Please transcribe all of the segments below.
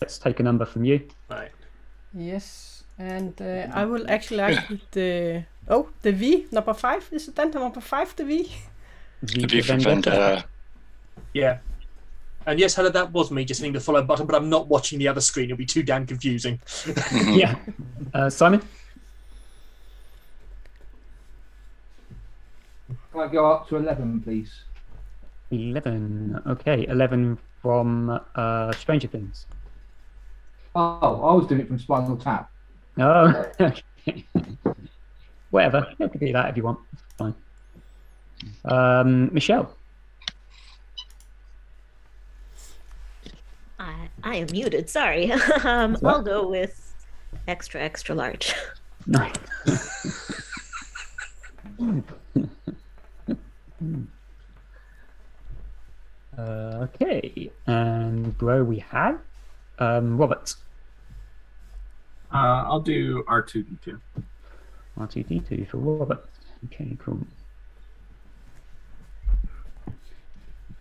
let's take a number from you. Right. Yes, and I will actually like the V number 5. Is it then number 5? The V. V for Vendetta. Yeah. And yes, hello, that was me just hitting the follow button, but I'm not watching the other screen. It'll be too damn confusing. Yeah. Simon? Can I go up to 11, please? 11. Okay, 11 from Stranger Things. Oh, I was doing it from Spinal Tap. Oh, okay. Whatever. You can do that if you want. It's fine. Michelle? I am muted, sorry. I'll go with extra large. Nice. Okay, and bro, we have Robert. I'll do R2D2. R2D2 for Robert. Okay, cool.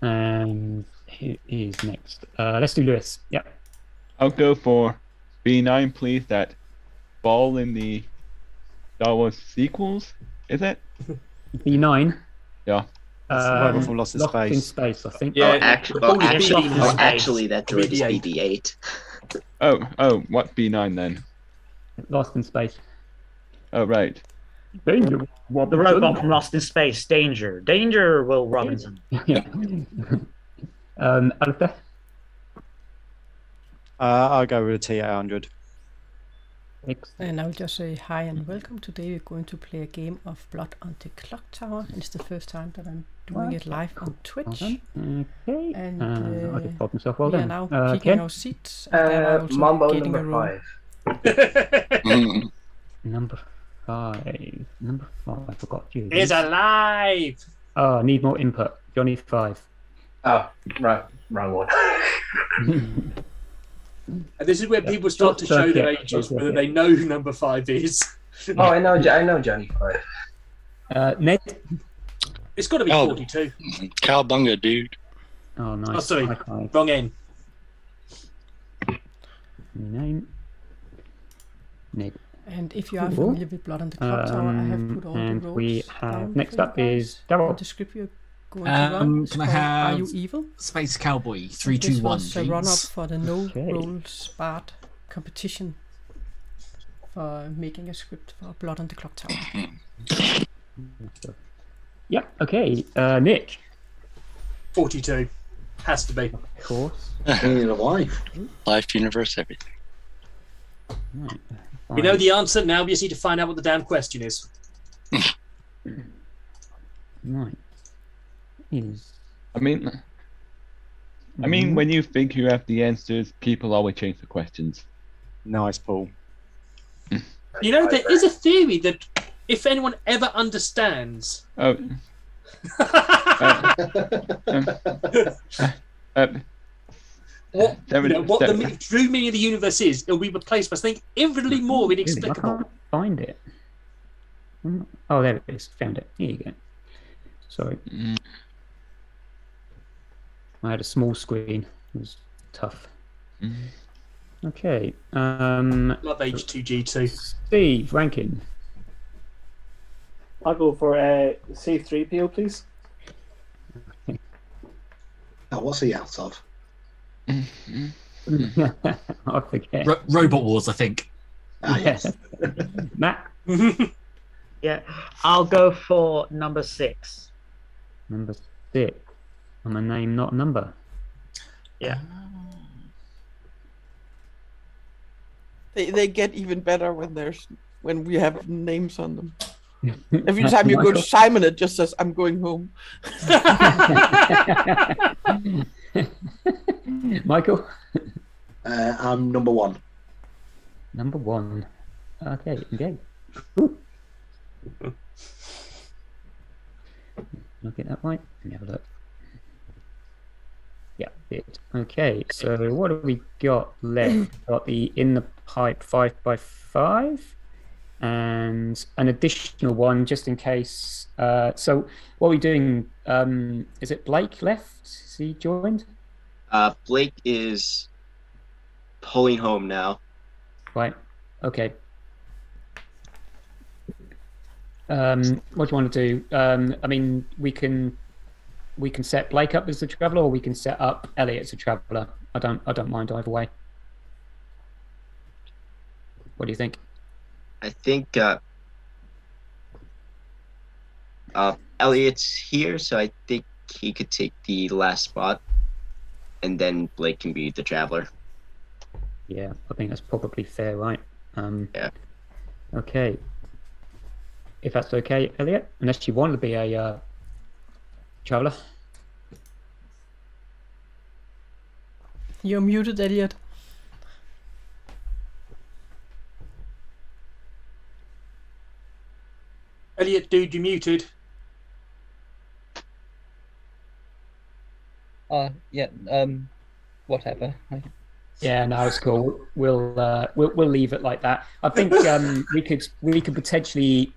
And who is next? Let's do Lewis. Yep. I'll go for B9, please. That ball in the Star Wars sequels, is it? B9. Yeah. Survival from Lost in Space, I think. Yeah, Actually, that droid is BB-8. Oh, what B9 then? Lost in Space. Oh, right. Danger. The robot from Lost in Space. Danger. Danger, Will Robinson. Yeah. Alistair? I'll go with a T800. And I'll just say hi and welcome. Today we're going to play a game of Blood on the Clocktower, and it's the first time that I'm doing it live on Twitch. Okay. And I just told myself well we done. are now picking Ken? our seats. And Mambo getting a number room. 5. Number 5. Number 5. I forgot you. Is alive. Oh, I need more input. Johnny 5. Oh, right. Wrong one. And this is where people start to show their ages, whether they know who number 5 is. Oh, I know Johnny 5. Ned? It's got to be 42. Cowbunga, dude. Oh, nice. Oh, sorry. Okay. Wrong end. Name. Ned. And if you are familiar with Blood on the Clocktower, I have put all the and roles we have down next for you up guys. is Daryl. The script you're going to run is Can I called have Are You Evil? Space Cowboy 3, This 2, 1, was a run-up please? for the No Rolls Bard competition for making a script for Blood on the Clocktower. Yeah, okay. Nick? 42. Has to be. Of course. Life. Life, universe, everything. Right. We know the answer, now we just need to find out what the damn question is. Right. Is... I mean, when you think you have the answers, people always change the questions. Nice, Paul. You know, there is a theory that if anyone ever understands... Oh. what the true meaning of the universe is, it'll be replaced by something infinitely more inexplicable. I can't find it. Oh, there it is. Found it. Here you go. Sorry. I had a small screen. It was tough. Okay. Love H2G2. Steve, Rankin. I'll go for C3PO, please. Oh, what's he out of? I forget. Robot Wars, I think. Yes. Matt? Yeah, I'll go for number 6. Number 6. I'm a name, not a number. Yeah. They get even better when we have names on them. Every time you go to Simon, it just says, "I'm going home." Michael? I'm number 1. Number 1. Okay, engage. I'll get that right. Let me have a look. Yeah, it. Okay, so what have we got left? Got the in the pipe 5x5 and an additional one just in case. So what are we doing? Is it Blake left? Is he joined? Blake is pulling home now. Right. Okay. What do you want to do? I mean, we can set Blake up as the traveller, or we can set up Elliot as a traveller. I don't mind either way. What do you think? I think Elliot's here, so I think he could take the last spot, and then Blake can be the traveller. Yeah, I think that's probably fair, right? Yeah. Okay. If that's okay, Elliot, unless you want to be a traveller. You're muted, Elliot. Elliot, dude, you muted. Yeah. Whatever. Yeah, no, it's cool. We'll leave it like that. I think we could potentially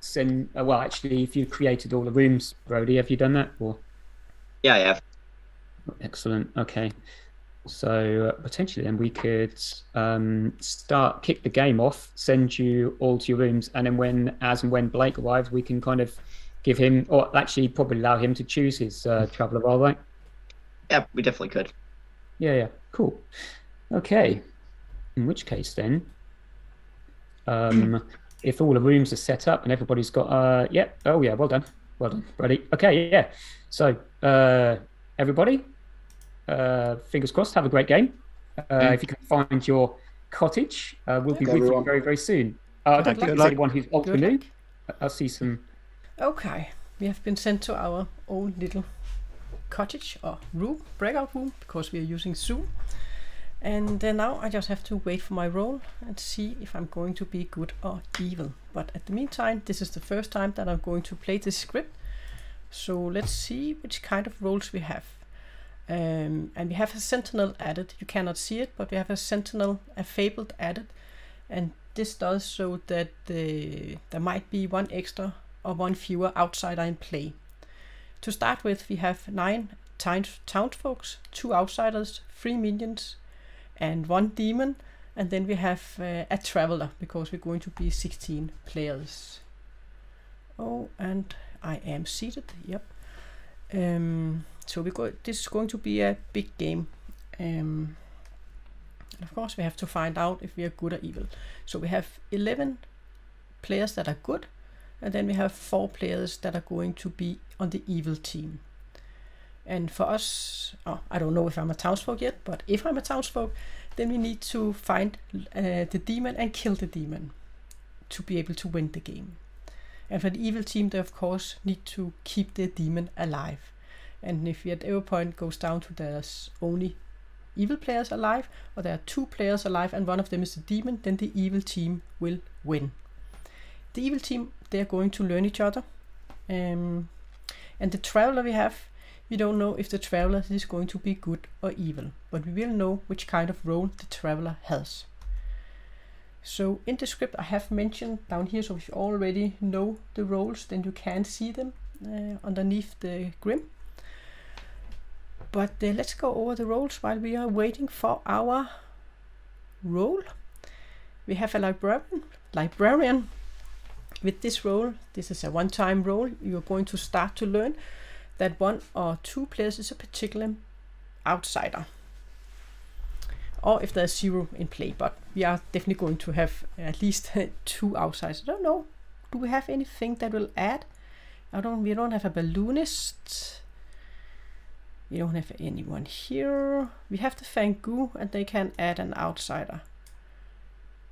send. Well, actually, if you've created all the rooms, Brody, have you done that? Or Yeah, I have. Excellent. Okay, so potentially then we could kick the game off, send you all to your rooms, and then when Blake arrives, we can kind of give him, or actually probably allow him to choose his traveller role, right? Yeah, we definitely could. Yeah, cool. Okay, in which case then, if all the rooms are set up and everybody's got, well done, Brody. Okay, yeah. So everybody, fingers crossed, have a great game. If you can find your cottage, we'll be with you very, very soon. I don't think there's anyone who's ultra new. I'll see some. Okay, we have been sent to our own little cottage or room, breakout room, because we are using Zoom. And now I just have to wait for my roll and see if I'm going to be good or evil. But at the meantime, this is the first time that I'm going to play this script. So let's see which kind of roles we have. And we have a sentinel added. You cannot see it, but we have a sentinel, a fabled added. And this does so that there might be one extra or one fewer outsider in play. To start with, we have 9 townsfolk, 2 outsiders, 3 minions, and 1 demon. And then we have a traveller, because we're going to be 16 players. Oh, and I am seated. Yep. So this is going to be a big game. And of course, we have to find out if we are good or evil. So we have 11 players that are good, and then we have 4 players that are going to be on the evil team. And for us, I don't know if I'm a townsfolk yet, but if I'm a townsfolk, then we need to find the demon and kill the demon to be able to win the game. And for the evil team, they of course need to keep the demon alive. And if we at every point goes down to there's only evil players alive, or there are 2 players alive and one of them is the demon, then the evil team will win. The evil team, they are going to learn each other. And the traveller we don't know if the traveller is going to be good or evil, but we will know which kind of role the traveller has. So in the script I have mentioned down here, so if you already know the roles, then you can see them underneath the grim. But let's go over the roles while we are waiting for our role. We have a librarian. With this role, this is a one-time role. You're going to start to learn that 1 or 2 players is a particular outsider, or if there's 0 in play, but we are definitely going to have at least 2 outsiders. I don't know, do we have anything that will add? We don't have a balloonist. We don't have anyone here. We have the Fangu, and they can add an outsider.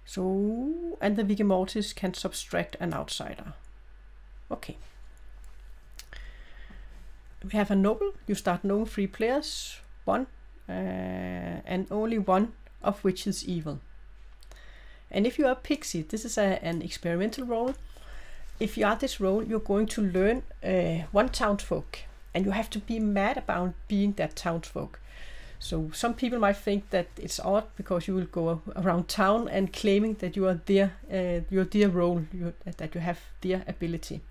So, and the Vigamortis can subtract an outsider. Okay. We have a noble. You start knowing 3 players, 1, and only 1 of which is evil. And if you are Pixie, this is an experimental role. If you are this role, you're going to learn 1 townsfolk, and you have to be mad about being that townsfolk. So some people might think that it's odd because you will go around town and claiming that you are their role, that you have their ability.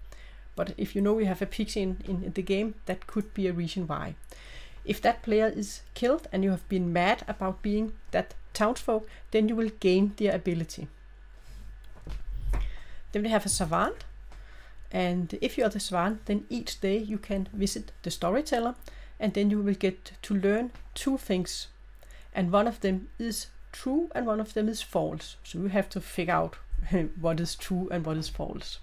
But if you know you have a Pixie in the game, that could be a reason why. If that player is killed and you have been mad about being that townsfolk, then you will gain their ability. Then we have a Savant, and if you are the Savant, then each day you can visit the Storyteller, and then you will get to learn 2 things, and one of them is true and one of them is false. So you have to figure out what is true and what is false.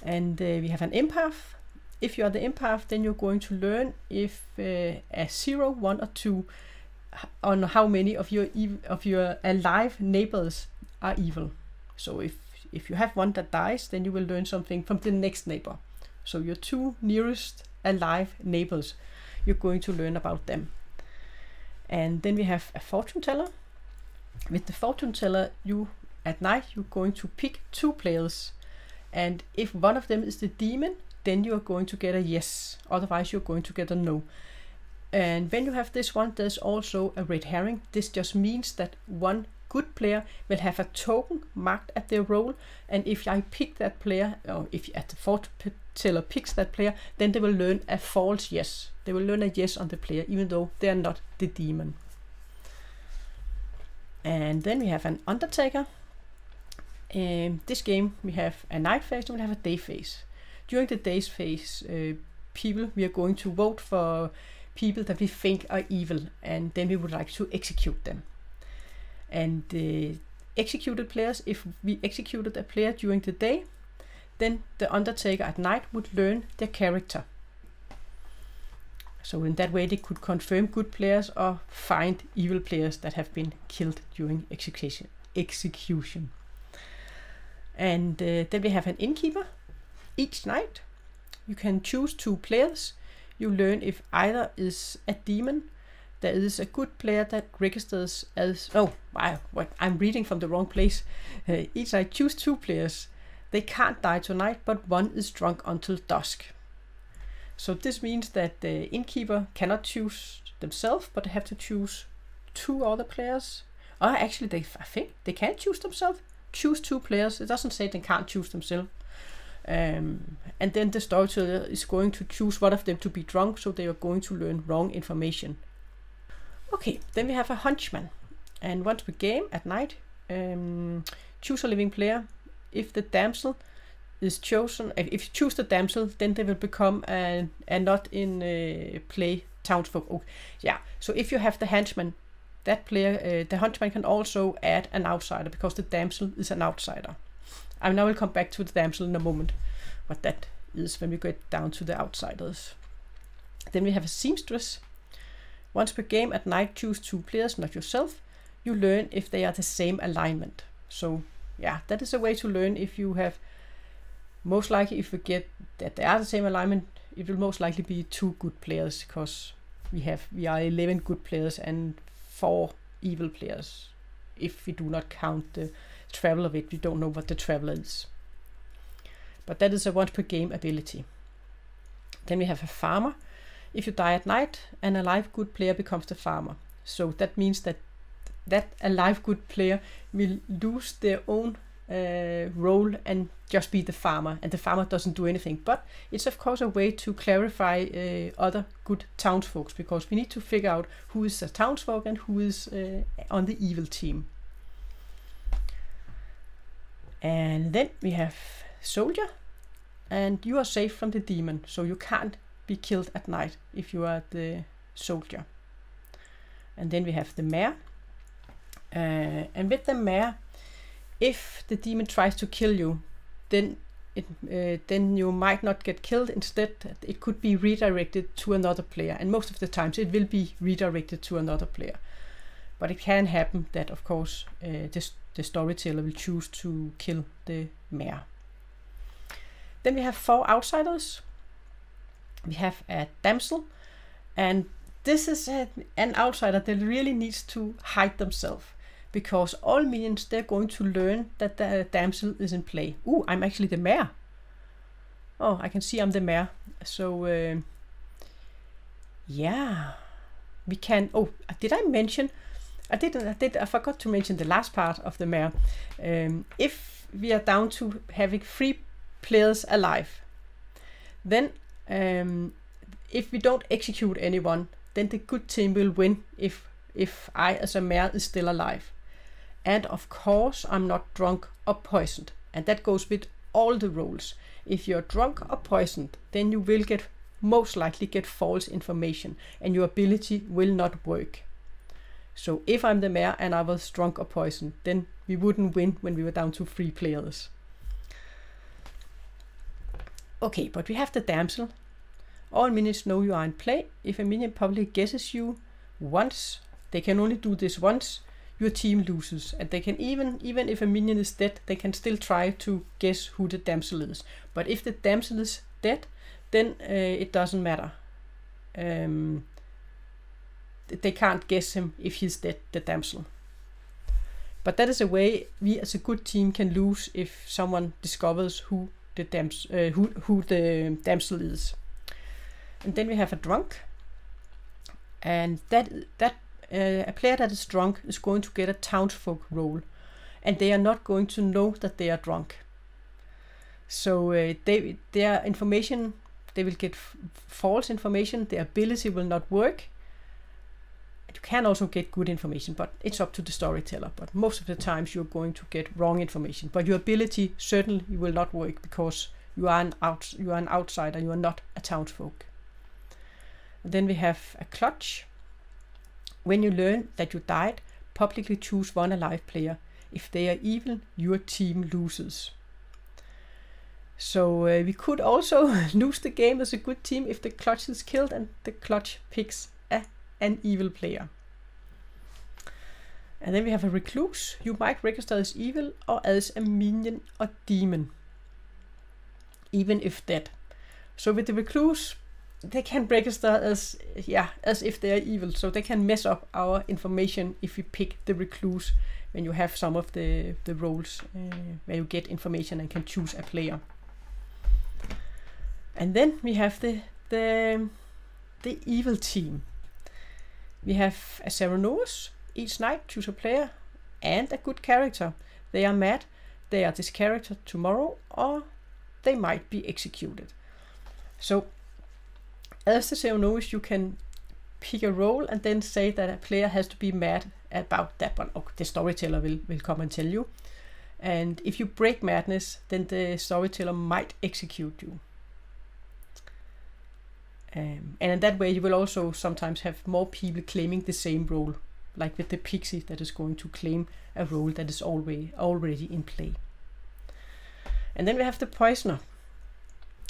And we have an Empath. If you are the Empath, then you're going to learn if a 0, 1 or 2 on how many of your alive neighbors are evil. So if you have one that dies, then you will learn something from the next neighbor. So your 2 nearest alive neighbors, you're going to learn about them. And then we have a fortune teller. With the fortune teller, at night you're going to pick 2 players, and if one of them is the demon, then you are going to get a yes, otherwise you're going to get a no. And when you have this one, there's also a red herring. This just means that one good player will have a token marked at their roll, and if I pick that player, or if the fortune teller picks that player, then they will learn a false yes. They will learn a yes on the player, even though they are not the demon. And then we have an Undertaker. In this game we have a night phase and we have a day phase. During the day's phase, we are going to vote for people that we think are evil, and then we would like to execute them. And executed players, if we executed a player during the day, then the Undertaker at night would learn their character. So in that way they could confirm good players or find evil players that have been killed during execution. And then we have an Innkeeper. Each night you can choose 2 players. You learn if either is a demon, there is a good player that registers as... Oh, wow, what? I'm reading from the wrong place. Each night choose 2 players. They can't die tonight, but one is drunk until dusk. So this means that the Innkeeper cannot choose themselves, but they have to choose 2 other players. Actually, I think they can choose themselves. Choose 2 players. It doesn't say they can't choose themselves. And then the Storyteller is going to choose one of them to be drunk, so they are going to learn wrong information. Okay, then we have a Huntsman. And once per game at night, choose a living player. If the damsel is chosen, if you choose the damsel, then they will become a not in play townsfolk. Okay. Yeah, so if you have the Huntsman, that player, the Huntsman can also add an outsider, because the damsel is an outsider. I will come back to the damsel in a moment, what that is when we get down to the outsiders. Then we have a Seamstress. Once per game at night, choose 2 players, not yourself. You learn if they are the same alignment. So yeah, that is a way to learn if you have, most likely if we get that they are the same alignment, it will most likely be 2 good players, because we are 11 good players and 4 evil players. If we do not count the travel of it, we don't know what the traveler is. But that is a once per game ability. Then we have a farmer. If you die at night, an alive good player becomes the farmer. So that means that alive good player will lose their own role and just be the farmer, and the farmer doesn't do anything. But it's of course a way to clarify other good townsfolk, because we need to figure out who is a townsfolk and who is on the evil team. And then we have soldier, and you are safe from the demon, so you can't be killed at night if you are the soldier. And then we have the mayor, and with the mayor, if the demon tries to kill you, then you might not get killed. Instead, it could be redirected to another player, and most of the times it will be redirected to another player. But it can happen that, of course, the Storyteller will choose to kill the mayor. Then we have 4 outsiders. We have a damsel, and this is an outsider that really needs to hide themselves, because all minions, they're going to learn that the damsel is in play. Ooh, I'm actually the mayor. Oh, I can see I'm the mayor. So yeah, we can. Oh, did I mention? I forgot to mention the last part of the mayor. If we are down to having 3 players alive, then if we don't execute anyone, then the good team will win if I as a mayor is still alive. And of course I'm not drunk or poisoned, and that goes with all the roles. If you're drunk or poisoned, then you will most likely get false information, and your ability will not work. So if I'm the mayor and I was drunk or poisoned, then we wouldn't win when we were down to 3 players. Okay, but we have the damsel. All minions know you are in play. If a minion publicly guesses you once, they can only do this once, your team loses. And they can even if a minion is dead, they can still try to guess who the damsel is. But if the damsel is dead, then it doesn't matter. They can't guess him if he's dead, the damsel. But that is a way we as a good team can lose if someone discovers who the damsel is. And then we have a drunk, and a player that is drunk is going to get a townsfolk role, and they are not going to know that they are drunk. So their information, they will get false information, their ability will not work. You can also get good information, but it's up to the storyteller. But most of the times you're going to get wrong information. But your ability certainly will not work because you are an outsider, you are not a townsfolk. And then we have a clutch. When you learn that you died, publicly choose one alive player. If they are evil, your team loses. So we could also lose the game as a good team if the clutch is killed and the clutch picks an evil player. And then we have a recluse. You might register as evil or as a minion or demon, even if dead. So with the recluse, they can register as if they are evil, so they can mess up our information if we pick the recluse when you have some of the roles where you get information and can choose a player. And then we have the evil team. We have a Serenous. Each night choose a player and a good character. They are mad, they are this character tomorrow, or they might be executed. So as the Serenous, you can pick a role and then say that a player has to be mad about that one. The storyteller will come and tell you. And if you break madness, then the storyteller might execute you. And in that way you will also sometimes have more people claiming the same role, like with the Pixie that is going to claim a role that is already in play. And then we have the poisoner.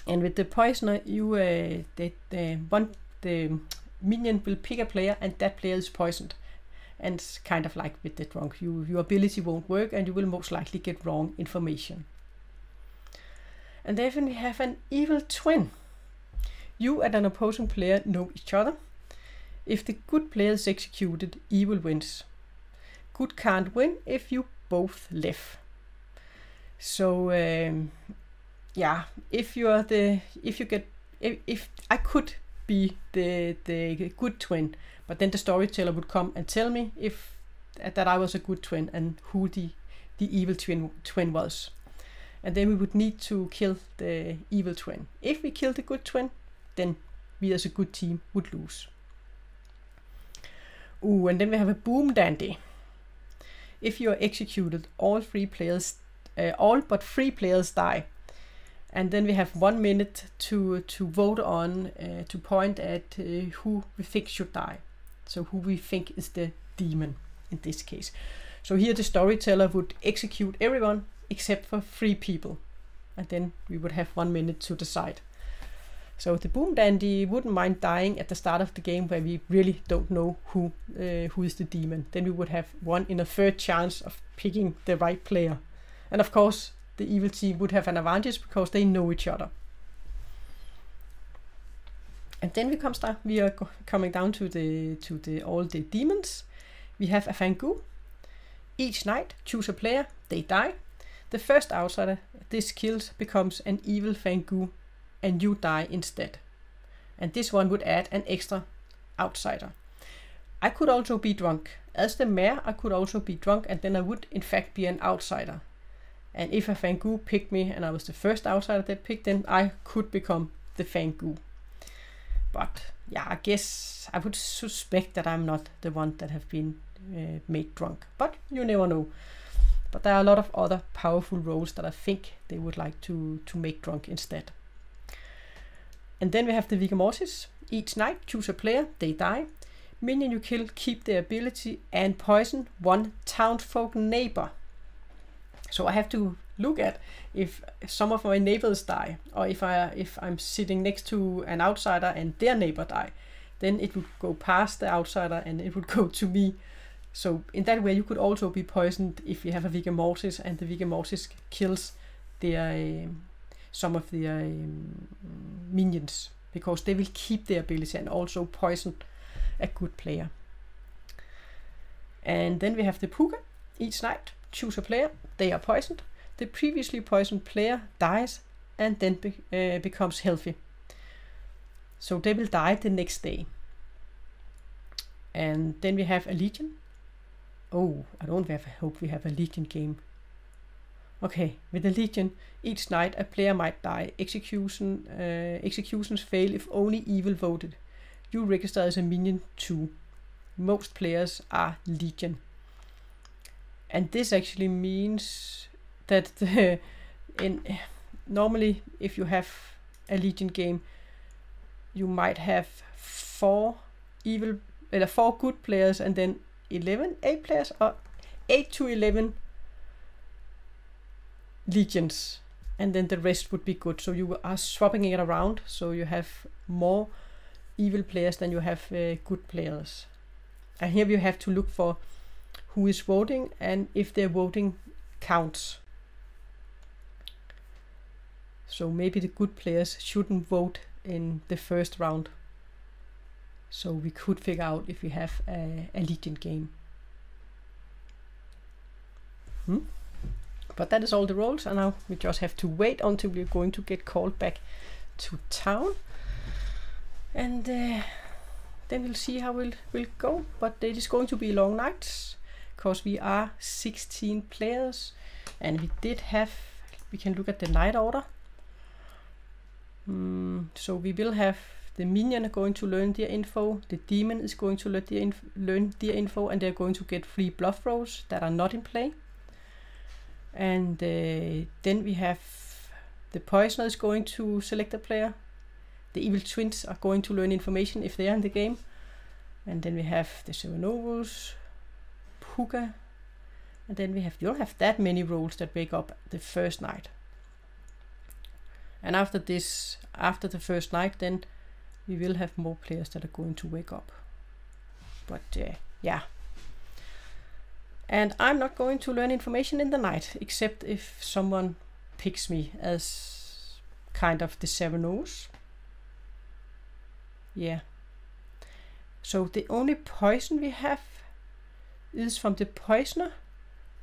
And with the poisoner, the minion will pick a player and that player is poisoned. And it's kind of like with the drunk, your ability won't work and you will most likely get wrong information. And then we have an evil twin. You and an opposing player know each other. If the good player is executed, evil wins. Good can't win if you both live. So if I could be the good twin, but then the storyteller would come and tell me that I was a good twin and who the evil twin was. And then we would need to kill the evil twin. If we kill the good twin, then we as a good team would lose. And then we have a boom dandy. If you are executed, all but 3 players die. And then we have 1 minute to vote on, to point at who we think should die. So who we think is the demon in this case. So here the storyteller would execute everyone except for 3 people. And then we would have 1 minute to decide. So the boom dandy wouldn't mind dying at the start of the game where we really don't know who is the demon. Then we would have 1 in a 3rd chance of picking the right player. And of course the evil team would have an advantage because they know each other. And then we are coming down to all the demons. We have a Fangu. Each night choose a player, they die. The first outsider this kills becomes an evil Fangu and you die instead. And this one would add an extra outsider. I could also be drunk. As the mayor, I could also be drunk and then I would in fact be an outsider. And if a Fangu picked me and I was the first outsider they picked, then I could become the Fangu. But yeah, I guess I would suspect that I'm not the one that have been made drunk. But you never know. But there are a lot of other powerful roles that I think they would like to make drunk instead. And then we have the Vigor Mortis. Each night, choose a player, they die. Minion you kill keep their ability and poison one townsfolk neighbor. So I have to look at if some of my neighbors die, or if I'm sitting next to an outsider and their neighbor die, then it would go past the outsider and it would go to me. So in that way you could also be poisoned if you have a Vigor Mortis and the Vigor Mortis kills their some of their minions, because they will keep their ability and also poison a good player. And then we have the Puka. Each night, choose a player, they are poisoned. The previously poisoned player dies and then becomes healthy. So they will die the next day. And then we have a Legion. Oh, I don't hope we have a Legion game. Okay, with the Legion, each night a player might die. Executions fail if only evil voted. You register as a minion too. Most players are Legion. And this actually means that normally if you have a Legion game, you might have 4 good players and then 8 players, or 8 to 11 Legions, and then the rest would be good. So you are swapping it around, so you have more evil players than you have good players. And here you have to look for who is voting and if their voting counts. So maybe the good players shouldn't vote in the first round. So we could figure out if we have a Legion game. But that is all the roles, and now we just have to wait until we're going to get called back to town. And then we'll see how we'll go. But it is going to be long nights, because we are 16 players. And we can look at the night order. So we will have the minion going to learn their info, the demon is going to learn their info, and they're going to get 3 bluff rolls that are not in play. And then we have the poisoner is going to select a player. The evil twins are going to learn information if they are in the game. And then we have the Serenovus, Puka, and then we don't have that many rolls that wake up the first night. And after the first night, then we will have more players that are going to wake up. But yeah. And I'm not going to learn information in the night, except if someone picks me as kind of the Serenos. Yeah. So the only poison we have is from the poisoner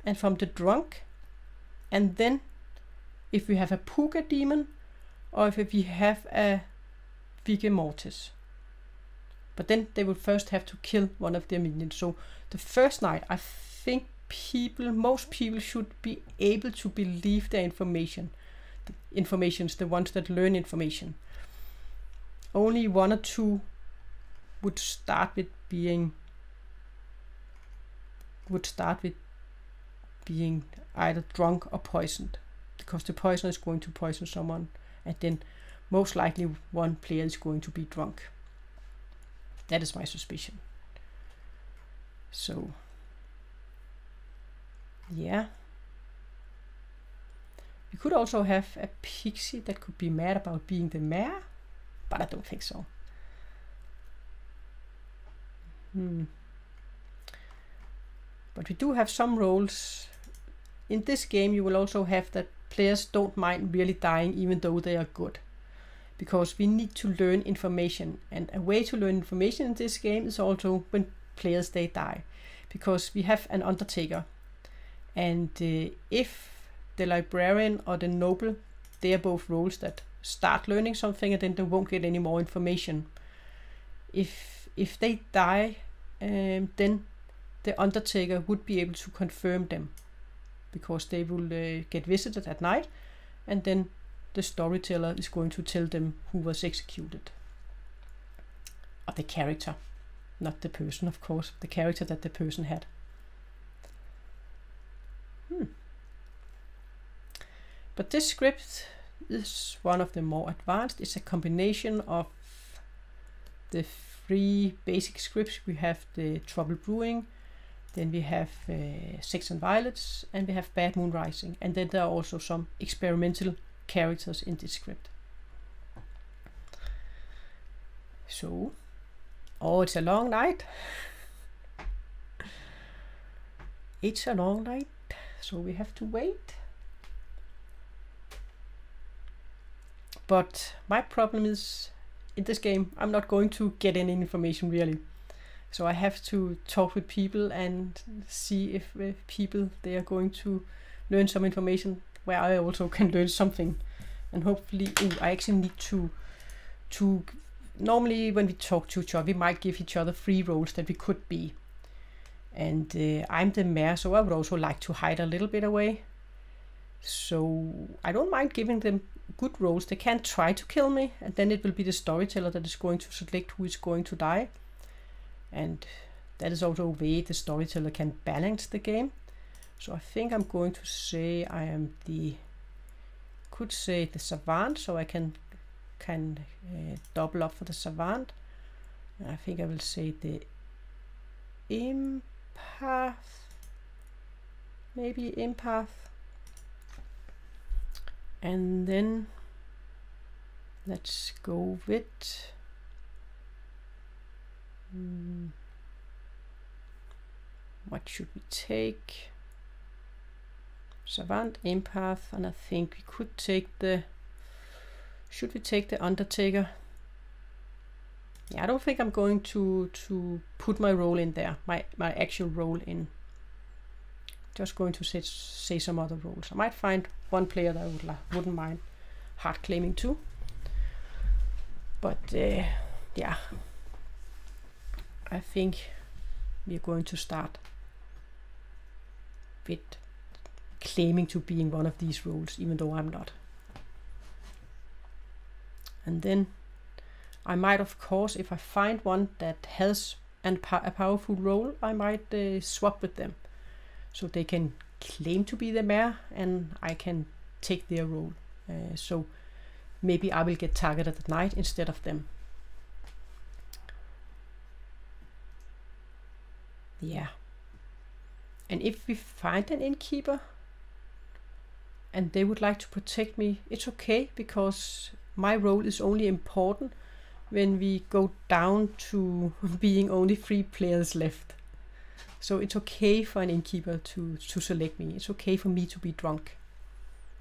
and from the drunk. And then if we have a Puka demon, or if we have a Vigor Mortis. But then they will first have to kill one of their minions. So the first night, I think most people should be able to believe their information. The ones that learn information. Only 1 or 2 would start with being either drunk or poisoned, because the poisoner is going to poison someone, and then most likely one player is going to be drunk. That is my suspicion. So yeah, we could also have a Pixie that could be mad about being the mayor, but I don't think so. But we do have some roles. In this game you will also have that players don't mind really dying even though they are good, because we need to learn information, and a way to learn information in this game is also when players they die, because we have an Undertaker, and if the Librarian or the Noble, they are both roles that start learning something and then they won't get any more information. If they die, then the Undertaker would be able to confirm them, because they will get visited at night, and then the Storyteller is going to tell them who was executed. or the character, not the person, of course, the character that the person had. But this script is one of the more advanced. It's a combination of the 3 basic scripts. We have the Trouble Brewing, then we have Sects and Violets, and we have Bad Moon Rising, and then there are also some experimental characters in this script. So, it's a long night. It's a long night, so we have to wait. But my problem is, in this game, I'm not going to get any information really. So I have to talk with people and see if people, they are going to learn some information where I also can learn something. And hopefully, I actually need to normally when we talk to each other, we might give each other 3 roles that we could be. And I'm the mayor, so I would also like to hide a little bit away. So I don't mind giving them good roles. They can try to kill me, and then it will be the storyteller that is going to select who is going to die. And that is also a way the storyteller can balance the game. So I think I'm going to say I am the Savant, so I can double up for the Savant. And I think I will say the Empath, maybe Empath. And then let's go with what should we take? Savant, Empath, and I think we could take should we take the Undertaker? Yeah, I don't think I'm going to put my role in there, my actual role in. Just going to say some other roles. I might find one player that I wouldn't mind hard claiming to. But yeah, I think we're going to start with claiming to being one of these roles, even though I'm not. And then I might, of course, if I find one that has a powerful role, I might swap with them. So they can claim to be the mayor and I can take their role. So maybe I will get targeted at night instead of them. Yeah. And if we find an innkeeper and they would like to protect me, it's okay, because my role is only important when we go down to being only 3 players left. So it's okay for an innkeeper to select me. It's okay for me to be drunk,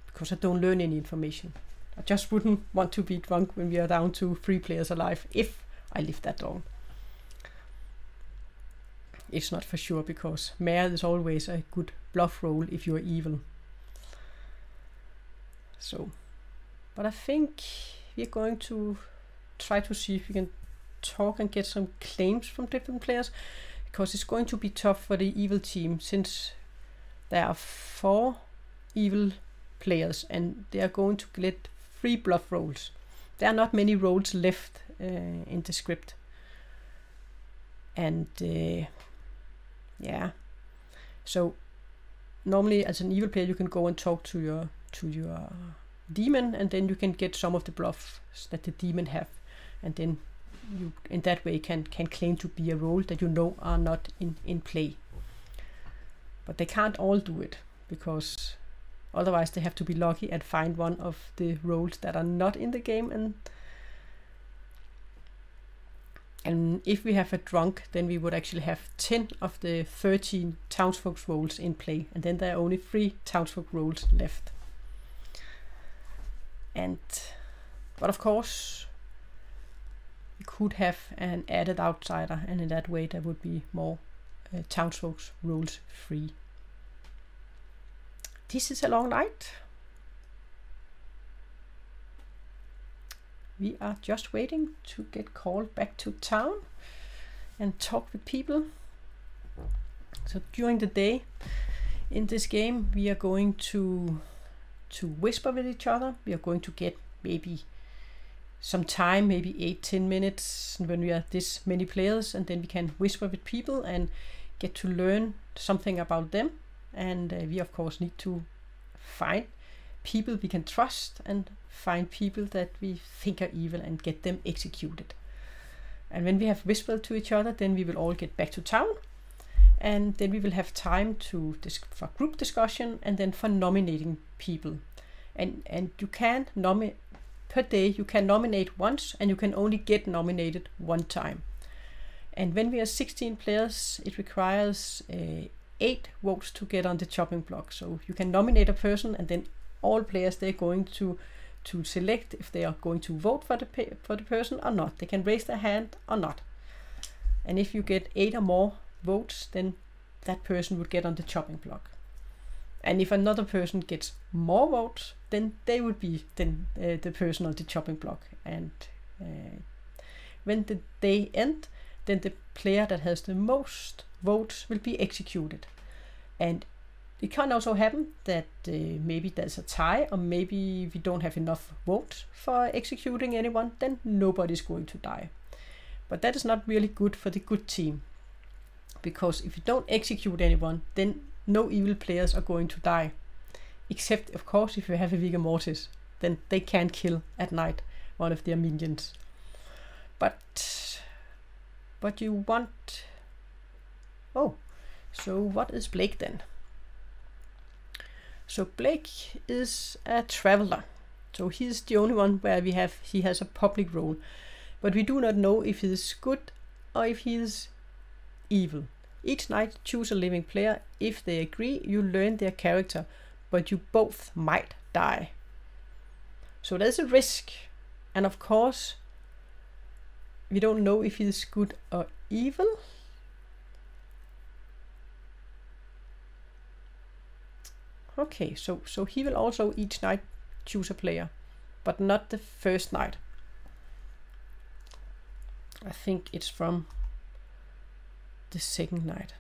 because I don't learn any information. I just wouldn't want to be drunk when we are down to 3 players alive, if I live that long. It's not for sure, because mayor is always a good bluff roll if you're evil. So, but I think we're going to try to see if we can talk and get some claims from different players, because it's going to be tough for the evil team, since there are 4 evil players and they are going to get 3 bluff rolls. There are not many rolls left in the script. And yeah, so normally as an evil player you can go and talk to your demon, and then you can get some of the bluffs that the demon have, and then you in that way can claim to be a role that you know are not in play. But they can't all do it, because otherwise they have to be lucky and find one of the roles that are not in the game, and if we have a drunk, then we would actually have 10 of the 13 Townsfolk roles in play, and then there are only 3 Townsfolk roles left. But of course we could have an added outsider, and in that way there would be more Townsfolk's roles free. This is a long night. We are just waiting to get called back to town and talk with people. So during the day in this game we are going to whisper with each other. We are going to get maybe some time, maybe 8-10 minutes when we are this many players, and then we can whisper with people and get to learn something about them. And we of course need to find people we can trust and find people that we think are evil and get them executed. And when we have whispered to each other, then we will all get back to town, and then we will have time to for group discussion and then for nominating people. And you can nominate per day. You can nominate once, and you can only get nominated one time. And when we are 16 players, it requires 8 votes to get on the chopping block. So you can nominate a person, and then all players, they're going to select if they are going to vote for the person or not. They can raise their hand or not. And if you get 8 or more votes, then that person would get on the chopping block. And if another person gets more votes, then they would be the person on the chopping block. And when the day ends, then the player that has the most votes will be executed. And it can also happen that maybe there's a tie, or maybe we don't have enough votes for executing anyone, then nobody's going to die. But that is not really good for the good team, because if you don't execute anyone, then no evil players are going to die. Except, of course, if you have a Vigor Mortis, then they can kill at night one of their minions. But you want... Oh, so what is Blake then? So Blake is a traveler. So he's the only one where he has a public role. But we do not know if he is good or if he is evil. Each night choose a living player. If they agree, you learn their character, but you both might die. So there's a risk. And of course, we don't know if he is good or evil. Okay, so he will also each night choose a player, but not the first night. I think it's from the second night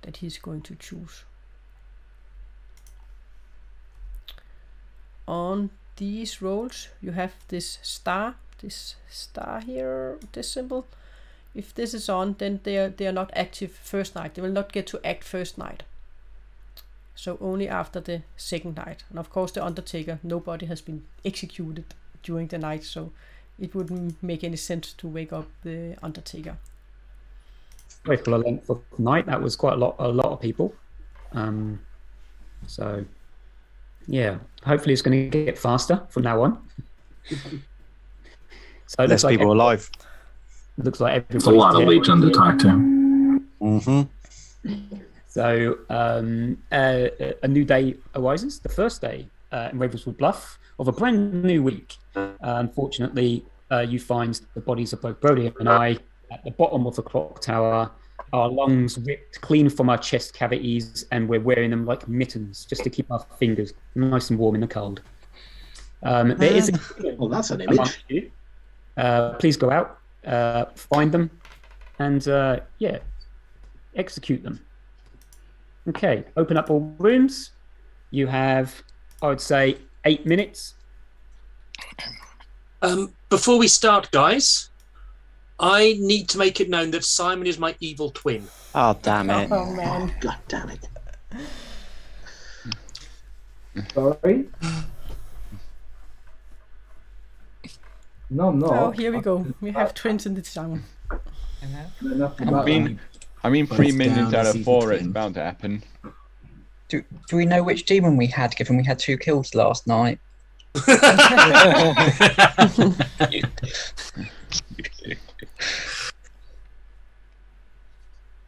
that he's going to choose. On these rolls you have this star here, this symbol. If this is on, then they are not active first night. They will not get to act first night. So only after the second night. And of course the Undertaker, nobody has been executed during the night, so it wouldn't make any sense to wake up the Undertaker. Quite a length of night. That was quite a lot of people. So yeah, hopefully it's going to get faster from now on. So less like people alive. Looks like everybody's It's a lot of leech Undertaker. Mm-hmm. So a new day arises, the first day in Ravenswood Bluff of a brand new week. Unfortunately, you find the bodies of both Brody and I at the bottom of the Clocktower, our lungs ripped clean from our chest cavities, and we're wearing them like mittens just to keep our fingers nice and warm in the cold. There is well, that's an image. You. Please go out, find them, and yeah, execute them. Okay, open up all rooms. You have, I would say, 8 minutes. Before we start, guys, I need to make it known that Simon is my evil twin. Oh, damn it. Oh, man. God damn it. Sorry? No, I'm not. Oh, here we go. We have twins in the town. I mean, 3 minutes out of 4 it's bound to happen. Do we know which demon we had, given we had 2 kills last night?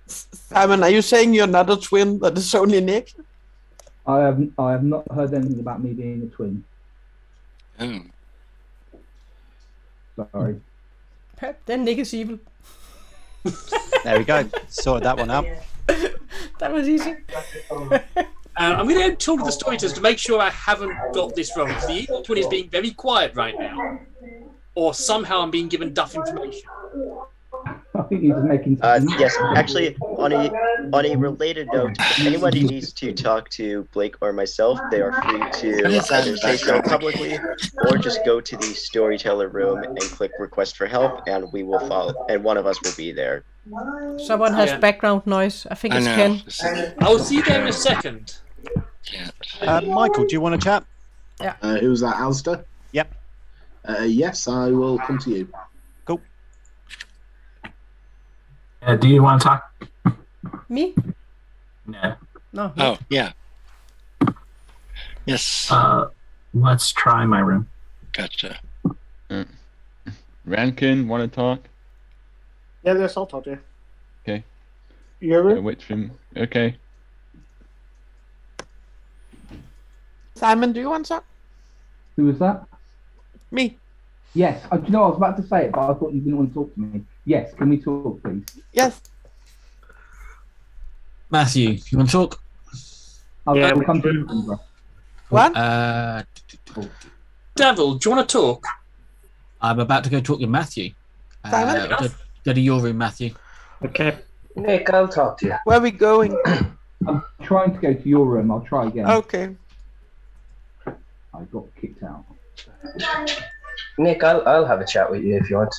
Simon, are you saying you're not a twin, that it's only Nick? I have not heard anything about me being a twin. Oh. Sorry. Then Nick is evil. There we go. Sorted that one out. That was easy. I'm going to talk to the storytellers to make sure I haven't got this wrong, because the evil twin is being very quiet right now. Or somehow I'm being given duff information. think you're just making. Yes, actually, on a related note, if anybody needs to talk to Blake or myself, they are free to either say so publicly or just go to the Storyteller room and click request for help, and we will follow, and one of us will be there. Someone has background noise. I think it's Ken. I'll see you there in a second. Michael, do you want to chat? Yeah. Who's that, Alistair? Yep. Yes, I will come to you. Cool. Do you want to talk? Me? No. No. Oh, yeah. Yes. Let's try my room. Gotcha. Rankin, want to talk? Yeah, yes, I'll talk to you. Okay. Your room? Which room? Okay. Simon, do you want to talk? Who was that? Me. Yes. Do you know, I was about to say it, but I thought you didn't want to talk to me. Yes. Can we talk, please? Yes. Matthew, you want to talk? We'll come to you, bro. What? Devil, do you want to talk? I'm about to go talk to Matthew. Simon? Go to your room, Matthew. Okay. Nick, I'll talk to you. Where are we going? I'm trying to go to your room. I'll try again. Okay. I got kicked out. Nick, I'll have a chat with you if you want.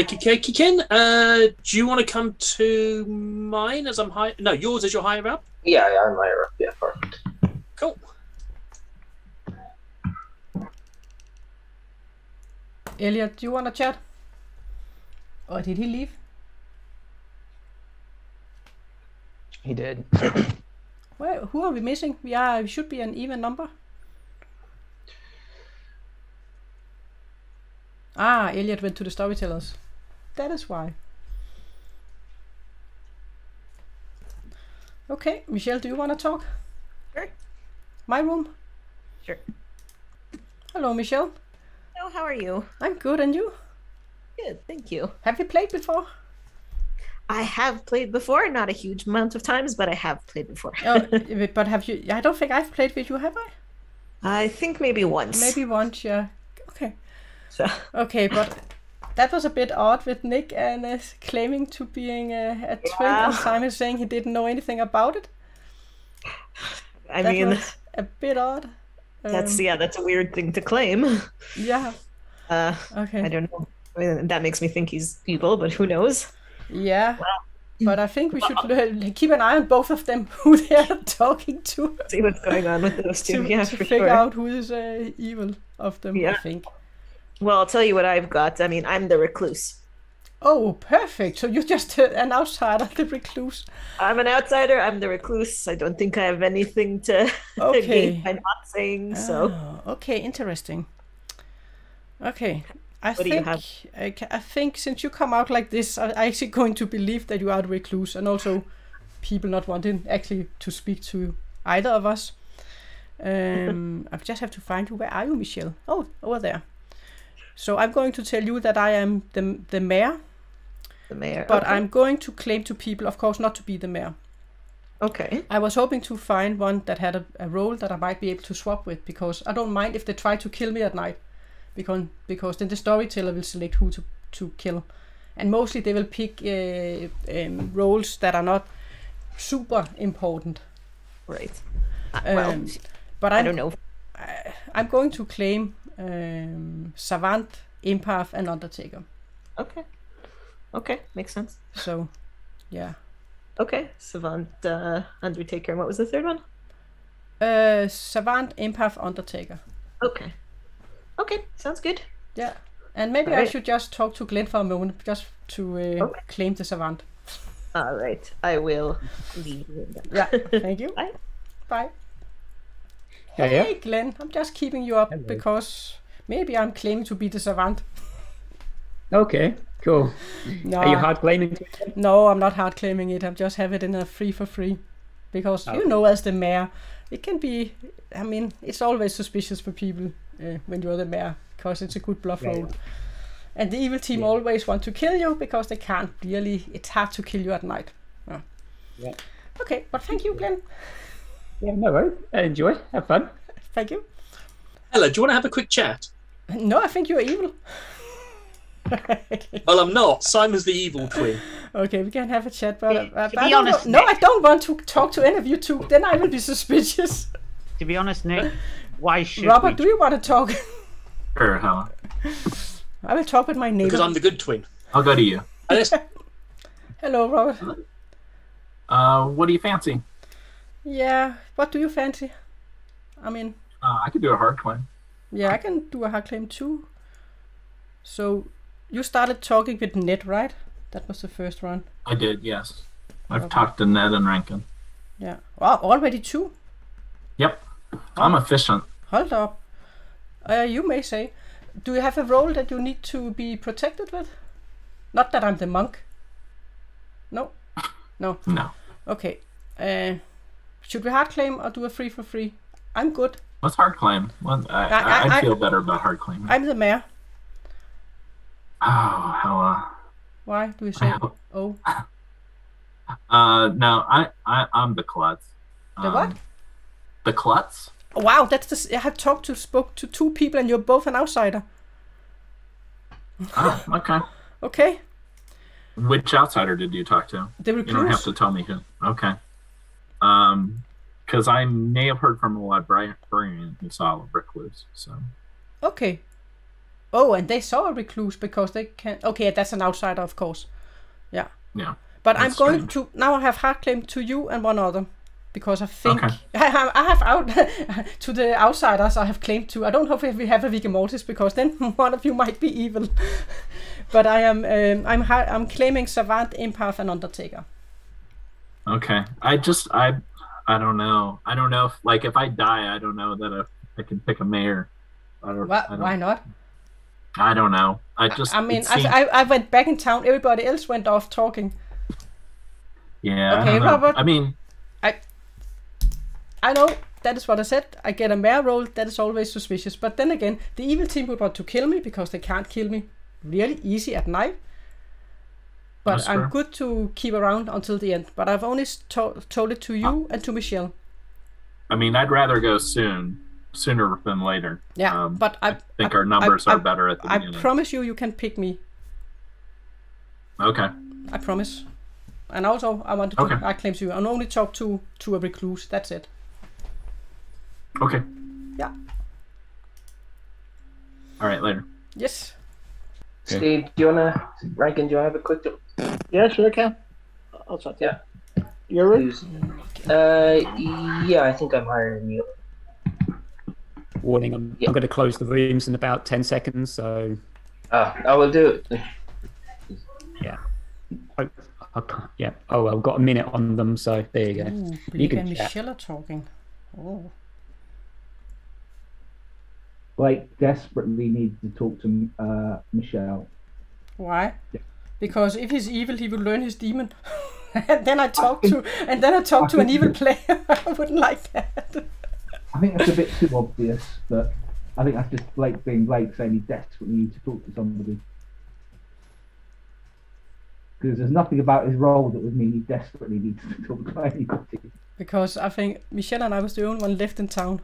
Okay, Ken, do you want to come to mine as I'm high? No, yours as you're higher up? Yeah, I'm higher up. Yeah, perfect. Cool. Elliot, do you want to chat? Or did he leave? He did. Well, who are we missing? We should be an even number. Ah, Elliot went to the Storytellers. That is why. Okay, Michelle, do you want to talk? Sure. My room? Sure. Hello, Michelle. Hello, how are you? I'm good, and you? Good, thank you. Have you played before? I have played before, not a huge amount of times, but I have played before. Oh, but have you? I don't think I've played with you, have I? I think maybe once. Maybe once, yeah. Okay. So. Okay, but that was a bit odd with Nick and claiming to being a twin, and Simon saying he didn't know anything about it. I That mean, was a bit odd. that's a weird thing to claim. Yeah. Okay. I don't know. I mean, that makes me think he's evil, but who knows? Yeah. But I think we should keep an eye on both of them, who they are talking to. See what's going on with those two. to Yeah, to for figure sure. out who is evil of them, Yeah. I think. Well, I'll tell you what I've got. I mean, I'm the recluse. Oh, perfect. So you're just an outsider, the recluse. I'm an outsider. I'm the recluse. I don't think I have anything to Okay. gain by not saying so. Oh, okay, interesting. Okay. I What do you have? I think since you come out like this, I'm actually going to believe that you are the recluse, and also people not wanting actually to speak to either of us. I just have to find you. Where are you, Michelle? Oh, over there. So I'm going to tell you that I am the mayor. The mayor. But okay. I'm going to claim to people, of course, not to be the mayor. Okay. I was hoping to find one that had a role that I might be able to swap with, because I don't mind if they try to kill me at night, because then the storyteller will select who to kill, and mostly they will pick roles that are not super important. Right. But I don't know. I'm going to claim Savant, Empath, and Undertaker. Okay. Okay, makes sense. So, yeah. Okay, Savant, Undertaker, and what was the third one? Savant, Empath, Undertaker. Okay. Okay, sounds good. Yeah, and maybe I Alright. should just talk to Glen for a moment, just to claim the Savant. All right, I will leave you in that. Yeah, thank you. Bye. Bye. Yeah. Hey, Glen, I'm just keeping you up because maybe I'm claiming to be the Savant. Okay, cool. No, Are you hard claiming? No, I'm not hard claiming it. I just have it in a free for free. Because, you know, as the mayor, it can be, I mean, it's always suspicious for people when you're the mayor, because it's a good bluff roll. And the evil team always want to kill you because they can't really, it's hard to kill you at night. Yeah. Okay, but thank you, Glen. Yeah, no worries. Enjoy. Have fun. Thank you. Ella, do you want to have a quick chat? No, I think you're evil. Well, I'm not. Simon's the evil twin. Okay, we can have a chat, but To be honest, no, I don't want to talk to any of you two. Then I will be suspicious. To be honest, Nick, why should Robert, do you want to talk? Sure, Helen. I will talk with my neighbor. Because I'm the good twin. I'll go to you. Hello, Robert. What do you fancy? Yeah, what do you fancy? I mean, I could do a hard claim. yeah, I can do a hard claim too. So, you started talking with Ned, right? That was the first one. I did, yes. I've talked to Ned and Rankin. Yeah. Wow, already two? Yep. I'm efficient. Hold up. You may say, do you have a role that you need to be protected with? Not that I'm the monk. No? No. No. Okay. Should we hard claim or do a free for free? I'm good. What's hard claim? Well, I feel better about hard claim. I'm the mayor. Oh, Hella. Why do you say oh? No, I'm the klutz. The what? The klutz. Wow, I have spoke to two people and you're both an outsider. Oh, okay. Okay. Which outsider did you talk to? The recluse. You don't have to tell me who. Okay. Because I may have heard from a librarian who saw a recluse. So. Okay. Oh, and they saw a recluse because they can. Okay, that's an outsider, of course. Yeah. Yeah. But I'm going to now. I have hard claim to you and one other, because I think I have out to the outsiders. I have claimed to. I don't know if we have a Vigimortis, because then one of you might be evil. But I am. I'm claiming Savant, Empath, and Undertaker. Okay. I don't know. I don't know if I die, I don't know that I can pick a mayor. Why not? I don't know. I went back in town. Everybody else went off talking. Yeah. Okay, Robert. I mean, I know that is what I said. I get a mayor role. That is always suspicious. But then again, the evil team would want to kill me because they can't kill me really easy at night. But I'm good to keep around until the end. But I've only told it to you and to Michelle. I mean, I'd rather go sooner than later. Yeah, but I think our numbers are better at the beginning. I promise you can pick me. Okay. I promise. And also, I wanted to I claim to you. I'll only talk to a recluse. That's it. Okay. Yeah. All right, later. Yes. Steve, do you wanna Rankin? Do you have a quick? Yeah, sure, I can. I'll talk. Yeah. Your room? Yeah, I think I'm higher than you. Warning, I'm going to close the rooms in about 10 seconds, so... I will do it. Yeah. Yeah. Oh, well, I've got a minute on them, so there you go. Ooh, you can and chat. Michelle are talking. Oh. Blake desperately needs to talk to Michelle. Why? Yeah. Because if he's evil, he will learn his demon. And then I talk to an evil player. I wouldn't like that. I think that's a bit too obvious, but I think that's just Blake being Blake, saying he desperately needs to talk to somebody. Because there's nothing about his role that would mean he desperately needs to talk to anybody. Because I think Michelle and I was the only one left in town.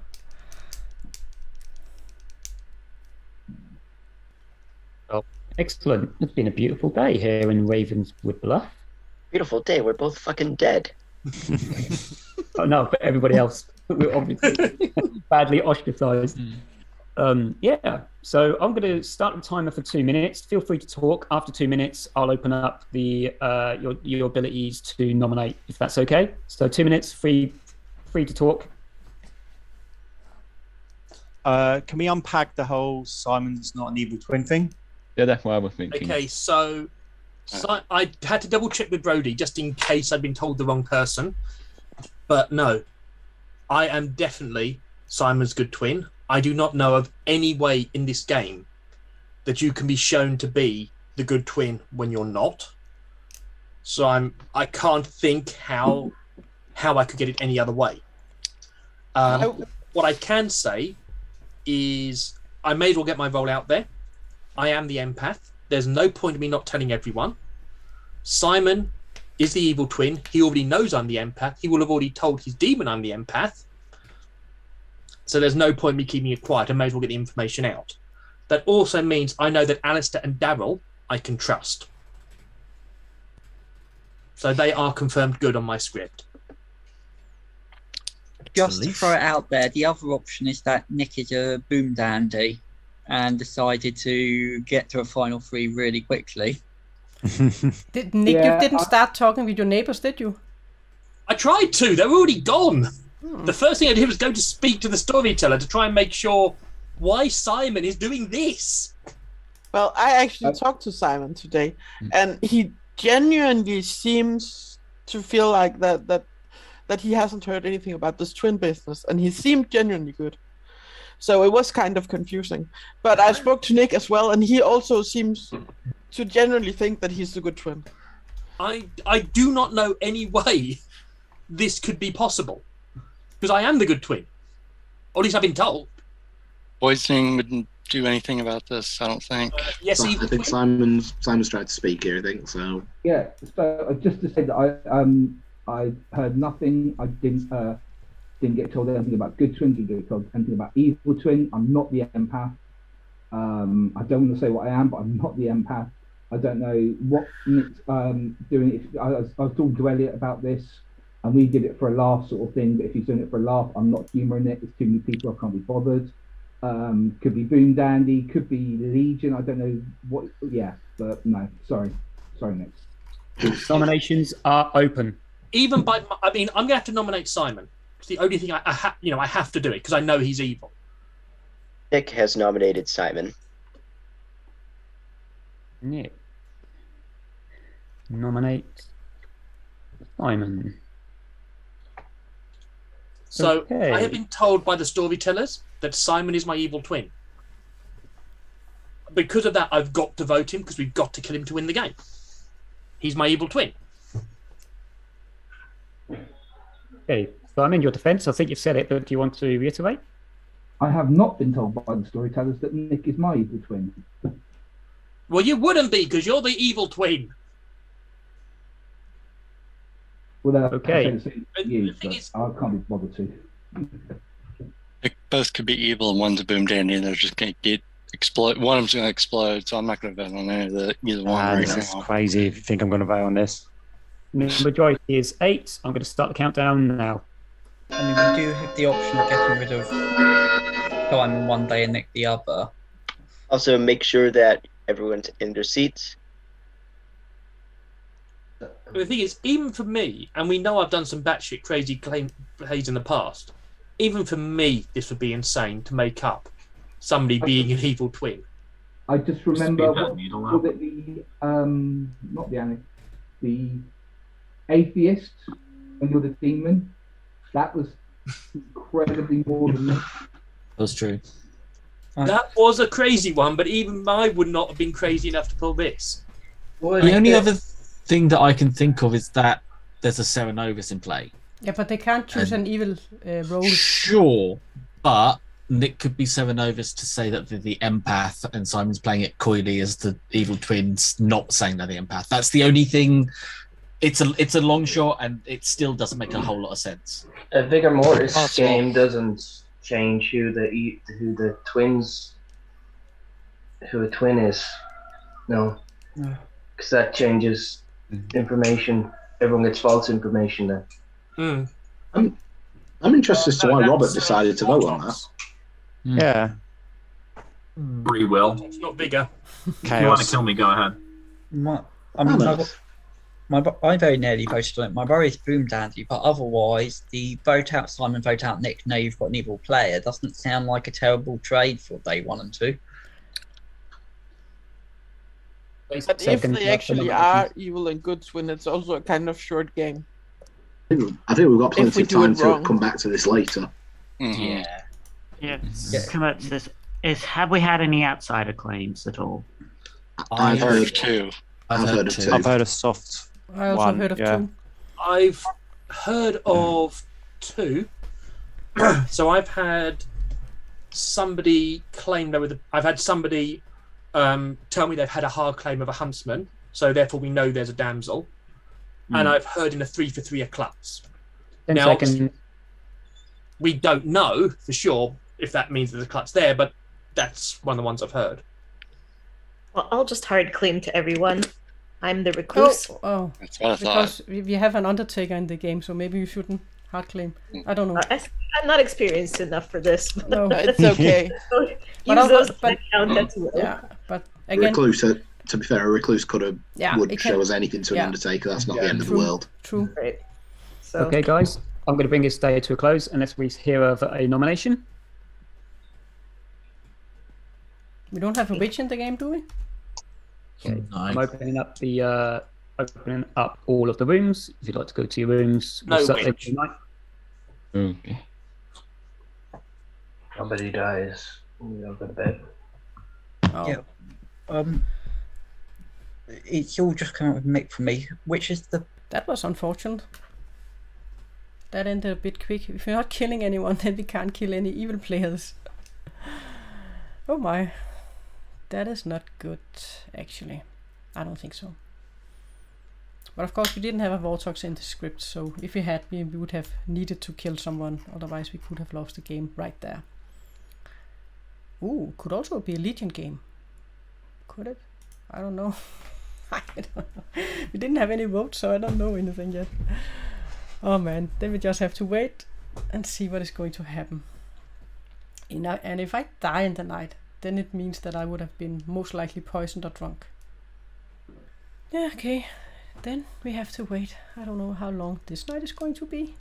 Oh, excellent. It's been a beautiful day here in Ravenswood Bluff. Beautiful day. We're both fucking dead. Oh no, but everybody else, we're obviously badly ostracized. Yeah, so I'm going to start the timer for 2 minutes. Feel free to talk. After 2 minutes, I'll open up the your abilities to nominate, if that's okay. So 2 minutes, free to talk. Can we unpack the whole Simon's not an evil twin thing? Yeah, that's what I was thinking. Okay, so I had to double check with Brody just in case I'd been told the wrong person. But no, I am definitely Simon's good twin. I do not know of any way in this game that you can be shown to be the good twin when you're not. So I can't think how I could get it any other way. What I can say is I may as well get my role out there. I am the empath. There's no point in me not telling everyone. Simon is the evil twin. He already knows I'm the empath. He will have already told his demon I'm the empath. So there's no point in me keeping it quiet. I may as well get the information out. That also means I know that Alistair and Daryl I can trust. So they are confirmed good on my script. Just to throw it out there, the other option is that Nick is a boom dandy and decided to get to a final 3 really quickly. Nick, you didn't start talking with your neighbors, did you? I tried to. They're already gone. The first thing I did was go to speak to the storyteller to try and make sure why Simon is doing this. Well, I actually talked to Simon today, and he genuinely seems to feel like that he hasn't heard anything about this twin business, and he seemed genuinely good. So it was kind of confusing. But I spoke to Nick as well, and he also seems to genuinely think that he's the good twin. I do not know any way this could be possible, because I am the good twin. Or at least I've been told. Poisoning wouldn't do anything about this, I don't think. Yes, I think Simon's tried to speak here, I think, so... Yeah, so just to say that I heard nothing. I didn't get told anything about good twin, didn't get told anything about evil twin. I'm not the empath. I don't want to say what I am, but I'm not the empath. I don't know what Nick's doing. I was talking to Elliot about this, and we did it for a laugh sort of thing, but if he's doing it for a laugh, I'm not humouring it. There's too many people, I can't be bothered. Could be Boom Dandy, could be Legion, I don't know what, but no, sorry, Nick. Nominations are open. Even by, I'm going to have to nominate Simon. It's the only thing I have to do it, because I know he's evil. Nick has nominated Simon. Nick. Nominate Simon. So Okay. I have been told by the storytellers that Simon is my evil twin. Because of that, I've got to vote him, because we've got to kill him to win the game. He's my evil twin. Okay, so I'm in your defence. I think you've said it, but do you want to reiterate? I have not been told by the storytellers that Nick is my evil twin. Well, you wouldn't be, because you're the evil twin. Well, okay. I can't be bothered to. They both could be evil and one's a boom dandy and they're just going to get explode. One of them's going to explode, so I'm not going to vote on either one right this now. is crazy if you think I'm going to vote on this. The majority is 8. I'm going to start the countdown now. I mean, we do have the option of getting rid of Simon one day and Nick the other. Also, make sure that everyone's in their seats. The thing is, even for me, and we know I've done some batshit crazy plays in the past, even for me, this would be insane to make up somebody being an evil twin. I just remember, was it not the atheist, when you're the demon? That was incredibly more than me. That's true. That was a crazy one, but even I would not have been crazy enough to pull this. The only other thing that I can think of is that there's a Serenovus in play. Yeah, but they can't choose an evil role. Sure, but Nick could be Serenovus to say that they're the empath, and Simon's playing it coyly as the evil twins, not saying they're the empath. That's the only thing. It's a long shot, and it still doesn't make a whole lot of sense. A Vigor Mortis game doesn't change who a twin is. No, because that changes information. Everyone gets false information then. I'm interested as to why Robert decided to vote on that. Yeah. Free will. It's not bigger. If you want to kill me, go ahead. I very nearly voted on it. My worry is Boom Dandy, but otherwise, the vote out Simon, vote out Nick, now you've got an evil player doesn't sound like a terrible trade for day 1 and 2. But if they actually are evil and good twin, it's also a kind of short game. I think we've got plenty of time to come back to this later. Yeah. Come back to this. Have we had any outsider claims at all? I've heard of 2. I've heard of soft. I also heard of 2. I've heard of 2. So I've had somebody claim I've had somebody tell me they've had a hard claim of a Huntsman, so therefore we know there's a damsel. And I've heard in a 3 for 3 a Klutz. Now, we don't know for sure if that means there's a Klutz there, but that's one of the ones I've heard. Well, I'll just hard claim to everyone. I'm the recluse. Oh. That's what I Because thought. we have an Undertaker in the game, so maybe you shouldn't hard claim. I don't know. I'm not experienced enough for this. No, it's okay. Use those to count as well. Yeah, but again, Recluse, to be fair, a recluse could have would it show can- us anything to an yeah. Undertaker. That's not the end of the True. world. True. Right. So Okay, guys, I'm going to bring this day to a close unless we hear of a nomination. we don't have a witch in the game, do we? Okay, I'm opening up all of the rooms. If you'd like to go to your rooms, No set them witch. tonight. Okay. Nobody dies. We all go to bed. Oh. Yeah. It's all just come up with Mick for me, which is the. That was unfortunate. That ended a bit quick. If you're not killing anyone, then we can't kill any evil players. Oh my. That is not good, actually. I don't think so. But of course we didn't have a Vortex in the script, so if we had, we would have needed to kill someone, otherwise we could have lost the game right there. Ooh, could also be a Legion game. Could it? I don't know. I don't know. We didn't have any votes, so I don't know anything yet. Oh man, then we just have to wait and see what is going to happen. And if I die in the night, then it means that I would have been most likely poisoned or drunk. Yeah, okay. Then we have to wait. I don't know how long this night is going to be.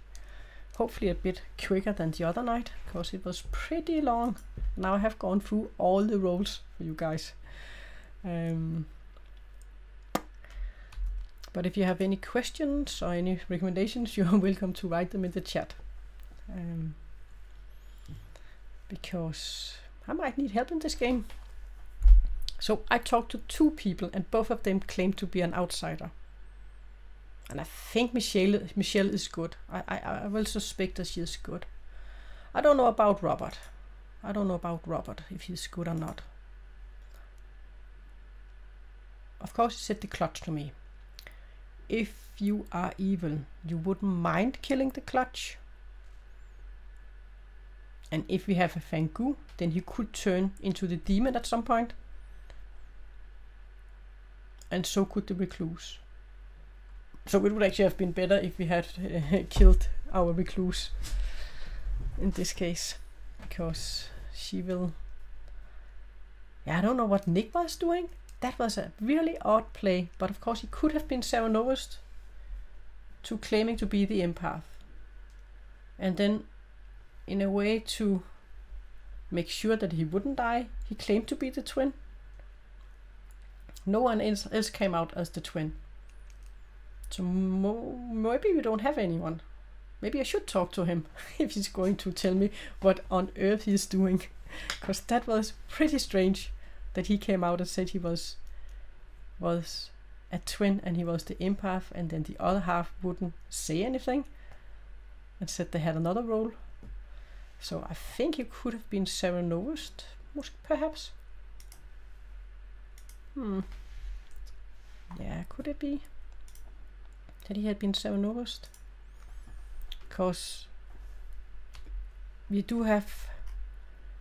Hopefully a bit quicker than the other night, because it was pretty long. Now I have gone through all the roles for you guys. But if you have any questions or any recommendations, you're welcome to write them in the chat. Because I might need help in this game. So I talked to 2 people and both of them claimed to be an outsider. And I think Michelle is good. I will suspect that she is good. I don't know about Robert. If he's good or not. Of course he said the clutch to me. If you are evil, you wouldn't mind killing the clutch. And if we have a Fangu, then he could turn into the demon at some point. And so could the recluse. So it would actually have been better if we had killed our recluse in this case. Because she will... Yeah, I don't know what Nick was doing. That was a really odd play. But of course he could have been Serenovist to claiming to be the empath. And then in a way to make sure that he wouldn't die, he claimed to be the twin. No one else came out as the twin. So maybe we don't have anyone. Maybe I should talk to him if he's going to tell me what on earth he's doing. Because that was pretty strange that he came out and said he was a twin and he was the empath, and then the other half wouldn't say anything and said they had another role. So I think he could have been Serenovist, perhaps. Yeah, could it be that he had been Serenovist? Because we do have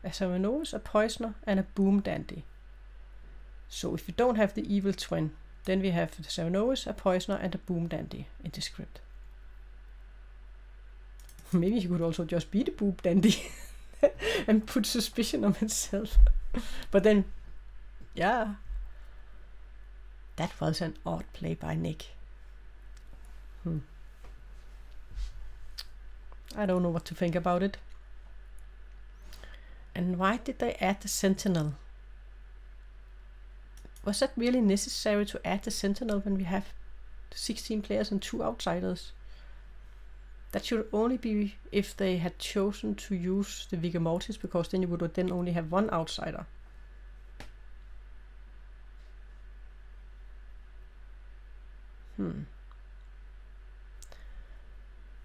a Serenovist, a Poisoner, and a Boom Dandy. So if we don't have the evil twin, then we have the Serenovist, a Poisoner, and a Boom Dandy in the script. Maybe he could also just be the Boom Dandy and put suspicion on himself. But then, yeah, that was an odd play by Nick. I don't know what to think about it. And why did they add the Sentinel? Was that really necessary to add the Sentinel when we have 16 players and 2 outsiders? That should only be if they had chosen to use the Vigor Mortis, because then you would then only have 1 outsider.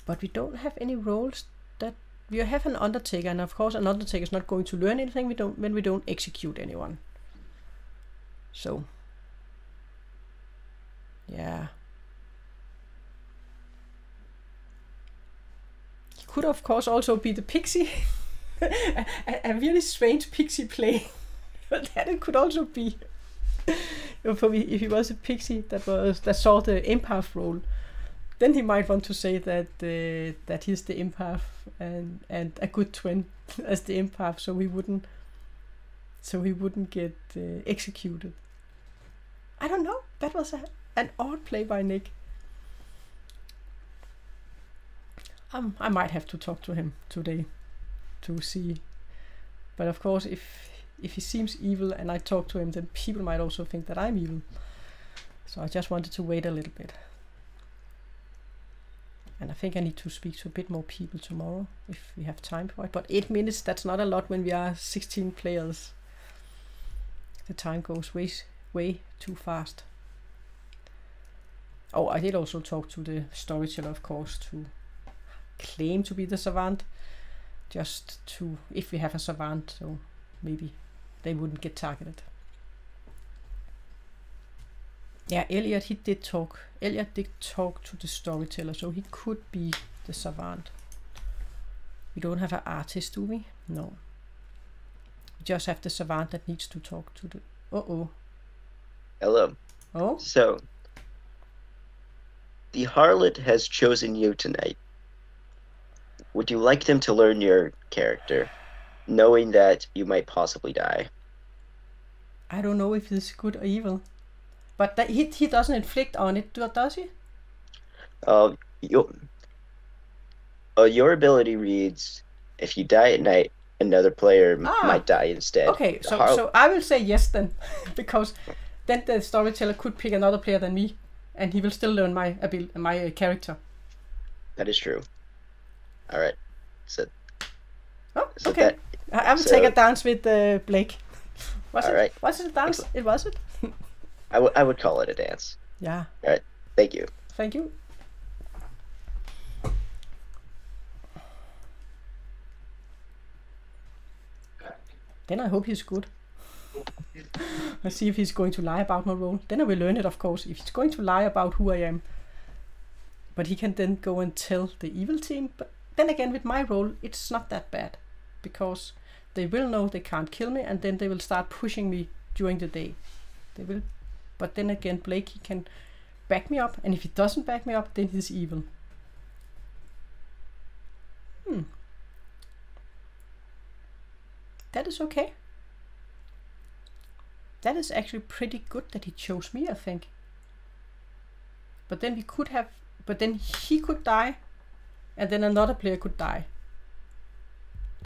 But we don't have any roles that... We have an Undertaker, and of course an Undertaker is not going to learn anything when we don't execute anyone. So... yeah. He could of course also be the Pixie. a really strange Pixie play. But that it could also be. For me, if he was a pixie that saw the empath role, then he might want to say that that he's the empath and a good twin as the empath, so he wouldn't get executed. I don't know. That was an odd play by Nick. I might have to talk to him today to see. But of course, if he seems evil and I talk to him, then people might also think that I'm evil. So I just wanted to wait a little bit. And I think I need to speak to a bit more people tomorrow if we have time for it. But 8 minutes, that's not a lot when we are 16 players. The time goes way too fast. Oh, I did also talk to the storyteller, of course, to claim to be the Savant. Just to, if we have a Savant, so maybe they wouldn't get targeted. Yeah, Elliot did talk to the storyteller, so he could be the Savant. We don't have an artist, do we? No. We just have the Savant that needs to talk to the... Hello. Oh? So, the harlot has chosen you tonight. Would you like them to learn your character, knowing that you might possibly die? I don't know if it's good or evil. But that he doesn't inflict on it, does he? Your ability reads, if you die at night, another player might die instead. Okay, so I will say yes then, because then the storyteller could pick another player than me, and he will still learn my character. That is true. All right. So. Oh, okay. I will take a dance with Blake. Was it a dance? Excellent. It was it. I would call it a dance. Yeah. All right. Thank you. Thank you. Then I hope he's good. Let's see if he's going to lie about my role. Then I will learn it, of course. If he's going to lie about who I am. But he can then go and tell the evil team. But then again, with my role, it's not that bad. Because they will know they can't kill me, and then they will start pushing me during the day. They will. But then again, Blake, he can back me up, and if he doesn't back me up, then he's evil. That is okay. That is actually pretty good that he chose me, I think. But then he could die, and then another player could die.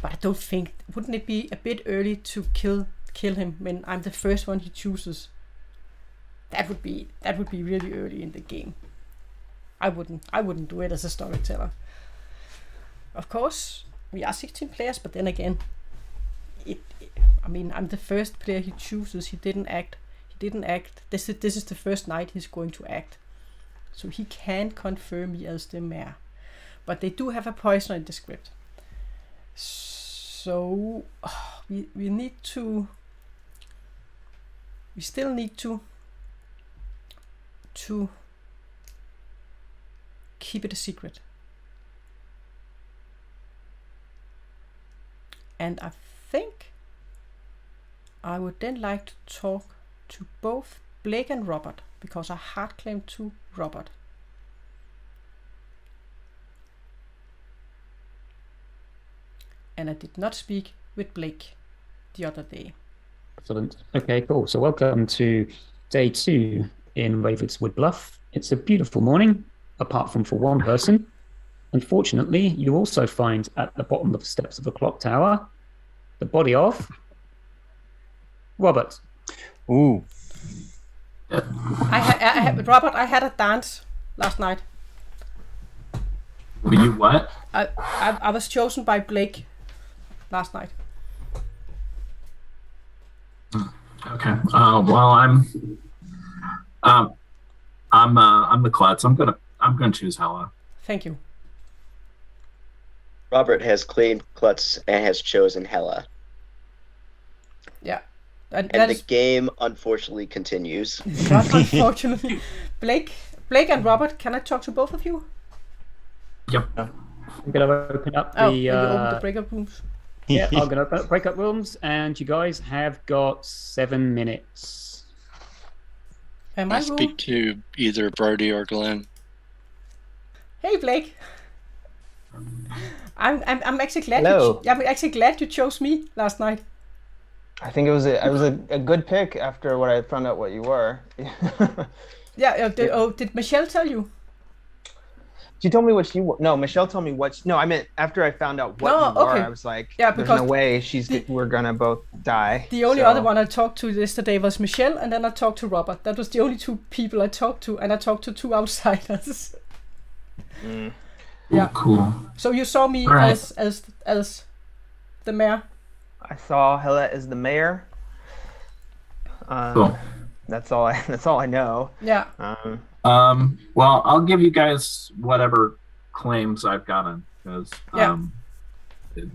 But I don't think, wouldn't it be a bit early to kill him when I'm the first one he chooses? That would be really early in the game. I wouldn't do it as a storyteller. Of course, we are 16 players, but then again, I mean, I'm the first player he chooses. He didn't act. This is the first night he's going to act. So he can confirm me as the mayor. But they do have a poisoner in the script. So we still need to keep it a secret. And I think I would then like to talk to both Blake and Robert, because I hard claim to Robert. And I did not speak with Blake the other day. Excellent. Okay, cool. So welcome to day 2 in Ravenswood Bluff. It's a beautiful morning, apart from for one person. Unfortunately, you also find at the bottom of the steps of the Clocktower the body of Robert. Ooh. Robert, I had a dance last night. Were you what? I was chosen by Blake last night. Okay. Well, I'm the Klutz. I'm gonna choose Hella. Thank you. Robert has claimed Klutz and has chosen Hella. Yeah. And the game unfortunately continues. Not unfortunately. Blake and Robert, can I talk to both of you? Yep. I'm gonna open up open the breakup rooms. Yeah, I'm gonna open up breakup rooms, and you guys have got 7 minutes. Am I I speak to either Brody or Glenn? Hey, Blake. I'm actually glad. Hello. I'm actually glad you chose me last night. I think it was a good pick after what I found out what you were. Yeah. Did Michelle tell you? She told me what she were. No, Michelle told me what. No, I meant after I found out what you were. I was like, yeah, there's because no way we're gonna both die. The only other one I talked to yesterday was Michelle, and then I talked to Robert. That was the only two people I talked to, and I talked to two outsiders. Yeah. Cool. So you saw me right. as the mayor. I saw Hella as the mayor. Cool. That's all I know. Yeah. Well, I'll give you guys whatever claims I've gotten because,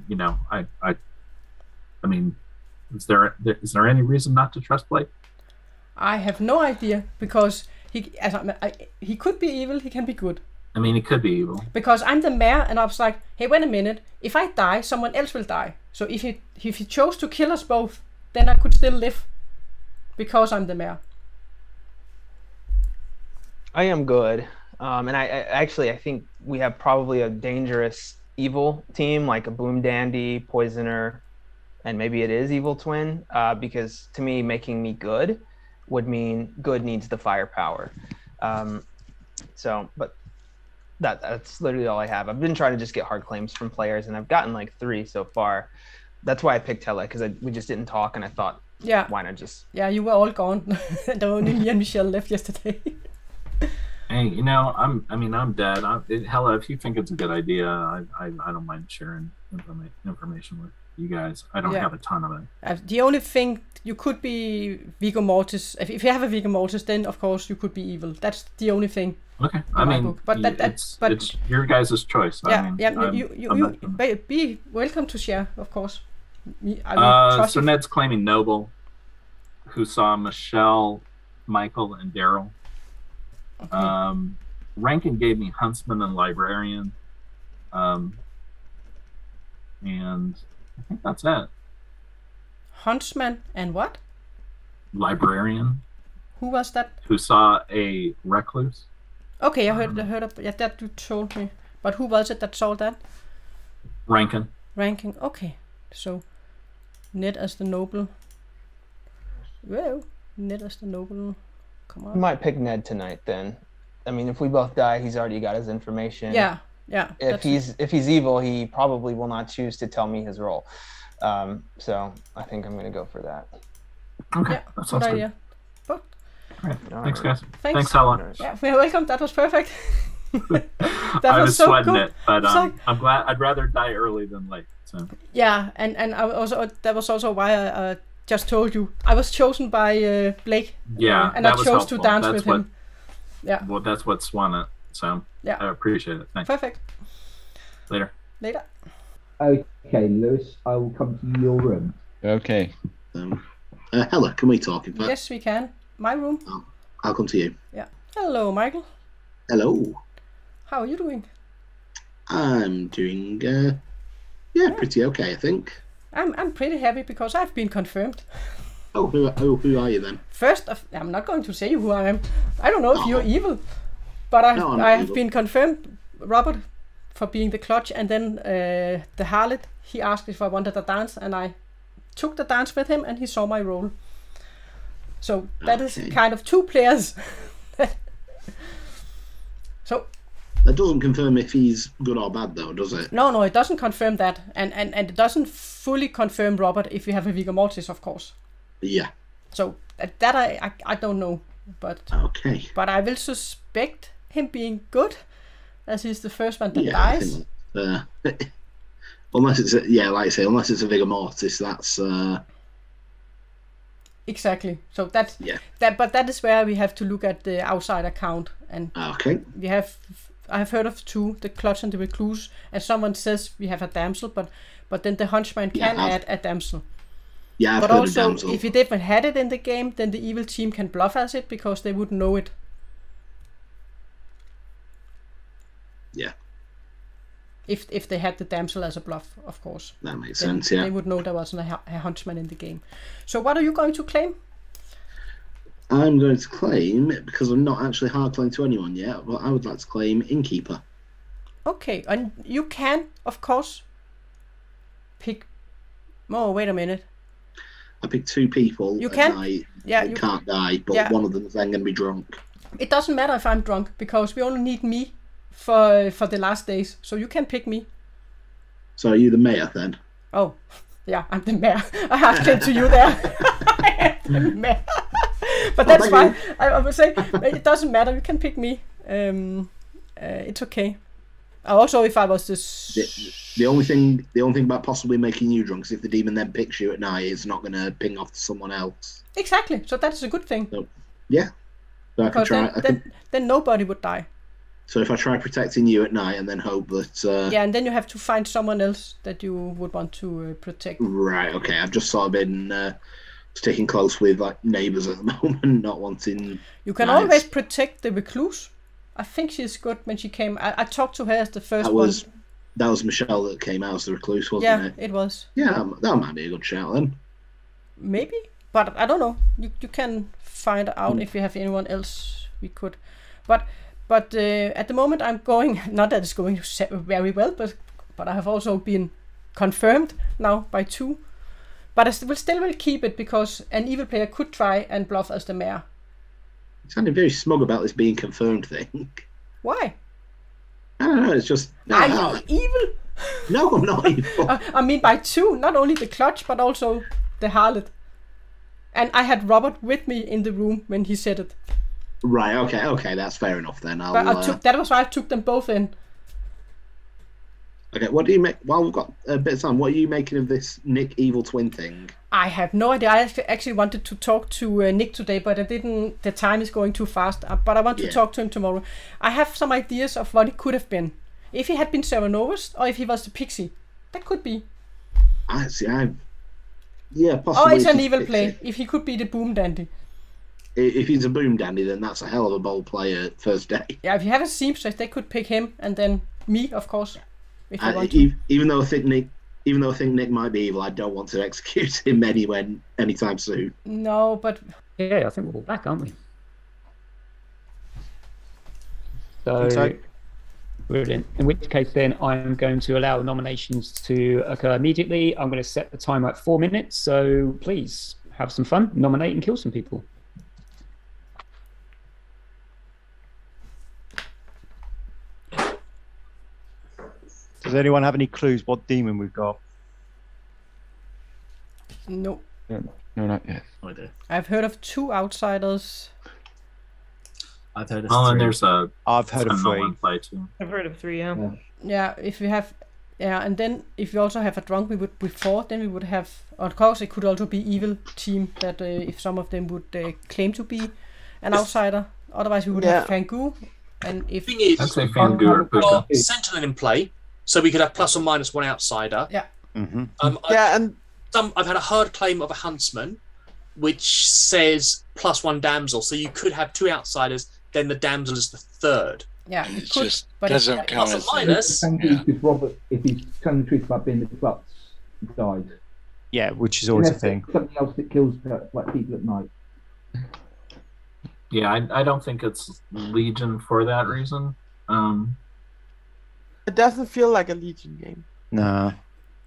you know, I mean, is there any reason not to trust Blake? I have no idea because he could be evil. He can be good. I mean, he could be evil. Because I'm the mayor, and I was like, hey, wait a minute. If I die, someone else will die. So if he chose to kill us both, then I could still live because I'm the mayor. I am good, and I think we have probably a dangerous evil team, like a Boom Dandy, Poisoner, and maybe it is Evil Twin, because to me, making me good would mean good needs the firepower. But that's literally all I have. I've been trying to just get hard claims from players, and I've gotten like 3 so far. That's why I picked Hella, because we just didn't talk, and I thought, why not just... Yeah, you were all gone. Only me and Michelle left yesterday. Hey, you know, I'm dead. Hella, if you think it's a good idea, I don't mind sharing information with you guys. I don't have a ton of it. The only thing, you could be Vigor Mortis. If you have a Vigor Mortis, then of course you could be evil. That's the only thing. Okay, I mean, but it's your guys' choice. Yeah, you be welcome to share, of course. So Ned's claiming Noble, who saw Michelle, Michael, and Daryl. Okay. Rankin gave me Huntsman and Librarian, and I think that's it. Huntsman and what? Librarian. Who was that? Who saw a recluse? Okay, I heard that you told me. But who was it that saw that? Rankin. Okay. So Ned as the noble. Whoa, Ned as the noble. Come on. I might pick Ned tonight then. I mean, if we both die, he's already got his information. Yeah. If he's evil, he probably will not choose to tell me his role. So I think I'm going to go for that. Okay, yeah, that sounds good. Idea. But, all right. Thanks, guys. Thanks, Hella. Yeah, you're welcome. That was perfect. I was so sweating it, but I'm glad. I'd rather die early than late. So. Yeah, and I also that was also why I just told you I was chosen by Blake. Yeah, and I chose helpful. to dance with him. Yeah. Well, that's what swung it. So yeah, I appreciate it. Thanks. Perfect. Later. Okay, Lewis, I will come to your room. Okay. Hella, can we talk in fact? Yes, we can. My room. I'll come to you. Yeah. Hello, Michael. Hello. How are you doing? I'm doing, pretty okay, I think. I'm pretty happy because I've been confirmed. Oh, who are you then? First, I'm not going to say who I am. I don't know if you're evil, but I have been confirmed, Robert, for being the clutch, and then the harlot. He asked if I wanted a dance, and I took the dance with him, and he saw my role. So that is kind of 2 players. So. That doesn't confirm if he's good or bad, though, does it? No, it doesn't confirm that, and it doesn't fully confirm Robert if you have a Vigor Mortis, of course. Yeah. So that I don't know, but okay. But I will suspect him being good, as he's the first one that dies. I think, unless it's like I say, unless it's a Vigor Mortis, that's. Exactly. So that's but that is where we have to look at the outside account, and I have heard of 2, the clutch and the recluse, and someone says we have a damsel, but then the hunchman can add a damsel. Yeah, but also if you didn't had it in the game, then the evil team can bluff as it because they would know it. Yeah. If they had the damsel as a bluff, of course. That makes sense, yeah. They would know there wasn't a huntsman in the game. So what are you going to claim? I'm going to claim, because I'm not actually hard playing to anyone yet, but I would like to claim Innkeeper. Okay, and you can, of course, pick... Oh, wait a minute. I pick 2 people You at can? night Yeah, that you- can't die, but yeah. one of them is then going to be drunk. It doesn't matter if I'm drunk, because we only need me for the last days. So you can pick me. So are you the mayor then? Oh, yeah, I'm the mayor. I have to get to you there. I am the mayor. But that's fine. I would say it doesn't matter. You can pick me. It's okay. Also, if I was this... The only thing about possibly making you drunk is if the demon then picks you at night, it's not going to ping off to someone else. Exactly. So that's a good thing. So, yeah. So I can Because try. then nobody would die. So if I try protecting you at night and then hope that... Yeah, and then you have to find someone else that you would want to protect. Right, okay. I've just sort of been sticking close with like neighbours at the moment, not wanting... You can always protect the recluse. I think she's good when she came. I talked to her as the first one. That was Michelle that came out as the recluse, wasn't it? Yeah, it was. Yeah, that might be a good shout then. Maybe, but I don't know. You can find out if you have anyone else we could. But at the moment I'm going, not that it's going very well, but I have also been confirmed now by 2. But I still will keep it because an evil player could try and bluff as the mayor. You sounded very smug about this being confirmed thing. Why? I don't know, it's just... Are you evil? No, I'm not evil. I mean by 2, not only the clutch, but also the harlot. And I had Robert with me in the room when he said it. Right, okay, that's fair enough then. That was why I took them both in. Okay, what do you make? While we've got a bit of time, what are you making of this Nick Evil Twin thing? I have no idea. I actually wanted to talk to Nick today, but I didn't. The time is going too fast. But I want to talk to him tomorrow. I have some ideas of what it could have been. If he had been Serenovus, or if he was the Pixie. That could be. Yeah, possibly. Oh, it's an evil play. If he could be the Boom Dandy. If he's a Boom Dandy, then that's a hell of a bold player first day. Yeah, if you have a Seamstress, they could pick him, and then me, of course. If you want to. Even though I think Nick might be evil, I don't want to execute him anytime soon. No, but yeah, I think we're all back, aren't we? So, brilliant. In which case, then I'm going to allow nominations to occur immediately. I'm going to set the timer at 4 minutes. So please have some fun, nominate and kill some people. Does anyone have any clues what demon we've got? No. No, not yet. I do. I've heard of 2 outsiders. I've heard of 3. and there's a... I've heard of 3. Play too. I've heard of 3, yeah. Yeah, if we have... Yeah, and then if we also have a drunk, we would before, then we would have... Of course, it could also be evil team, that if some of them would claim to be an outsider. Otherwise, we would have Fangu. And if... The thing is, I'd say Fangu or we've got Puka. Sentinel in play, so we could have plus or minus 1 outsider. Yeah. I've had a hard claim of a Huntsman, which says plus 1 damsel, so you could have 2 outsiders, then the damsel is the 3rd. Yeah, It's could, just but doesn't count plus as... or minus. If Robert, if he's telling the truth about being the Klutz, died. Yeah, which is always a Unless thing. it's something else that kills like people at night. Yeah, I don't think it's Legion for that reason. It doesn't feel like a Legion game. No.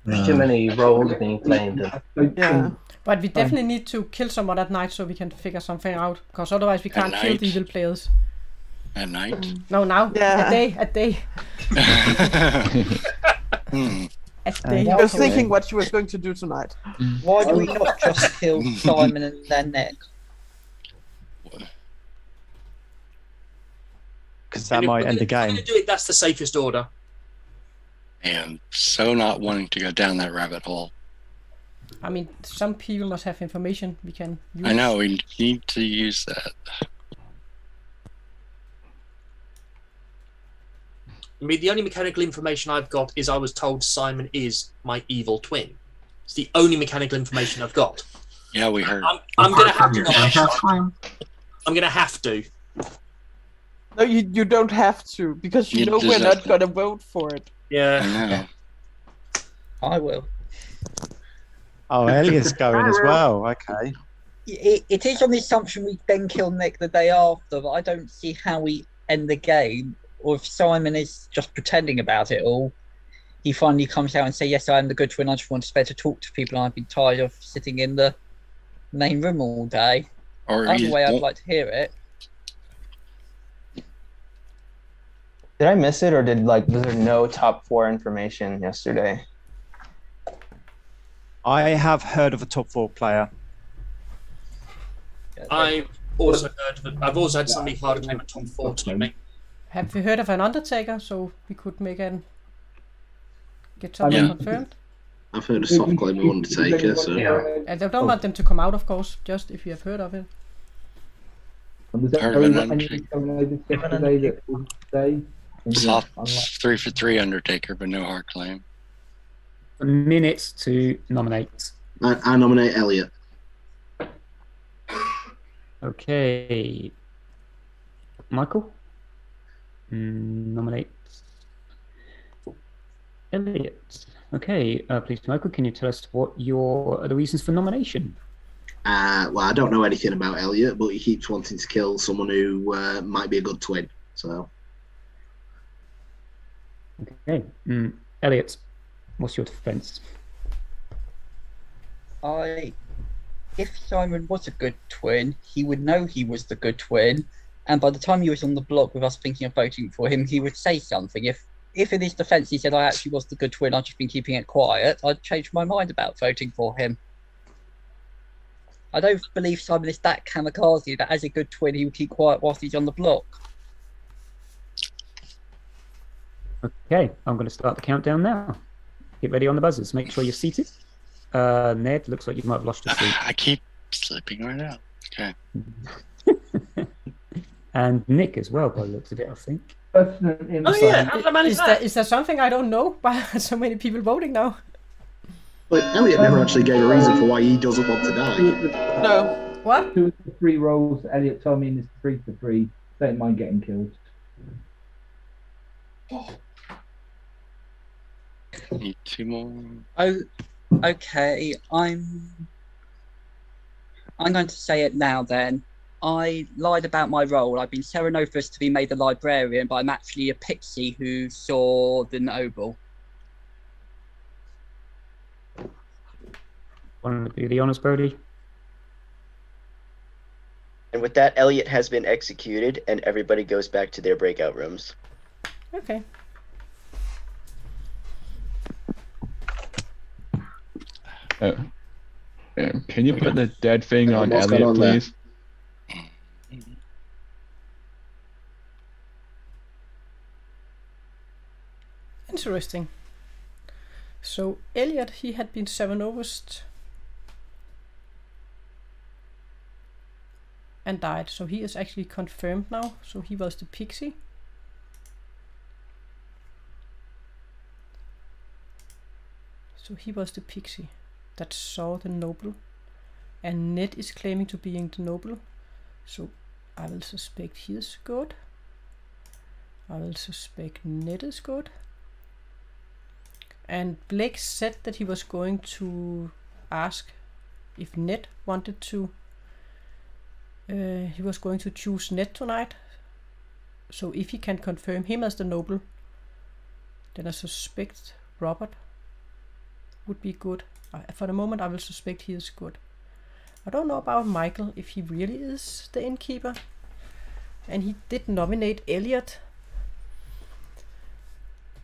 There's too many roles being claimed. Yeah. But we definitely need to kill someone at night so we can figure something out, because otherwise we can't kill the evil players. At night? No, now. Yeah. At day. At day. I was thinking what she was going to do tonight. Why do we not just kill Simon and then Nick? Because that might end the game. Do it, that's the safest order. And so not wanting to go down that rabbit hole. I mean, some people must have information we can use. I know, we need to use that. I mean, the only mechanical information I've got is I was told Simon is my evil twin. It's the only mechanical information I've got. Yeah, we heard. I'm going to have to. Empath I'm going to have to. No, you don't have to, because you know we're not going to vote for it. Yeah. I will. Oh, Elliot's going as well. Okay. it is on the assumption we then kill Nick the day after, but I don't see how we end the game. Or if Simon is just pretending about it all, he finally comes out and says, "Yes, I am the good twin. I just want to spare to talk to people. I've been tired of sitting in the main room all day." Or That's the way I'd like to hear it. Did I miss it, or was there no top 4 information yesterday? I have heard of a top 4 player. I've also had somebody hard claim a top 4 to me. Have you heard of an Undertaker? So we could get something confirmed. I've heard of soft claim of Undertaker, so And I don't want them to come out, of course. Just if you have heard of it. Was that yesterday that was today? Soft 3 for 3 Undertaker, but no hard claim. A minute to nominate. I nominate Elliot. Okay. Michael? Nominate Elliot. Okay, please, Michael, can you tell us what the reasons for nomination? Well, I don't know anything about Elliot, but he keeps wanting to kill someone who might be a good twin. So, okay, Elliot, what's your defense? If Simon was a good twin, he would know he was the good twin, and by the time he was on the block with us thinking of voting for him, he would say something. If in his defense he said, "I actually was the good twin, I've just been keeping it quiet," I'd change my mind about voting for him. I don't believe Simon is that kamikaze that as a good twin he would keep quiet whilst he's on the block. Okay, I'm going to start the countdown now. Get ready on the buzzers. Make sure you're seated. Ned, looks like you might have lost your seat. I keep slipping right out. Okay. And Nick as well, by the looks of it, I think. How did I manage that? Is there something I don't know? By so many people voting now. But Elliot never actually gave a reason for why he doesn't want to die. No. What? 2 of the 3 rolls Elliot told me in his 3 for 3. Don't mind getting killed. Need 2 more. Oh, okay. I'm going to say it now then. I lied about my role. I've been Serenovus to be made the Librarian, but I'm actually a Pixie who saw the Noble. Want to do the honors, Brody? And with that, Elliot has been executed, and everybody goes back to their breakout rooms. Okay. Can you put the dead thing on what's Elliot, going on there? please? Interesting. So Elliot, he had been Serenovus and died. So he is actually confirmed now. So he was the Pixie. So he was the Pixie that saw the Noble. And Ned is claiming to being the Noble. So I will suspect he is good. I will suspect Ned is good. And Blake said that he was going to ask if Ned wanted to. He was going to choose Ned tonight. So if he can confirm him as the Noble, then I suspect Robert would be good. For the moment I will suspect he is good. I don't know about Michael, if he really is the Innkeeper. And he did nominate Elliot.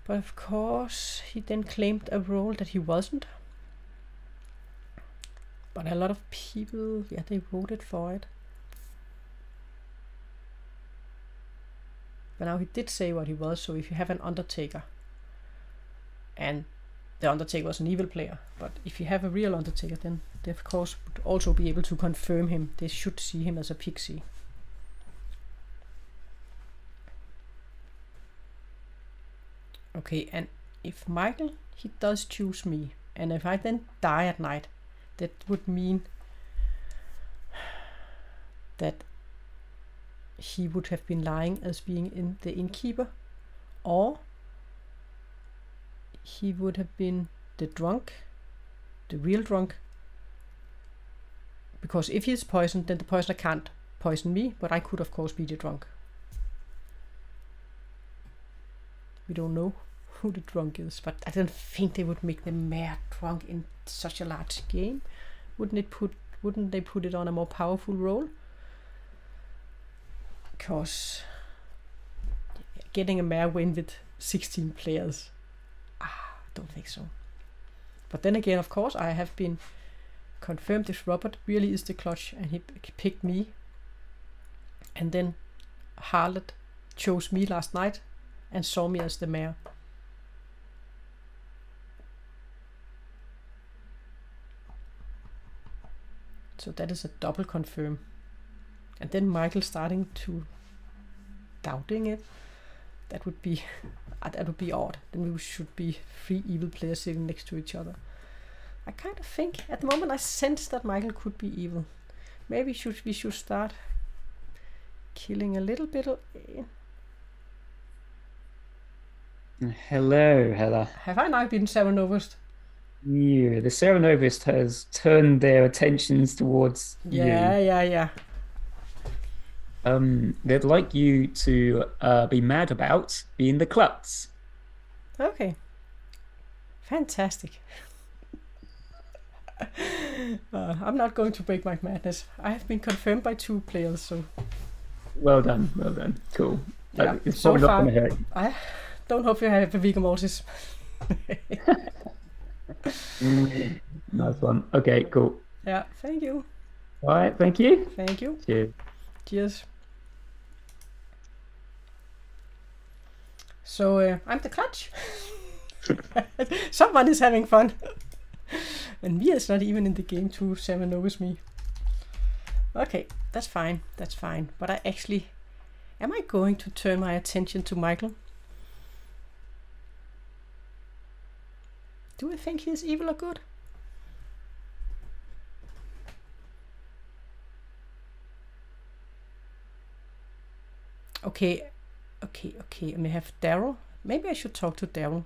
But of course, he then claimed a role that he wasn't. But a lot of people, yeah, they voted for it. But now he did say what he was, so if you have an Undertaker, and the Undertaker was an evil player, but if you have a real Undertaker, then they of course would also be able to confirm him. They should see him as a Pixie. Okay, and if Michael, he does choose me, and if I then die at night, that would mean that he would have been lying as being in the Innkeeper, or he would have been the drunk, the real drunk, Because if he's poisoned, then the poisoner can't poison me, but I could of course be the drunk. We don't know who the drunk is, but I don't think they would make the mayor drunk in such a large game. Wouldn't they put it on a more powerful role? Because getting a mayor win with 16 players, I don't think so. But then again, of course, I have been confirmed if Robert really is the clutch and he picked me. And then Harlot chose me last night and saw me as the mayor. So that is a double confirm. And then Michael starting to doubting it. That would be odd. Then we should be 3 evil players sitting next to each other. I kind of think at the moment I sense that Michael could be evil. Maybe we should start killing a little bit of. Hello, Hella. Have I now been Serenovist? Yeah, the Serenovist has turned their attentions towards you. Yeah. They'd like you to be mad about being the klutz. Okay. Fantastic. I'm not going to break my madness. I have been confirmed by 2 players, so. Well done. Cool. Yeah, it's so probably far, not going to hurt. I don't hope you have a Vigor Mortis. Nice one. Okay, cool. Yeah, thank you. All right, thank you. Thank you. Cheers. So I'm the clutch. Someone is having fun. And Mia is not even in the game too. 7 knows me. Okay, that's fine. But I actually... Am I going to turn my attention to Michael? Do I think he's evil or good? Okay. I may have Daryl. Maybe I should talk to Daryl.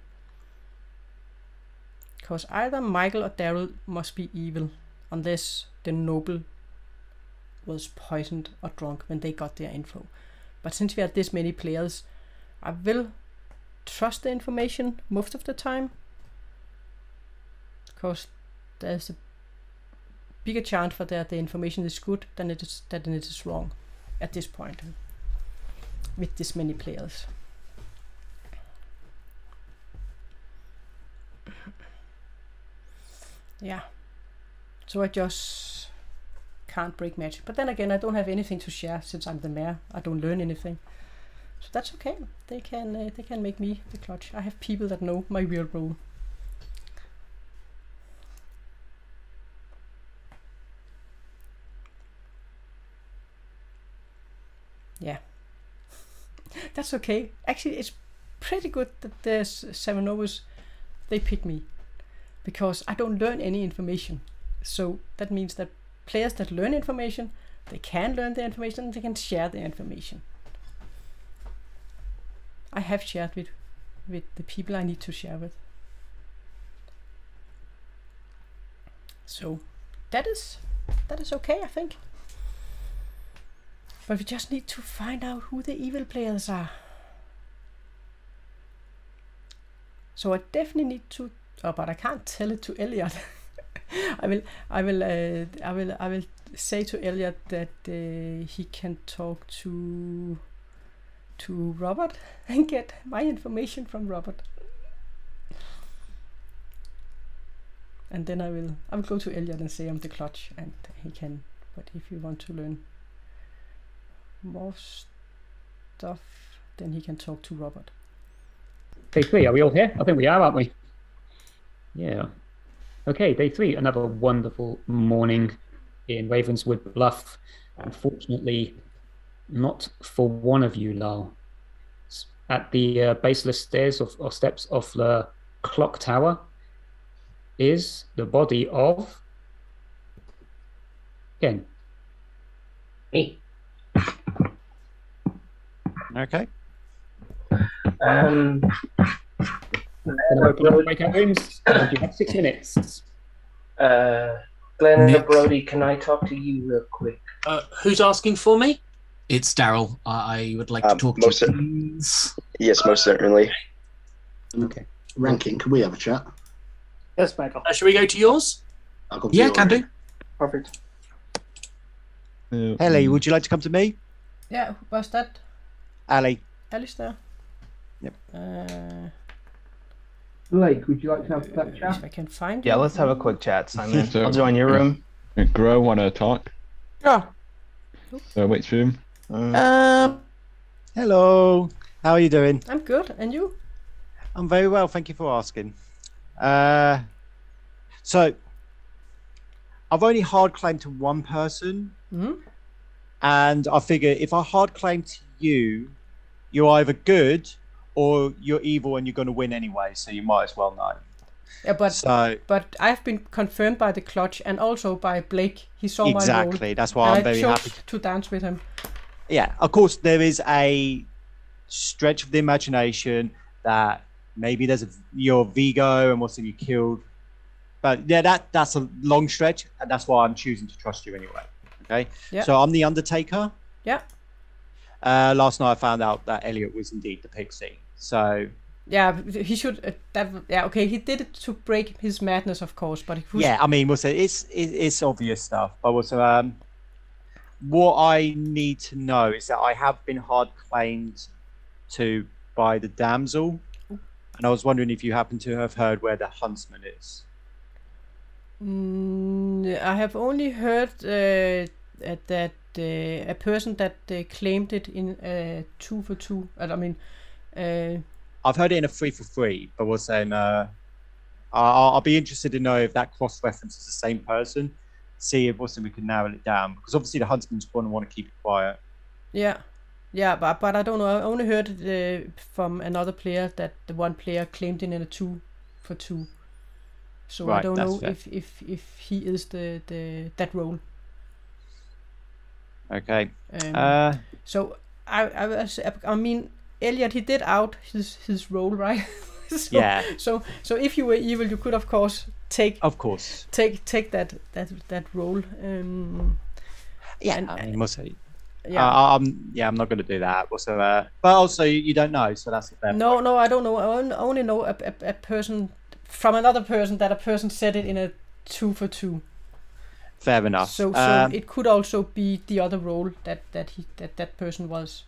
Because either Michael or Daryl must be evil. Unless the noble was poisoned or drunk when they got their info. But since we have this many players, I will trust the information most of the time. Because there's a bigger chance for that the information is good than it is wrong at this point with this many players. Yeah, so I just can't break magic. But then again, I don't have anything to share since I'm the mayor. I don't learn anything, so that's okay. They can make me the clutch. I have people that know my real role. Yeah, that's okay. Actually, it's pretty good that there's 7 Novas. They pick me because I don't learn any information. So that means that players that learn information, they can learn the information and they can share the information. I have shared with the people I need to share with. So that is okay, I think. But we just need to find out who the evil players are. So I definitely need to. Oh, but I can't tell it to Elliot. I will say to Elliot that he can talk to Robert and get my information from Robert. And then I will go to Elliot and say I'm the clutch, and he can. But if you want to learn more stuff, then he can talk to Robert. Day 3, are we all here? I think we are, aren't we? Yeah. Okay, day 3, another wonderful morning in Ravenswood Bluff. Unfortunately, not for one of you, Lal. At the baseless stairs or steps of the Clocktower is the body of Ken. Me. Okay. Can I open up the breakout rooms? You have 6 minutes. Glen and Brody, can I talk to you real quick? Who's asking for me? It's Daryl. I would like to talk to you, please. Yes, most certainly. Okay. Ranking, can we have a chat? Yes, Michael. Shall we go to yours? I'll come to Yeah, your can do. Perfect. Ellie, would you like to come to me? Yeah, who was that? Ali. Alistair? Yep. Blake, would you like to have that chat? If I can find Yeah, you. let's have a quick chat, Simon. So, I'll join your room. Grow want to talk. Yeah. So which room? Hello. How are you doing? I'm good, and you? I'm very well, thank you for asking. So, I've only hard claimed to one person, and I figure if I hard claim to you, you're either good or you're evil and you're going to win anyway, so you might as well know. Yeah, but So- but I've been confirmed by the clutch and also by Blake. He saw my role. Exactly, that's why I'm and very I happy chose to dance with him. Yeah, of course, there is a stretch of the imagination that maybe you're Vigo and what's you killed. But yeah, that's a long stretch, and that's why I'm choosing to trust you anyway. Okay? Yeah. So I'm the Undertaker. Yeah. Last night I found out that Elliot was indeed the Pixie. So Yeah, he should. Yeah, okay. He did it to break his madness, of course. But yeah, I mean, it's obvious stuff. But also, what I need to know is that I have been hard claimed to by the damsel, and I was wondering if you happen to have heard where the Huntsman is. I have only heard that a person that claimed it in 2 for 2. I mean, I've heard it in a 3 for 3, but was saying I'll be interested to know if that cross references the same person. See if we can narrow it down, because obviously the Huntsman's going to want to keep it quiet. yeah, but I don't know. I only heard it from another player that the one player claimed it in a 2 for 2. So Right, I don't that's know fair. if he is that role. Okay. So I mean, Elliot, he did out his role, right? So, Yeah. So if you were evil, you could of course take that role. Yeah. I mean, must say. Yeah. I'm not going to do that. Also, but also you don't know, so that's the fair point. No, I don't know. I only know a person from another person that a person said it in a 2 for 2. Fair enough. So it could also be the other role that person was.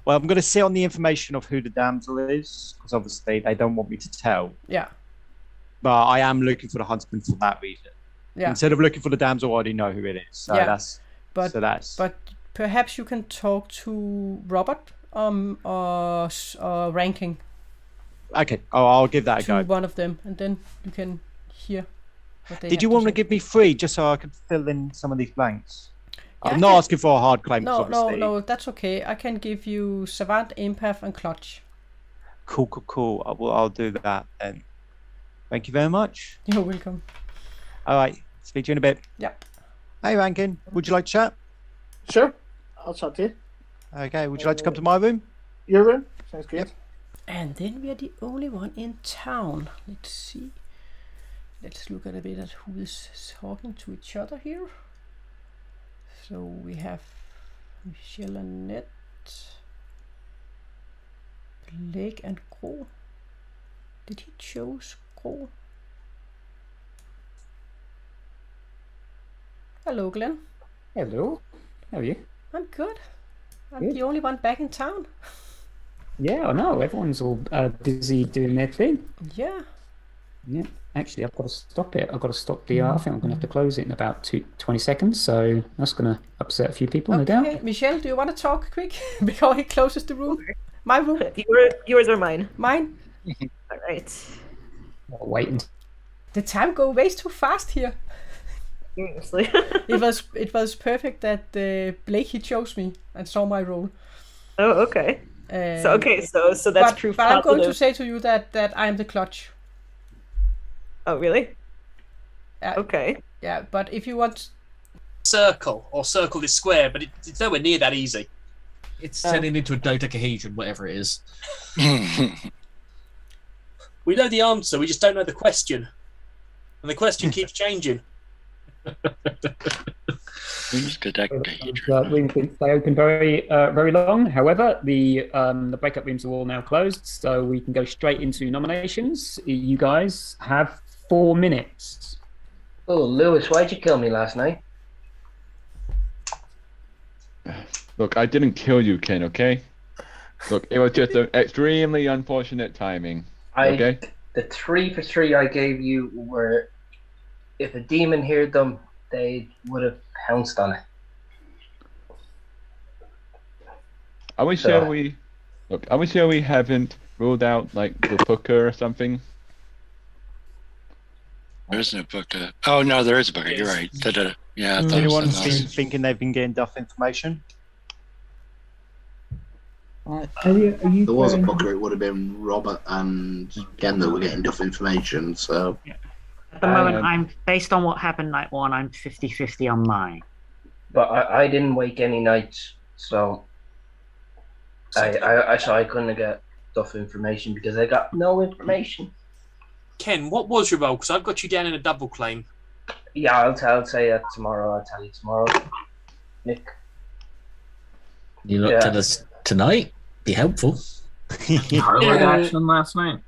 Well, I'm going to sit on the information of who the damsel is, because obviously they don't want me to tell. Yeah. But I am looking for the Huntsman for that reason. Yeah. Instead of looking for the damsel, I already know who it is. So Yeah. that's. But perhaps you can talk to Robert or ranking. Okay. Oh, I'll give that a to go. one of them, and then you can hear what they Did you have want to say. give me 3 just so I could fill in some of these blanks? Yeah, I'm I not can- asking for a hard claim. 'cause No, obviously... that's okay. I can give you Savant, Empath, and Clutch. Cool. I'll do that then. Thank you very much. You're welcome. All right. Speak to you in a bit. Yep. Hey, Rankin. Would you like to chat? Sure. I'll chat to you. Okay. Would you like to come to my room? Your room? Sounds good. And then we are the only one in town. Let's see. Let's look at a bit at who is talking to each other here. So we have Michelle and Ned, Blake and Gro. Did he choose Gro? Hello, Glenn. Hello. How are you? I'm good. I'm Good. the only one back in town. Yeah, I know. Everyone's all busy doing their thing. Yeah. Yeah. Actually, I've got to stop it. I've got to stop the. I think I'm going to have to close it in about 20 seconds. So that's going to upset a few people, no doubt. Okay, Michelle, do you want to talk quick before he closes the room? My room. Yours or mine? Mine. All right. I'll wait until The time go way too fast here. Seriously. It was perfect that Blake he chose me and saw my role. Oh, okay. So that's proof But I'm going to positive. say to you that I am the clutch. Oh, really? Okay. Yeah, but if you want circle is square, but it's nowhere near that easy. It's turning into a dodecahedron, whatever it is. We know the answer, we just don't know the question. And the question keeps changing. Rooms didn't stay open very long. However, the breakout rooms are all now closed, so we can go straight into nominations. You guys have 4 minutes. Oh, Lewis, why'd you kill me last night? Look, I didn't kill you, Ken, okay? Look, it was just an extremely unfortunate timing. Okay? The 3 for 3 I gave you were, if a demon heard them, they would have pounced on it. Are we sure we... Look, are we sure we haven't ruled out, like, the Booker or something? There is no Booker. Oh, no, there is a Booker. You're right. Yeah, I thought Anyone's been thinking they've been getting duff information? There was a Booker, it would have been Robert and Ken that were getting duff information, so... At the moment, I'm based on what happened night 1, I'm 50-50 on mine. But I didn't wake any nights, so I couldn't get duff information because I got no information. Ken, what was your role? Because I've got you down in a double claim. Yeah, I'll say that tomorrow. I'll tell you tomorrow. Nick. You not tell us tonight? Be helpful. Harlot action last night.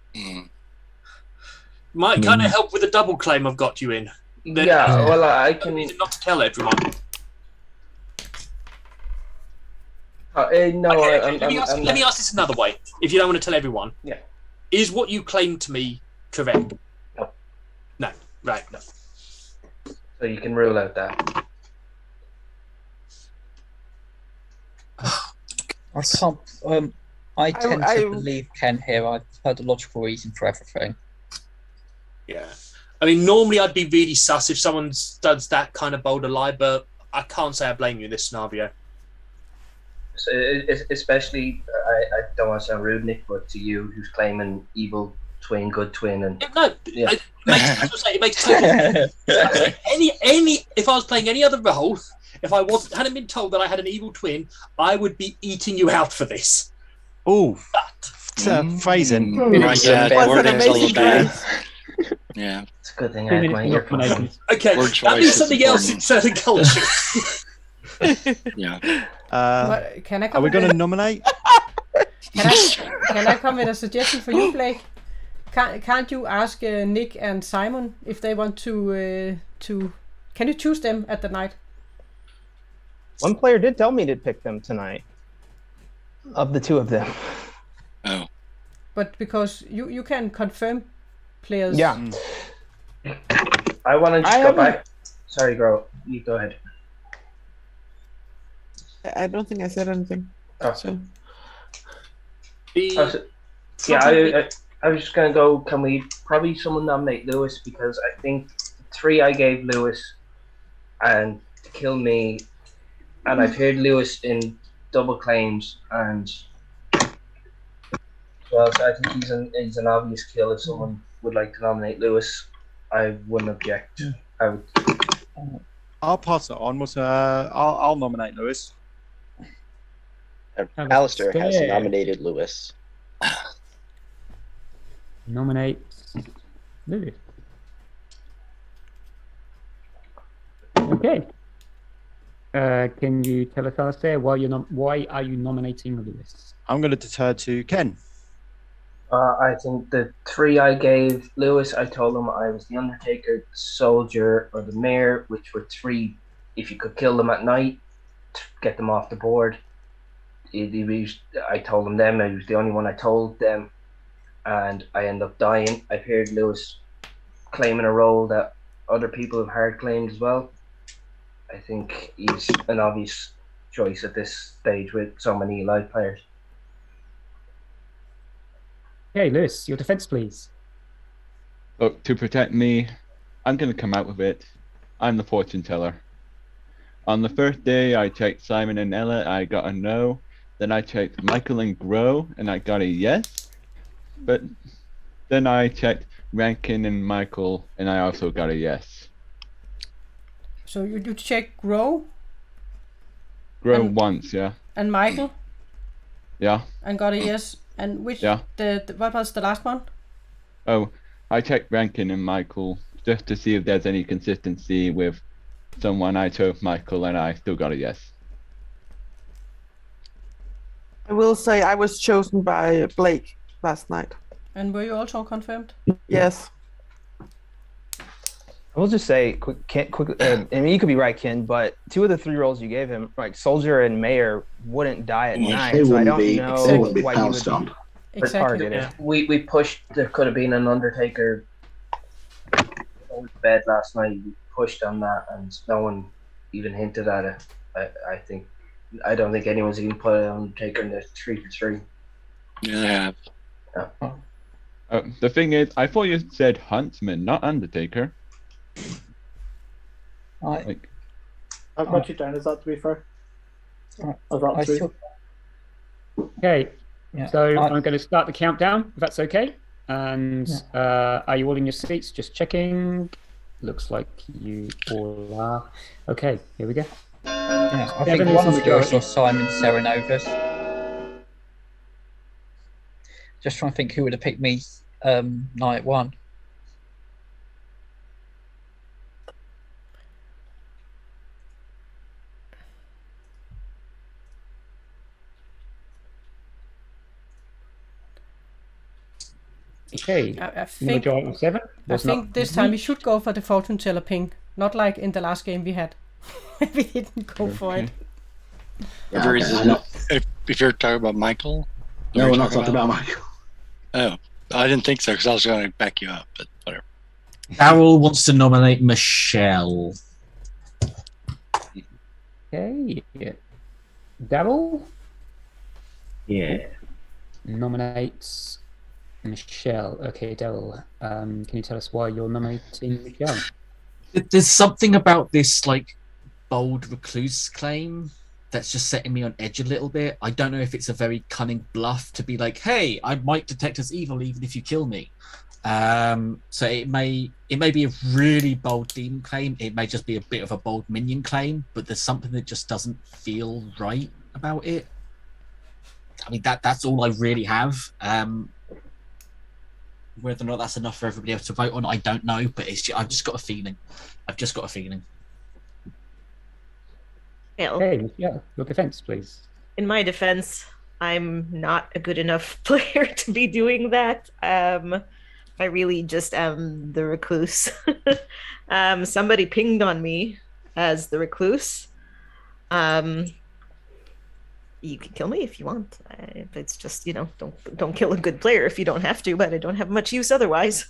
Might kind of help with the double claim I've got you in. Yeah, well, I can... Not to tell everyone. No, okay, let me ask this another way, if you don't want to tell everyone. Yeah. Is what you claimed to me correct? No. No. Right, no. So you can rule out that. I can't... I tend to believe Ken here. I've heard a logical reason for everything. Yeah. I mean, normally I'd be really sus if someone does that kind of bold a lie, but I can't say I blame you in this scenario. So, especially, I don't want to sound rude, Nick, but to you, who's claiming evil twin, good twin, and it makes total sense. If I was playing any other role, if I hadn't been told that I had an evil twin, I would be eating you out for this. Oh, phrasing. Right, yeah, yeah. It's a good thing I had my earphones. Okay, that means something else in certain cultures. Yeah. Can I are we going to nominate? Can I come with a suggestion for you, Blake? Can't you ask Nick and Simon if they want to? Can you choose them at the night? One player did tell me to pick them tonight. Of the 2 of them. Oh. But because you can confirm players. Yeah. I want to just go back. Sorry, girl. You go ahead. I don't think I said anything. Oh. So. I was just gonna go. Can we probably someone nominate Lewis, because I think 3 I gave Lewis and to kill me, and I've heard Lewis in double claims, and well, so I think he's an obvious kill. If someone would like to nominate Lewis, I wouldn't object. I would. I'll pass it on. I'll nominate Lewis. Alistair has nominated Lewis. Nominate Lewis. Okay. Can you tell us, Alistair, why are you nominating Lewis? I'm going to defer to Ken. I think the 3 I gave Lewis, I told him I was the Undertaker, the Soldier, or the Mayor, which were 3. If you could kill them at night, get them off the board. I told them. I was the only one I told them, and I end up dying. I've heard Lewis claiming a role that other people have hard claimed as well. I think he's an obvious choice at this stage with so many live players. Okay, Lewis, your defense, please. Look, to protect me, I'm going to come out with it. I'm the fortune teller. On the first day, I checked Simon and Ella, I got a no. Then I checked Michael and Grow, and I got a yes. But then I checked Rankin and Michael, and I also got a yes. So you check Grow? Grow once, yeah. And Michael? Yeah. And got a yes. And which? Yeah. What was the last one? Oh, I checked Rankin and Michael just to see if there's any consistency with someone, I chose Michael, and I still got a yes. I will say I was chosen by Blake last night. And were you also confirmed? Yes. I will just say, I mean, you could be right, Ken, but 2 of the 3 roles you gave him, like Soldier and Mayor, wouldn't die at night, so I don't know why you would be targeted. Yeah. We pushed. There could have been an Undertaker on bed last night. We pushed on that, and no one even hinted at it. I don't think anyone's even put an Undertaker in the 3 for 3. Yeah, they have. Yeah. The thing is, I thought you said Huntsman, not Undertaker. Like, I've got you down as that, to be fair. I've got Okay, so I'm going to start the countdown, if that's okay. And are you all in your seats? Just checking. Looks like you all are. Okay, here we go. Yeah, I think one of yours was Simon Serenovus. Just trying to think who would have picked me night 1. Okay, I think, majority 7. I think this time we should go for the fortune teller ping, not like in the last game we had. We didn't go for it. The reason, if you're talking about Michael? No, we're not talking about Michael. Oh, I didn't think so because I was going to back you up, but whatever. Daryl wants to nominate Michelle. Okay, Daryl? Yeah. Nominates Michelle. Okay, Daryl, can you tell us why you're nominating Michelle? There's something about this, like, bold recluse claim that's just setting me on edge a little bit. I don't know if it's a very cunning bluff to be like, hey, I might detect as evil even if you kill me. So it may be a really bold demon claim. It may just be a bit of a bold minion claim, but there's something that just doesn't feel right about it. I mean, that's all I really have. Whether or not that's enough for everybody else to vote on, I don't know, but I've just got a feeling. Well, Okay, yeah, your defense, please. in my defense, I'm not a good enough player to be doing that. I really just am the recluse. Somebody pinged on me as the recluse. You can kill me if you want. It's just, don't kill a good player if you don't have to, but I don't have much use otherwise.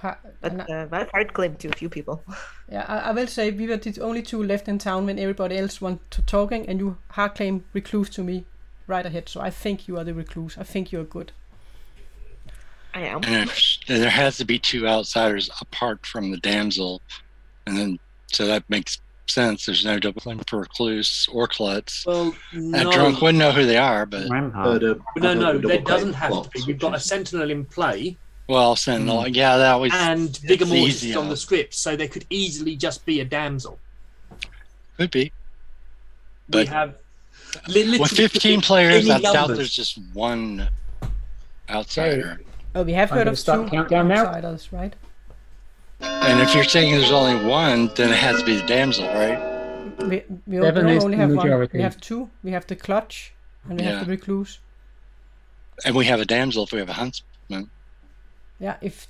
But I've hard claim to a few people. Yeah, I will say we were the only 2 left in town when everybody else went to talking, and you hard claim recluse to me right ahead. So I think you are the recluse. I think you're good. I am. And there has to be 2 outsiders apart from the damsel, and then so that makes sense. There's no double claim for recluse or klutz. Well, A drunk wouldn't know who they are, but no, there doesn't have to be. We've got a sentinel in play. Well, sentinel, yeah, that was and Vigor Mortis easy is on the script, so there could easily just be a damsel. Could be. We But have with 15 players, I doubt numbers. there's just one outsider. Oh, we have I'm heard gonna of start 2 countdown now. outsiders, right? And if you're saying there's only one, then it has to be the damsel, right? We 7 is only the have 1. majority. We have 2. We have the clutch, and we have Yeah. the recluse. And we have a damsel if we have a huntsman. Yeah, if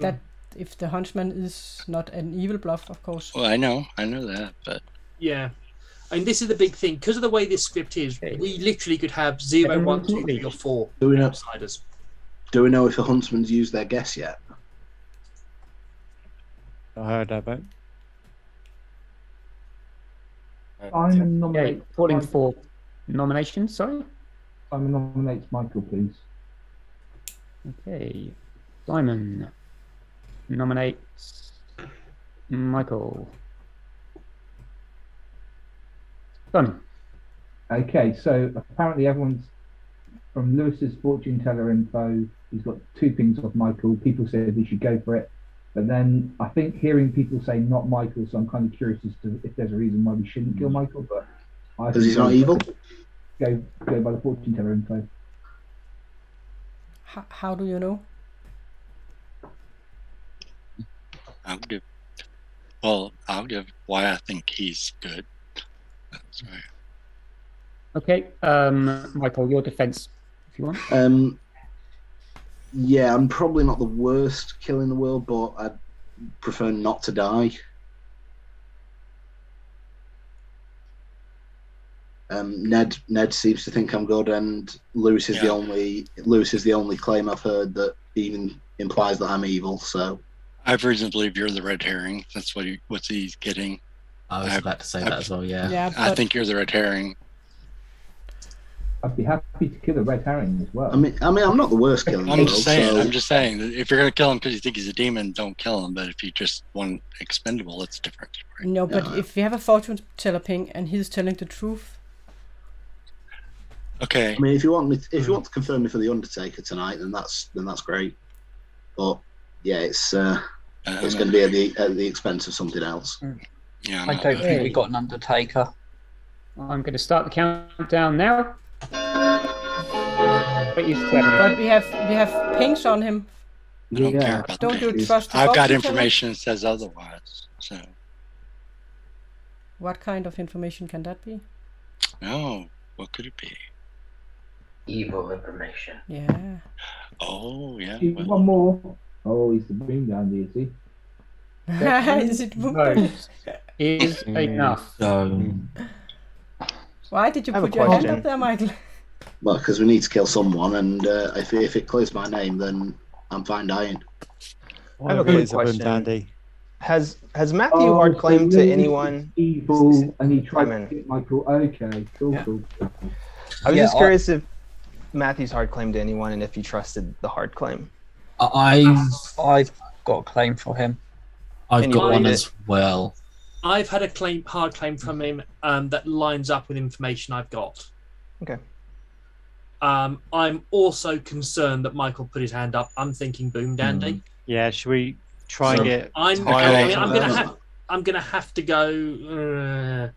the huntsman is not an evil bluff, of course. Well, I know that, but Yeah. I mean, this is the big thing. Because of the way this script is, we literally could have 0, 1, 2, 3, or 4 Do we know? outsiders. Do we know if the huntsman's used their guess yet? I heard about. Simon Okay, nominates. calling for nominations, sorry. Simon nominates Michael, please. Okay, Simon nominates Michael. Done. Okay, so apparently everyone's from Lewis's fortune teller info. He's got 2 pings off Michael. People said he should go for it, but then I think hearing people say not Michael, so I'm kind of curious as to if there's a reason why we shouldn't kill Michael. But Because he's not evil. Go by the fortune teller info. How do you know? I'll do. Well, I'll give why I think he's good. That's right. Okay, Michael, your defense, if you want. Yeah, I'm probably not the worst kill in the world, but I'd prefer not to die. Ned seems to think I'm good, and Lewis is the only claim I've heard that even implies that I'm evil. So I have reason to believe you're the red herring. That's what's he's getting. I was about to say that as well. Yeah. I think you're the red herring. I'd be happy to kill a red herring as well. I mean, I'm not the worst killer in the world. I'm just saying that if you're gonna kill him because you think he's a demon, don't kill him. But if you just want expendable, it's different. Right? No, but if we have a fortune teller ping and he's telling the truth. Okay. I mean, if you want to confirm me for the Undertaker tonight, then that's great. But yeah, it's going to be at the expense of something else. Yeah, I don't think we got an Undertaker. I'm going to start the countdown now. But we have pings on him. I don't care about Don't you things. trust the I've got fortune information that says otherwise. So. What kind of information can that be? No, what could it be? Evil information. Yeah. Oh, yeah. One more. Oh, he's the boom down there, see? Is it boom? Is enough. Why did you put your hand up there, Michael? Well, because we need to kill someone, and if it clears my name, then I'm fine dying. I have a question. Has Matthew hard claimed to anyone? Evil, and he tried to get Michael. Okay, cool. I was just curious if Matthew's hard claim to anyone, and if he trusted the hard claim. I've got a claim for him. I've got one as well. I've had a hard claim from him that lines up with information I've got. Okay. I'm also concerned that Michael put his hand up. I'm thinking Boom Dandy. Yeah, should we try and get? I'm gonna have to go.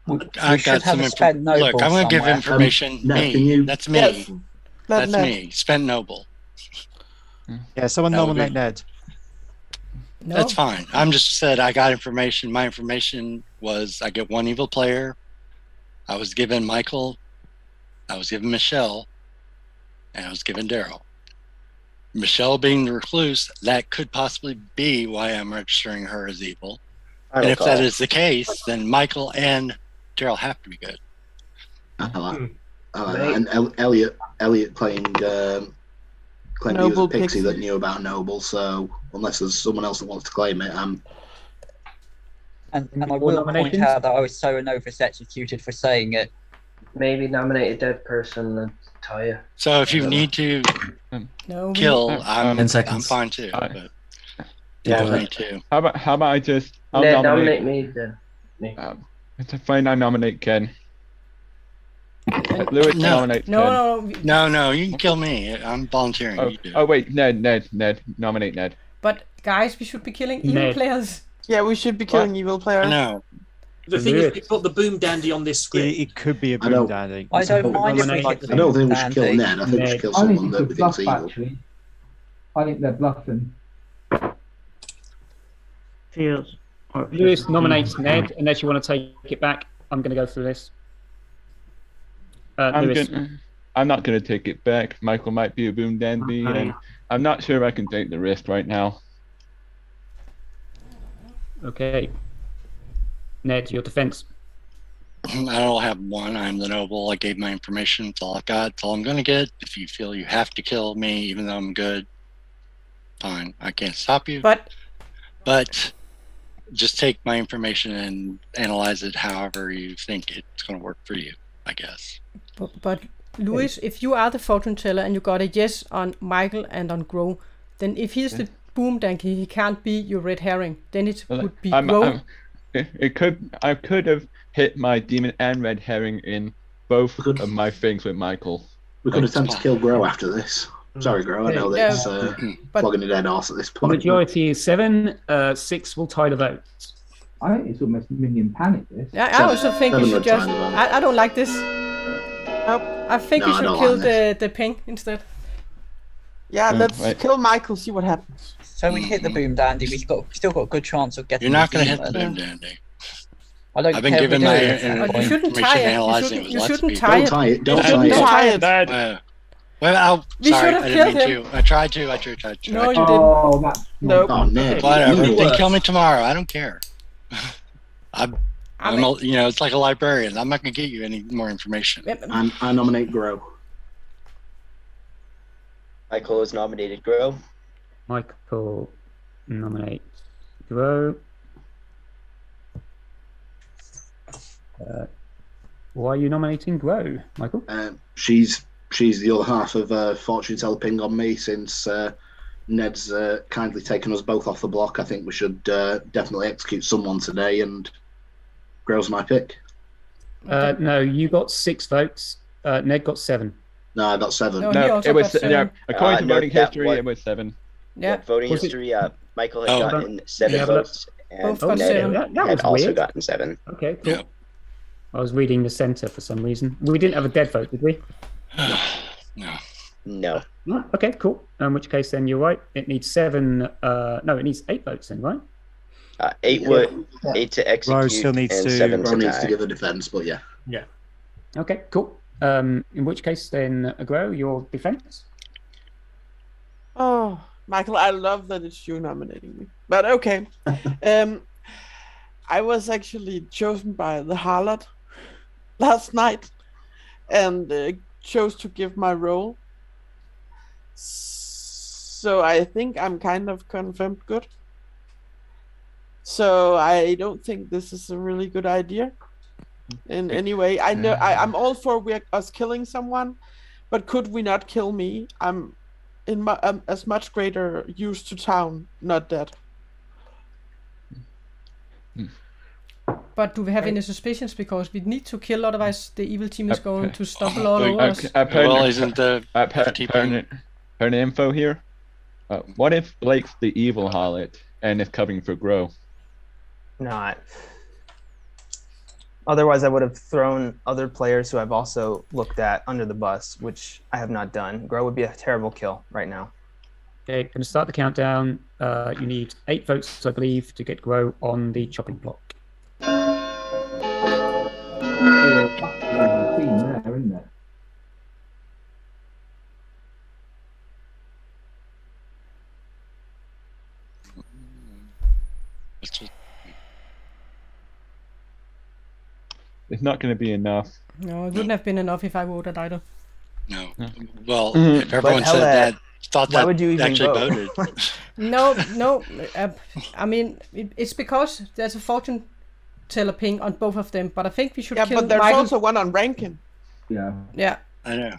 I got some information. Look, I'm going to give information. That's me. Yes. That's me. Spent Noble. Yeah, someone nominate Ned. No. That's fine. I'm just said I got information. My information was I get one evil player. I was given Michael. I was given Michelle. And I was given Daryl. Michelle being the recluse, that could possibly be why I'm registering her as evil. And if that is the case, then Michael and Daryl have to be good. And Elliot playing claimed he was a Pixie that knew about Noble, so unless there's someone else that wants to claim it, And I will point out that I was so executed for saying it. Maybe nominate a dead person and tie you. So if you need to kill, I'm fine too. But definitely too. How about I just nominate me then. It's fine. I nominate Ken. Lewis, nominate Ken. No, you can kill me. I'm volunteering. Wait, Ned, nominate Ned. But guys, we should be killing evil players. Yeah, we should be killing evil players. No. The thing is, we put the Boom Dandy on this script. It could be a Boom Dandy. I don't mind if we hit the I don't think we should kill Ned. I think we should kill someone that we think's evil. Actually. I think they're bluffing. Feels. Lewis nominates Ned, unless you want to take it back. I'm going to go through this. Lewis. I'm not going to take it back. Michael might be a Boom Dandy, and I'm not sure if I can take the risk right now. Okay. Ned, your defense. I don't have one. I'm the Noble. I gave my information. It's all I've got. It's all I'm going to get. If you feel you have to kill me, even though I'm good, fine. I can't stop you. But just take my information and analyze it however you think it's going to work for you, I guess. But Lewis, if you are the fortune teller and you got a yes on Michael and on Grow, then if he's the Boom Dandy, he can't be your red herring. Then it would be Grow. I could have hit my demon and red herring in both of my things with Michael. We could attempt to kill Grow after this. Sorry, Grow. I know that it's flogging a dead horse at this point. The majority is 7. 6 will tie the vote. I think it's almost minion panic. This. Yeah, I also think you should just. I don't like this. I think we should kill the ping instead. Yeah, let's right. kill Michael, see what happens. So we hit the boom dandy. We've still got a good chance of getting. You're not going to the hit the demon. boom dandy. I don't I've been care given if we my do it. You shouldn't tie it. analyzing You it with shouldn't lots of tie people. it. Don't You tie it. shouldn't tie it. Well, We sorry, should have I didn't killed mean to. I tried to. No, you didn't. Oh, that's Nope. Oh, Nick. Whatever. You Then were- kill me tomorrow. I don't care. I'm it's like a librarian. I'm not going to get you any more information. I nominate Grow. Michael is nominated Grow. Michael nominates Grow. Why are you nominating Grow, Michael? She's the other half of Fortune Teller Ping on me since Ned's kindly taken us both off the block. I think we should definitely execute someone today, and Grow's my pick. No, you got 6 votes. Ned got 7. No, I got 7. No, he No, also it was got 7. according to no, voting that history, one- it was 7. Yeah. Voting Was it- history, Michael had Oh. gotten 7 Yeah, but- votes, and Both got Ned 7. That had was also weird. gotten 7. Okay, cool. Yeah. I was reading the centre for some reason. We didn't have a dead vote, did we? No. No. No. Okay, cool. In which case, then you're right. It needs 7. No, it needs 8 votes, then, right? 8 to execute still needs and to- 7 Grow to needs to tie. give a defense, but yeah. Yeah. Okay, cool. In which case, then, Grow, your defense. Oh, Michael, I love that it's you nominating me. But okay. I was actually chosen by the harlot last night and chose to give my role. So I think I'm kind of confirmed good. So I don't think this is a really good idea. In any way, I know I'm all for us killing someone, but could we not kill me? I'm in as much greater use to town, not dead. But do we have any suspicions? Because we need to kill, otherwise the evil team is going to stumble all over us. Well, isn't the pertinent info here? What if Blake's the evil harlot and is covering for Grow? Not. Otherwise, I would have thrown other players who I've also looked at under the bus, which I have not done. Grow would be a terrible kill right now. Okay, going to start the countdown. You need 8 votes, I believe, to get Grow on the chopping block. It's not going to be enough. No, it wouldn't have been enough if I voted either. No. Well, Mhm. if everyone But said Hella, that, thought why that would you even actually vote? voted. No. I mean, it's because there's a fortune teller ping on both of them, but I think we should Yeah, kill but there's Michael. also one on ranking. Yeah. Yeah. I know.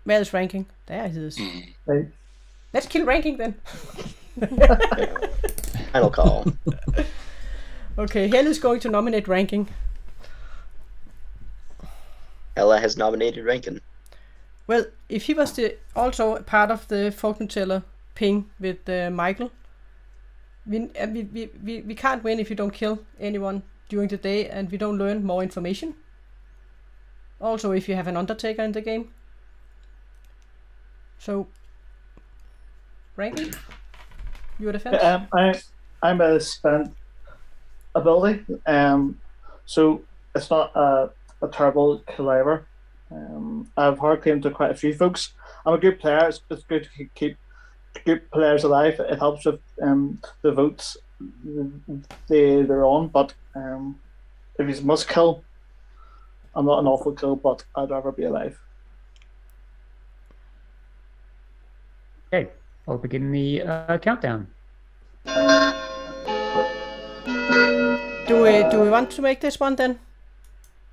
Where is ranking? There it is. Hey. Let's kill ranking then. Final call. Okay, Hell is going to nominate ranking. Ella has nominated Rankin. Well, if he was also part of the fortune teller ping with Michael, we can't win if you don't kill anyone during the day and we don't learn more information. Also, if you have an Undertaker in the game. So, ranking, your defense. I'm a spent ability, so it's not a terrible caliber. I've hard claimed to quite a few folks. I'm a good player. It's good to keep good players alive. It helps with the votes they're on. But if he's must kill, I'm not an awful kill, but I'd rather be alive. Okay, I'll begin the countdown. Do we want to make this one then?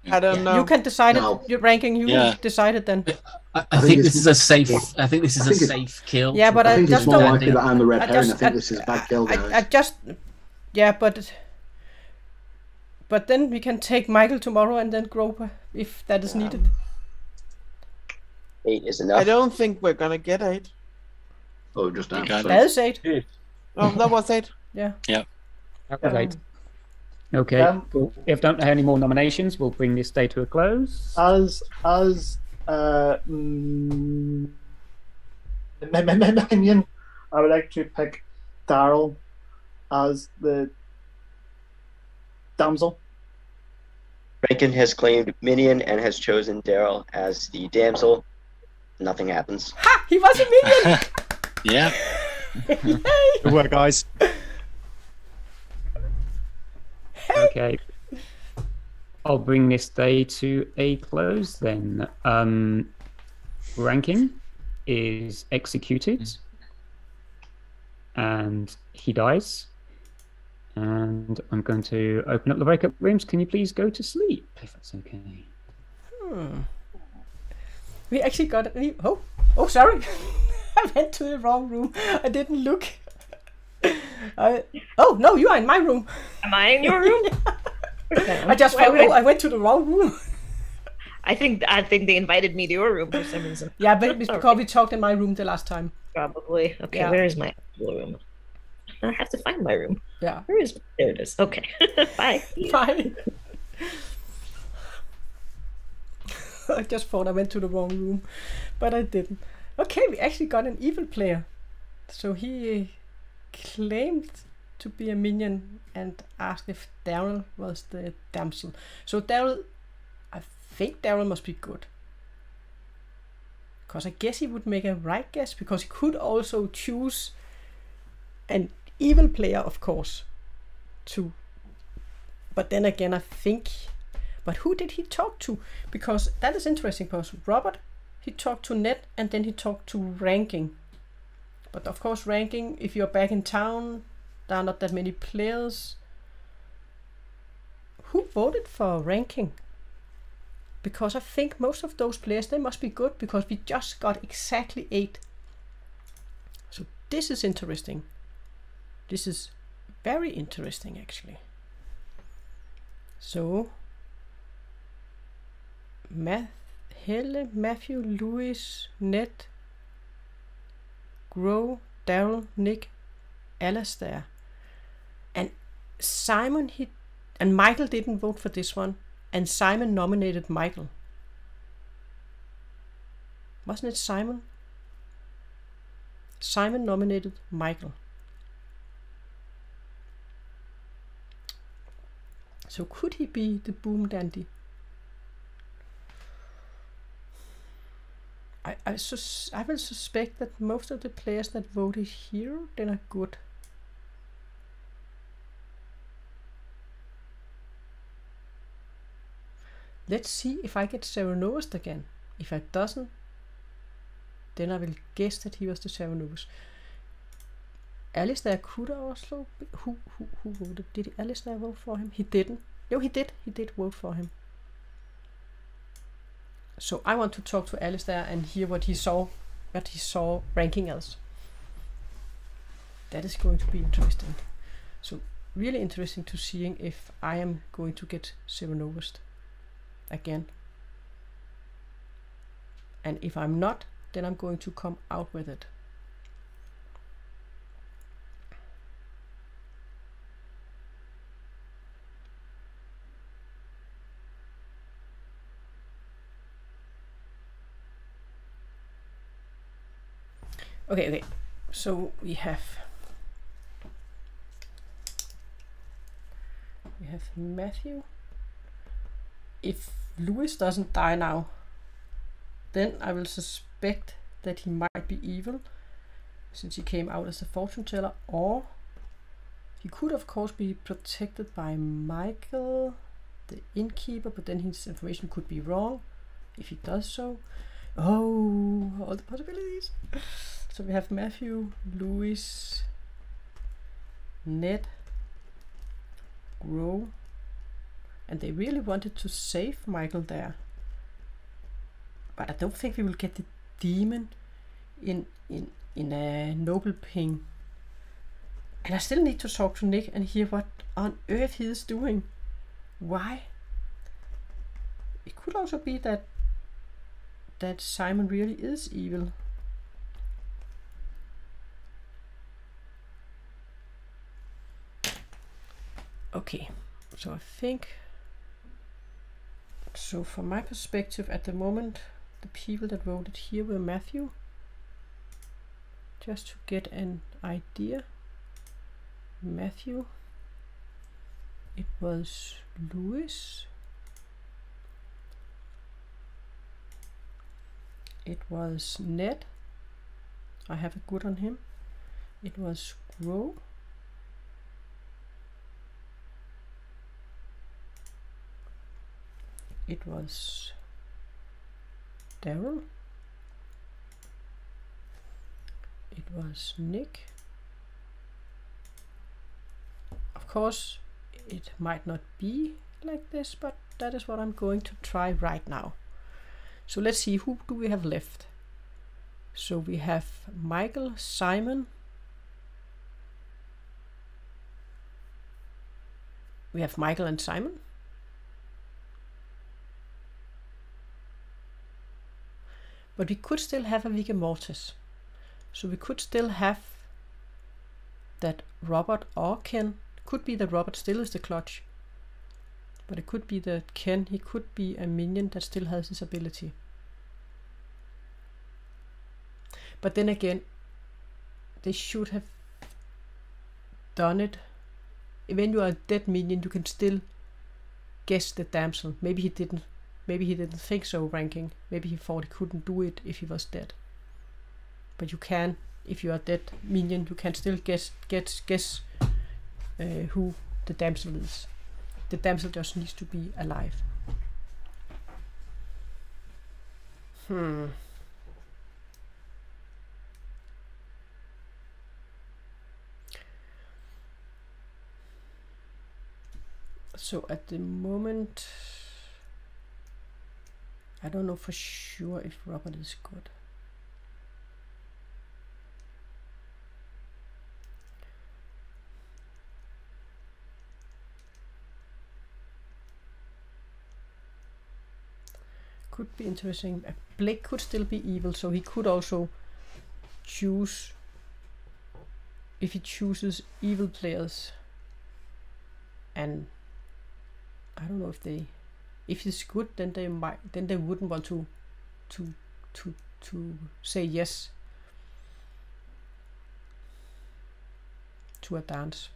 I don't know. You can decide No. it. Your ranking. You Yeah. decide it then. I think this is a safe. I think this is a safe kill. Yeah, but I think just it's more don't. likely that I'm the red herring. I just- think this is a bad kill, guys. I just. Yeah, but then we can take Michael tomorrow and then Grover if that is needed. 8 is I enough. don't think we're gonna get 8. Oh, just down. That is 8. Oh, that was 8. Yeah. Yeah. That was 8. Okay, cool. If don't have any more nominations, we'll bring this day to a close. As minion, I would like to pick Daryl as the damsel. Rankin has claimed minion and has chosen Daryl as the damsel. Nothing happens. Ha! He was a minion! Yeah. Good work, guys. Okay. I'll bring this day to a close then. Ranking is executed. And he dies. And I'm going to open up the breakup rooms. Can you please go to sleep, if that's okay? We actually got it. Oh, sorry. I went to the wrong room. I didn't look. Oh, no, you are in my room. Am I in your room? I just felt, I went to the wrong room. I think they invited me to your room for some reason. Yeah, but it's because we talked in my room the last time. Probably. Okay, Yeah. where is my actual room? I have to find my room. Yeah. Where is? There it is. Okay. Bye. Bye. I just thought I went to the wrong room, but I didn't. Okay, we actually got an evil player. So he claimed to be a minion and asked if Daryl was the damsel. So Daryl, I think Daryl must be good. Because I guess he would make a right guess, because he could also choose an evil player, of course, to. But then again, I think. But who did he talk to? Because that is interesting. Because Robert, he talked to Ned, and then he talked to Ranking. But of course, Ranking, if you're back in town, there are not that many players. Who voted for Ranking? Because I think most of those players, they must be good, because we just got exactly 8. So this is interesting. This is very interesting, actually. So, Helle, Matthew, Louis, Ned, Gro, Daryl, Nick, Alastair. And Simon, and Michael didn't vote for this one. And Simon nominated Michael. Wasn't it Simon? Simon nominated Michael. So could he be the boom dandy? I will suspect that most of the players that voted here, then are good. Let's see if I get Serenovist again. If I doesn't, then I will guess that he was the Serenovist. Alistair could also be, who voted? Did Alistair vote for him? He didn't. No, he did. He did vote for him. So I want to talk to Alistair and hear what he saw Ranking as. That is going to be interesting. So really interesting to seeing if I am going to get Serenovist again. And if I'm not, then I'm going to come out with it. Okay, so we have Matthew. If Louis doesn't die now, then I will suspect that he might be evil, since he came out as a fortune teller, or he could of course be protected by Michael, the innkeeper, but then his information could be wrong if he does so. Oh, all the possibilities. So we have Matthew, Louis, Ned, Gro, and they really wanted to save Michael there. But I don't think we will get the demon in a noble ping. And I still need to talk to Nick and hear what on earth he is doing. Why? It could also be that Simon really is evil. Okay, so I think, so from my perspective at the moment, the people that voted here were Matthew, just to get an idea. Matthew. It was Lewis. It was Ned. I have a good on him. It was Grow. It was Daryl. It was Nick. Of course, it might not be like this, but that is what I'm going to try right now. So let's see, who do we have left? So we have Michael, Simon. We have Michael and Simon. But we could still have a Vigor Mortis. So we could still have that Robert or Ken. Could be that Robert still is the clutch. But it could be that Ken, he could be a minion that still has this ability. But then again, they should have done it. When you are a dead minion, you can still guess the damsel. Maybe he didn't think so ranking. Maybe he thought he couldn't do it if he was dead. But you can, if you are dead minion, you can still guess who the damsel is. The damsel just needs to be alive. So at the moment, I don't know for sure if Robert is good. Could be interesting. Blake could still be evil, so he could also choose, if he chooses evil players, and I don't know if it's good, then they wouldn't want to say yes to a dance.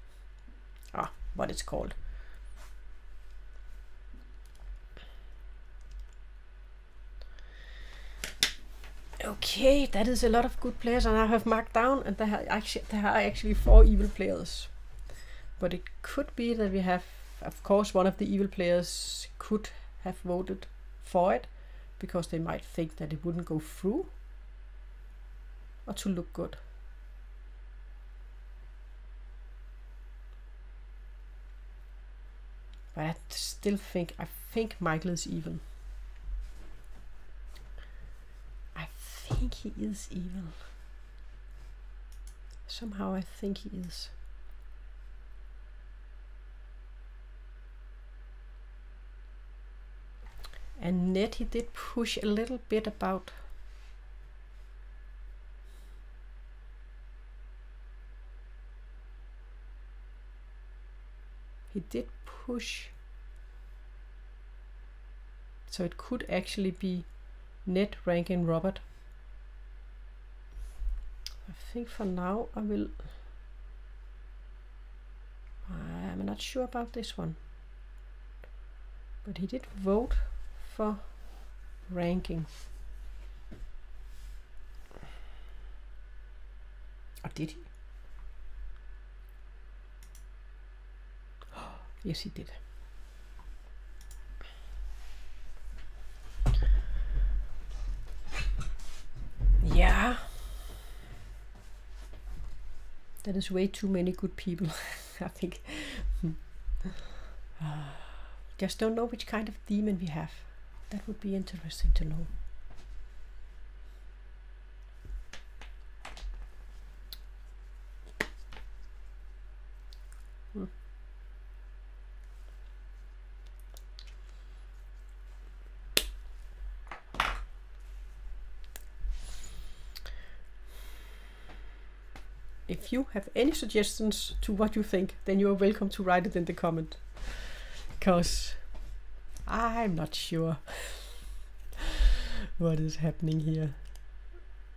What it's called. Okay, that is a lot of good players, and I have marked down, and there are actually 4 evil players. But it could be that we have, of course, one of the evil players could have voted for it, because they might think that it wouldn't go through, or to look good. But I still think, I think Michael is evil. I think he is evil. Somehow I think he is. And Ned, he did push a little bit about so it could actually be Ned ranking Robert. I think for now I'm not sure about this one, but he did vote for ranking. Or did he? Yes, he did. Yeah. That is way too many good people, I think. Just don't know which kind of demon we have. That would be interesting to know. If you have any suggestions to what you think, then you are welcome to write it in the comment, because I'm not sure what is happening here,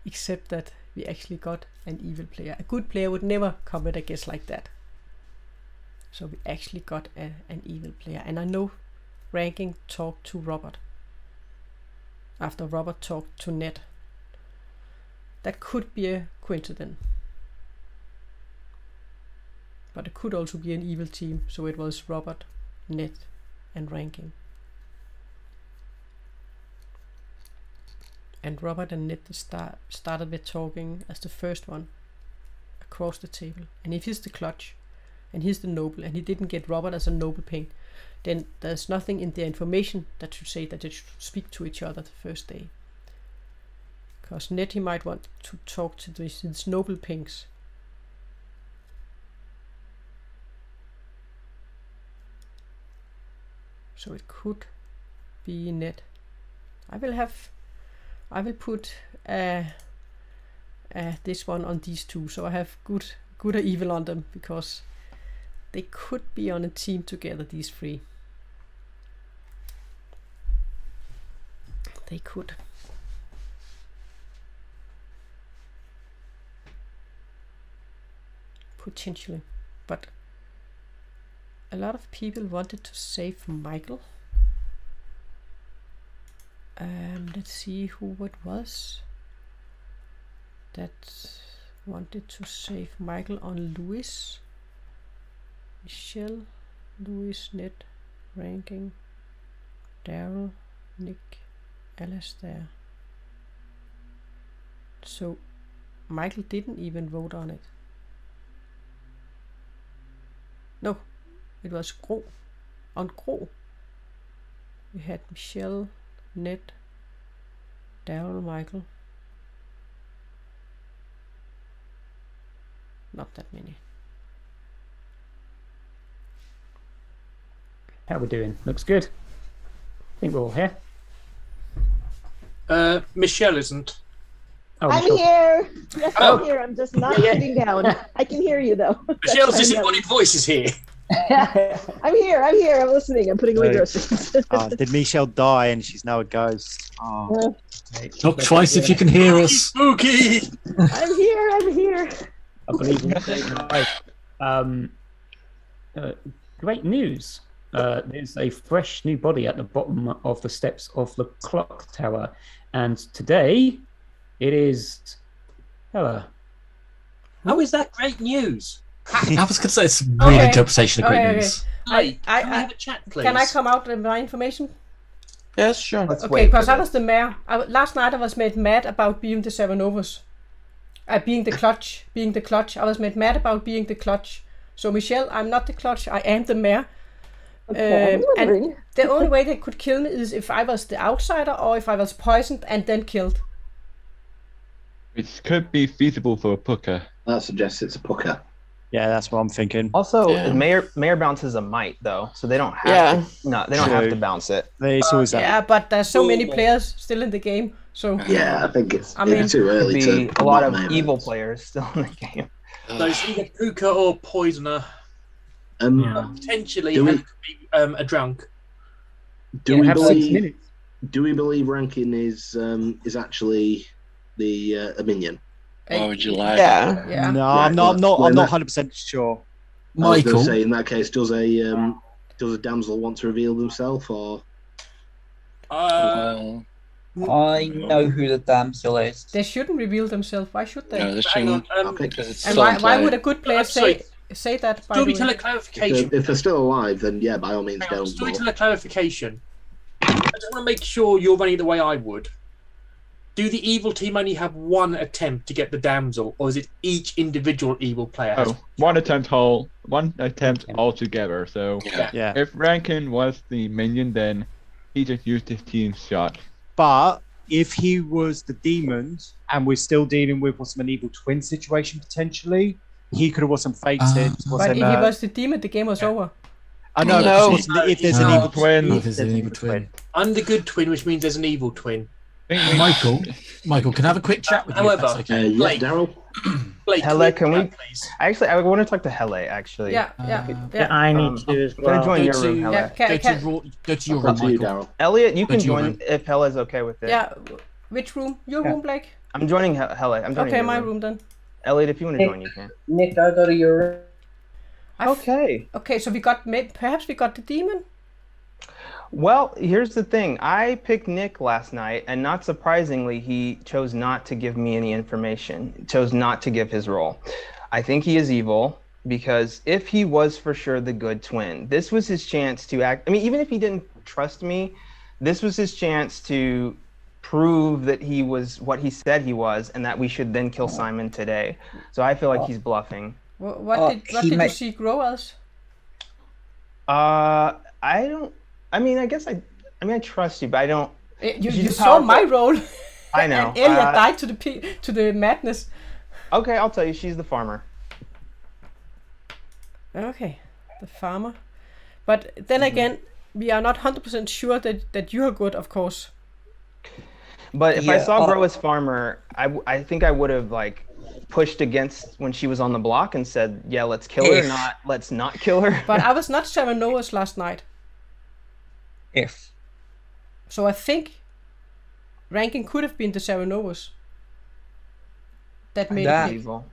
except that we actually got an evil player. A good player would never commit a guess like that. So we actually got an evil player. And I know Ranking talked to Robert after Robert talked to Ned. That could be a coincidence. But it could also be an evil team, so it was Robert, Ned, and Ranking. And Robert and Ned started with talking as the first one across the table. And if he's the clutch, and he's the noble, and he didn't get Robert as a noble ping, then there's nothing in the information that should say that they should speak to each other the first day. Because Ned, he might want to talk to his noble pings. So it could be Ned. I will put this one on these two, so I have good or evil on them, because they could be on a team together, these three. They could. Potentially. But a lot of people wanted to save Michael. Let's see who it was that wanted to save Michael on Lewis. Michelle, Lewis, Ned, Ranking, Daryl, Nick, Alastair. So Michael didn't even vote on it. No, it was Gro. On Gro. We had Michelle, Ned, Daryl, Michael. Not that many. How we doing? Looks good. I think we're all here. Michelle isn't. Oh, I'm Michelle. here. Yes, Oh. I'm here. I'm just not sitting down. I can hear you though. Michelle's That's why I'm disembodied voice is here. yelling. I'm here. I'm listening. I'm putting away groceries. Did Michelle die and she's now a ghost? Oh. Knock twice if you can hear us. Spooky. I'm here. I'm here. I believe great news. There's a fresh new body at the bottom of the steps of the Clocktower, and today it is Hella. How is that great news? I was going to say it's a weird interpretation of great news. Hey, can we have a chat, please? Can I come out with my information? Yes, sure. Okay, because I was the mayor. Last night I was made mad about being the 7 overs. Being the clutch. I was made mad about being the clutch. So Michelle, I'm not the clutch. I am the mayor. Okay, and the only way they could kill me is if I was the outsider or if I was poisoned and then killed. Which could be feasible for a pucker. That suggests it's a pucker. Yeah, that's what I'm thinking. Also, mayor bounces a might though, so they don't have to, they don't have to bounce it. Yeah, but there's so many players still in the game, so Yeah, I think it's I mean, too early Could be to a lot not of name it. evil players still in the game. So it's either Puka or Poisoner. Potentially Do we- and could be a drunk. Do Yeah, we have 6 believe? minutes. Do we believe Rankin is actually the a minion? Why would you lie? Yeah. No, Right, I'm not well, 100% sure. I was going Michael. to say, in that case, does a damsel want to reveal themselves, or I know who the damsel is. They shouldn't reveal themselves. Why should they? No, this Hang on. shouldn't, because it's And still in why play. would a good player say that? By the way? Storyteller clarification. if they're still alive, then yeah, by all means, Hang on, don't. Storyteller clarification. I just want to make sure you're running it the way I would. Do the evil team only have one attempt to get the damsel, or is it each individual evil player has? Oh, one attempt altogether. So Yeah. if Rankin was the minion, then he just used his team's shot. But if he was the demons and we're still dealing with what's an evil twin situation potentially, he could have wasn't fated. But if he was the demon, the game was over. I know. No. If there's an evil twin, If there's an evil twin. I'm the good twin, which means there's an evil twin. Michael, can I have a quick chat with you? if However, that's okay? Blake, Daryl. Blake, Hele, can we? please? Actually, I want to talk to Hele. Actually. Yeah. I need to as I'm gonna well. join Go your to- room, Hele. Yeah, Go to your Up room, to you, Michael. Daryl. Elliot, you Go can to your join room. if Hele's okay with it. Yeah. Which room? Your room, Blake? I'm joining Hella. I'm joining Okay, your my room then. Elliot, if you want to join, you can. Nick, I'll go to your room. Okay. Okay, so we got perhaps we got the demon. Well, here's the thing. I picked Nick last night, and not surprisingly, he chose not to give me any information. He chose not to give his role. I think he is evil because if he was for sure the good twin, this was his chance to act. I mean, even if he didn't trust me, this was his chance to prove that he was what he said he was, and that we should then kill Simon today. So I feel like he's bluffing. What did you see grow as? I don't. I mean, I guess I trust you, but I don't. You saw my role. I know. And Elliot died to the madness. Okay, I'll tell you. She's the farmer. Okay, the farmer. But then again, we are not 100% sure that you are good, of course. But if I saw Grow as farmer, I think I would have like pushed against when she was on the block and said, "Yeah, let's kill her, not let's not kill her." But I was not Seven Noahs last night. So I think ranking could have been the Seven Noahs. That made it evil.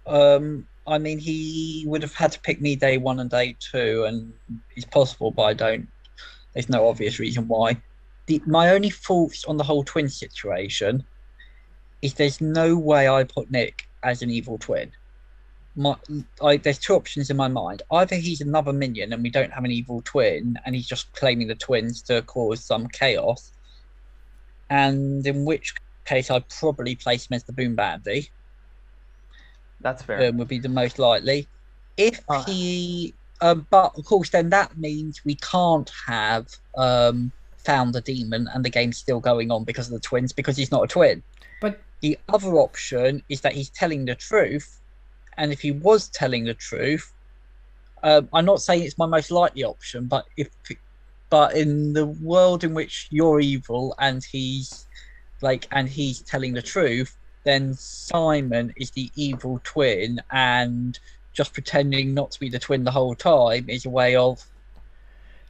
I mean, he would have had to pick me day 1 and day 2, and it's possible, but there's no obvious reason why. My only thoughts on the whole twin situation is there's no way I put Nick as an evil twin. There's 2 options in my mind. Either he's another minion and we don't have an evil twin and he's just claiming the twins to cause some chaos, and in which case I'd probably place him as the Boom Bandy. That's fair. Would be the most likely. If he... but of course then that means we can't have found the demon and the game's still going on because of the twins, because he's not a twin. But the other option is that he's telling the truth, and if he was telling the truth, I'm not saying it's my most likely option, but in the world in which you're evil and he's telling the truth, then Simon is the evil twin, and just pretending not to be the twin the whole time is a way of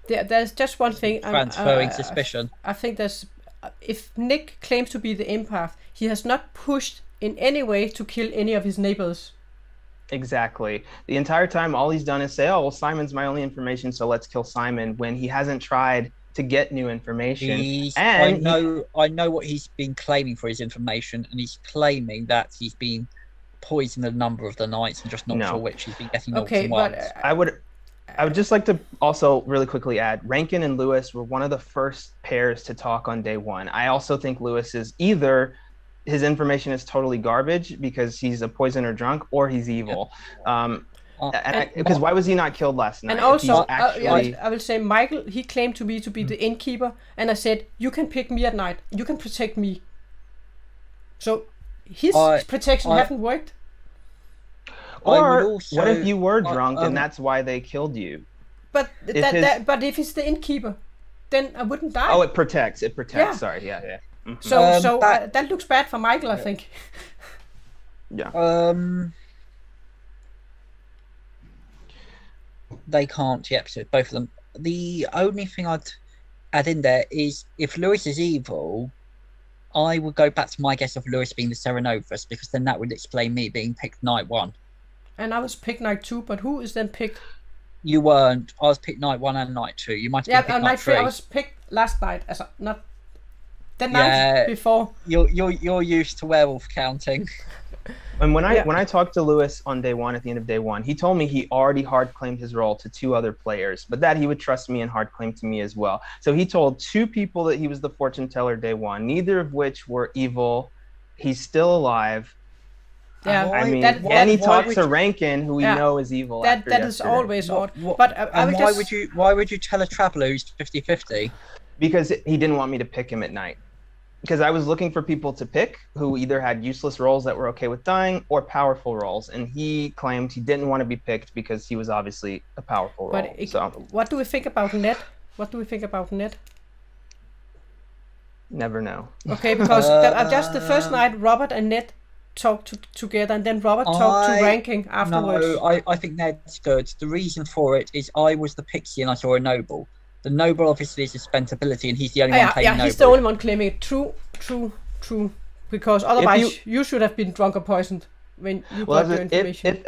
there's just one thing transferring suspicion. I think there's, if Nick claims to be the empath, he has not pushed in any way to kill any of his neighbors. Exactly. The entire time, all he's done is say, "Oh, well, Simon's my only information, so let's kill Simon," when he hasn't tried to get new information. I know what he's been claiming for his information, and he's claiming that he's been poisoned a number of the nights and just not sure which he's been getting. Okay, but I would just like to also really quickly add, Rankin and Lewis were one of the first pairs to talk on day 1. I also think Lewis is either his information is totally garbage because he's a poison or drunk, or he's evil. Because why was he not killed last night? And also, I will say Michael, he claimed to be the innkeeper, and I said, you can pick me at night, you can protect me. So his protection hasn't worked. Or what if you were drunk and that's why they killed you? But but if it's the innkeeper, then I wouldn't die. Oh, it protects. It protects. Yeah. Sorry. Yeah. Mm-hmm. So that looks bad for Michael, I think. Yeah. They can't. Yep. So both of them. The only thing I'd add in there is if Lewis is evil, I would go back to my guess of Lewis being the Serenovus, because then that would explain me being picked night 1. And I was picked night 2, but who is then picked? You weren't. I was picked night 1 and night 2. You might have been picked night 3. I was picked last night, as not the night before. You're used to werewolf counting. And when I talked to Lewis on day 1, at the end of day 1, he told me he already hard claimed his role to 2 other players, but that he would trust me and hard claim to me as well. So he told 2 people that he was the fortune teller day 1, neither of which were evil. He's still alive. Yeah, I mean, and he talks to Rankin, who we know is evil. That is always odd. But why would you tell a traveler who's 50-50? Because he didn't want me to pick him at night. Because I was looking for people to pick who either had useless roles that were okay with dying or powerful roles, and he claimed he didn't want to be picked because he was obviously a powerful role. But what do we think about Ned? What do we think about Ned? Never know. Okay, because just the first night, Robert and Ned talked together, and then Robert talked to Ranking afterwards. No, I think Ned's good. The reason for it is I was the Pixie and I saw a noble. The noble obviously is a spent ability, and he's the only one claiming noble. Yeah, he's the only one claiming it. True. Because otherwise you should have been drunk or poisoned when you got your information.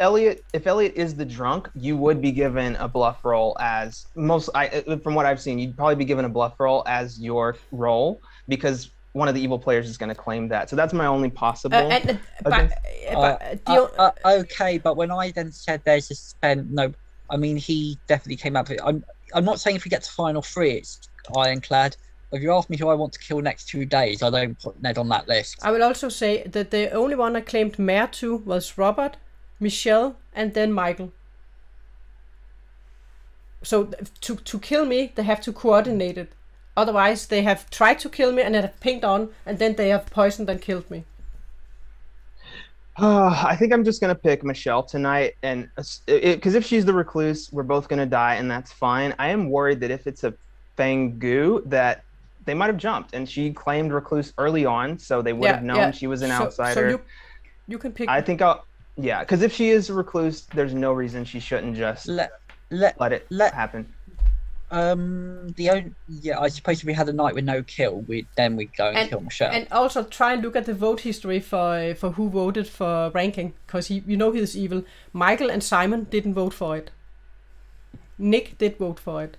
If Elliot is the drunk, you would be given a bluff roll as from what I've seen, you'd probably be given a bluff roll as your roll because one of the evil players is going to claim that. So that's my only possible. Okay, but when I then said there's a spend, no, I mean he definitely came up with it. I'm not saying if we get to final 3, it's ironclad. If you ask me who I want to kill next 2 days, I don't put Ned on that list. I will also say that the only one I claimed Mare to was Robert, Michelle, and then Michael. So to kill me, they have to coordinate it. Otherwise, they have tried to kill me and then have pinged on, and then they have poisoned and killed me. I think I'm just going to pick Michelle tonight. And because if she's the recluse, we're both going to die, and that's fine. I am worried that if it's a Fang Gu, that they might have jumped, and she claimed recluse early on, so they would have known she was an outsider. So you can pick. I think because if she is a recluse, there's no reason she shouldn't just let it happen. I suppose if we had a night with no kill, we'd go and kill Michelle. And also try and look at the vote history for who voted for ranking, because he's evil. Michael and Simon didn't vote for it. Nick did vote for it.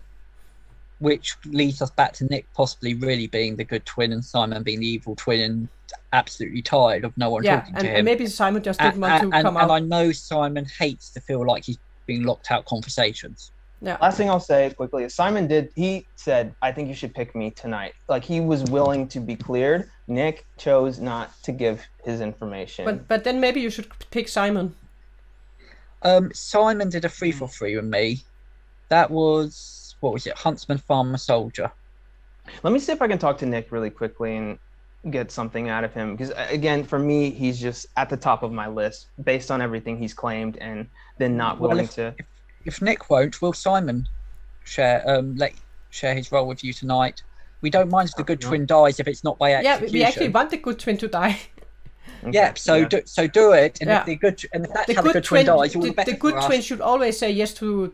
Which leads us back to Nick possibly really being the good twin and Simon being the evil twin and absolutely tired of no one talking to him. And maybe Simon just didn't want to come out. And I know Simon hates to feel like he's being locked out conversations. Yeah. Last thing I'll say quickly is Simon he said, I think you should pick me tonight. Like he was willing to be cleared. Nick chose not to give his information. But then maybe you should pick Simon. Simon did a 3-for-3 with me. That was... What was it? Huntsman, Farmer, Soldier. Let me see if I can talk to Nick really quickly and get something out of him. Because again, for me, he's just at the top of my list based on everything he's claimed and then not willing to. If Nick won't, will Simon share his role with you tonight? We don't mind if the good twin dies if it's not by execution. Yeah, we actually want the good twin to die. Yeah, do it. And if that's how the good twin dies, all the better. The good twin should always say yes to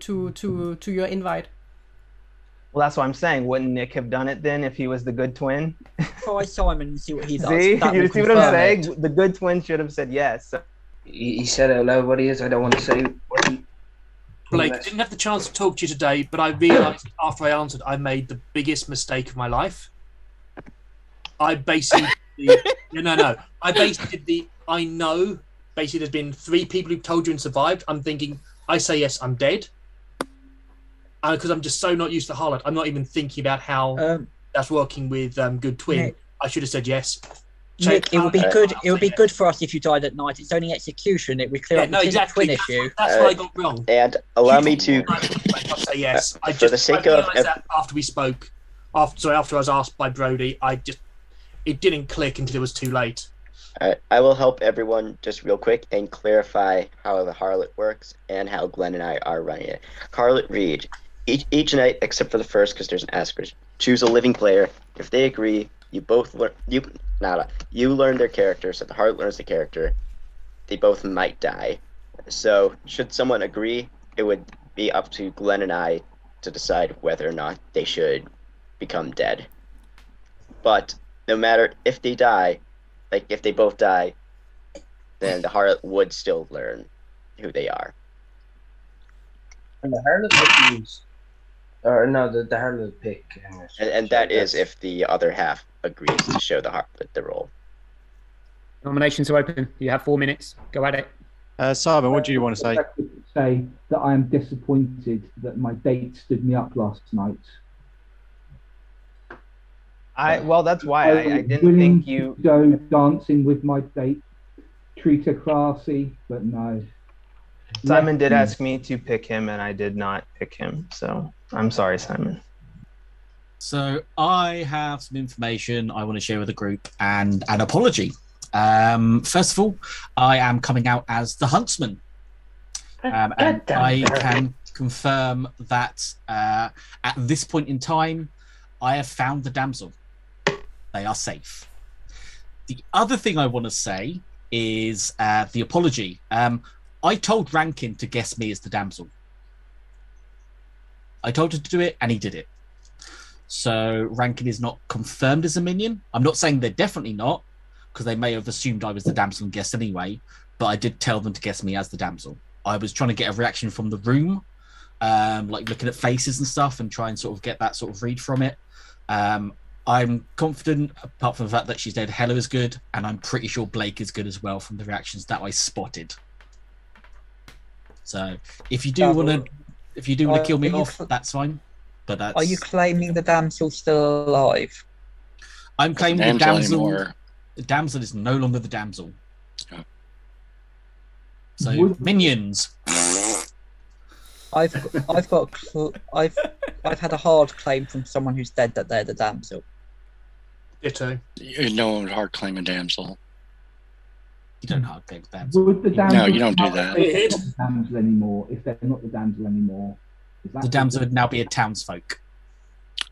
your invite. Well, that's what I'm saying. Wouldn't Nick have done it then if he was the good twin? Try Simon and see what he does. See what I'm saying? The good twin should have said yes. He said out loud what he is. I don't want to say what he... Blake, I didn't have the chance to talk to you today, but I realised after I answered, I made the biggest mistake of my life. I basically... I basically did I know, basically there's been 3 people who've told you and survived. I'm thinking, I say yes, I'm dead. Because I'm just so not used to Harlot, I'm not even thinking about how that's working with Good Twin. Nick, I should have said yes. Nick, it would be good. It would be good for us if you died at night. It's only execution. It would clear up the twin issue. That's what I got wrong. And allow me to say yes. For the sake of after we spoke, after I was asked by Brody, it didn't click until it was too late. I will help everyone just real quick and clarify how the Harlot works and how Glenn and I are running it. Harlot read. Each night, except for the first, because there's an asterisk, choose a living player. If they agree, you both learn. You learn their character, so the Harlot learns the character. They both might die. So, should someone agree, it would be up to Glenn and I to decide whether or not they should become dead. But no matter if they die, like if they both die, then the Harlot would still learn who they are. And the Harlot would use. Or no, the Harlot pick. And that is if the other half agrees to show the Harlot the role. Nominations are open. You have 4 minutes. Go at it. Simon, what do you want to say? Say that I am disappointed that my date stood me up last night. That's why I didn't think you go dancing with my date, treat her classy, but no. Simon did ask me to pick him, and I did not pick him. So I'm sorry, Simon. So I have some information I want to share with the group and an apology. First of all, I am coming out as the Huntsman. And I can confirm that at this point in time, I have found the damsel. They are safe. The other thing I want to say is the apology. I told Rankin to guess me as the damsel. I told him to do it, and he did it. So Rankin is not confirmed as a minion. I'm not saying they're definitely not, because they may have assumed I was the damsel and guessed anyway. But I did tell them to guess me as the damsel. I was trying to get a reaction from the room, like looking at faces and stuff, and try and sort of get that sort of read from it. I'm confident, apart from the fact that she's dead, Hella is good, and I'm pretty sure Blake is good as well from the reactions that I spotted. So if you do want to kill me off, that's fine. But that's... Are you claiming the damsel's still alive? I'm claiming the damsel. The damsel is no longer the damsel. Oh. So minions. I've had a hard claim from someone who's dead that they're the damsel. Ditto. No one would hard claim a damsel. You don't hard claim a damsel. Would the damsel No, you don't do that. If they're not the damsel anymore, if they're not the damsel anymore, The damsel would now be a townsfolk.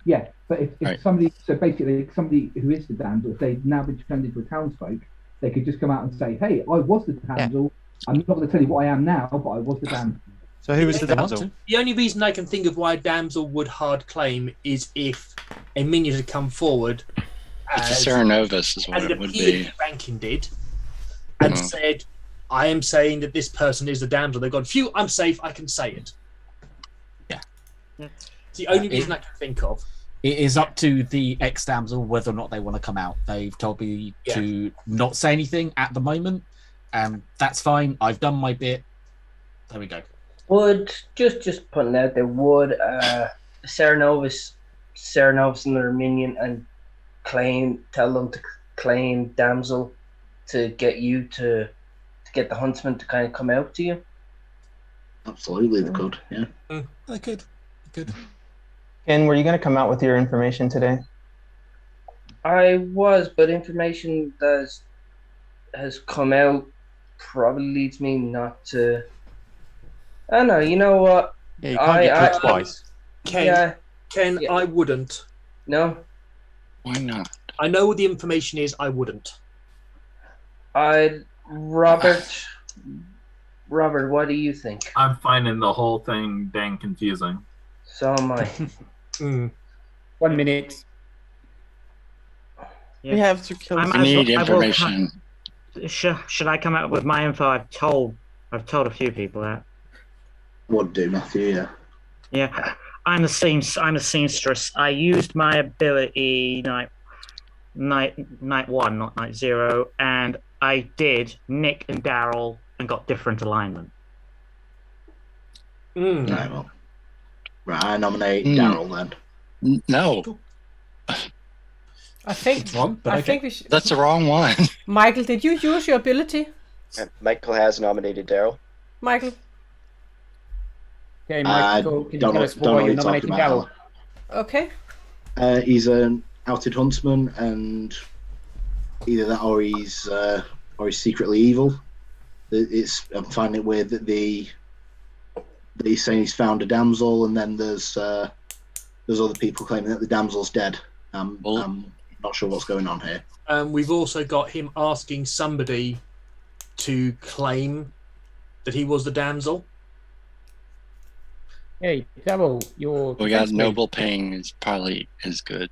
Yeah, but if Right. somebody, so basically somebody who is the damsel, if they've now been turned into a townsfolk, they could just come out and say, "Hey, I was the damsel. I'm not going to tell you what I am now, but I was the damsel." So who was the damsel? The only reason I can think of why a damsel would hard claim is if a minion had come forward. It's a Serenovus is what and it would appeared be. Rankin did, and said, "I am saying that this person is the damsel." They've gone, "Phew, I'm safe. I can say it." Yeah, it's the only reason I can think of. It is up to the ex-damsel whether or not they want to come out. They've told me to not say anything at the moment, and that's fine. I've done my bit. There we go. Would just putting out there, would Serenovus another minion and tell them to claim damsel to get you to get the huntsman to kind of come out to you? Absolutely, they could. Yeah. I could. Ken, were you going to come out with your information today? I was, but information that has come out probably leads me not to. I don't know. You know what? Yeah, you can't get clipped twice. Ken, I wouldn't. No. Why not? I know what the information is. I wouldn't. Robert, what do you think? I'm finding the whole thing dang confusing. So am I. 1 minute. We have to kill. We need information. Should I come out with my info? I've told a few people that. Would do, Matthew. Yeah. Yeah, I'm a seamstress. I used my ability night 1, not night 0, and I did Nick and Daryl and got different alignment. Right, well. Right, I nominate Daryl then. No. I think it's wrong, but I think we should. That's the wrong one. Michael, did you use your ability? Michael has nominated Daryl. Michael. Okay, Michael, can you tell us why you're nominating Daryl? Okay. He's an outed huntsman, and either that or he's secretly evil. I'm finding it weird that he's saying he's found a damsel, and then there's other people claiming that the damsel's dead. I'm not sure what's going on here. We've also got him asking somebody to claim that he was the damsel. Hey, Daryl, your We got Noble Ping is probably is good.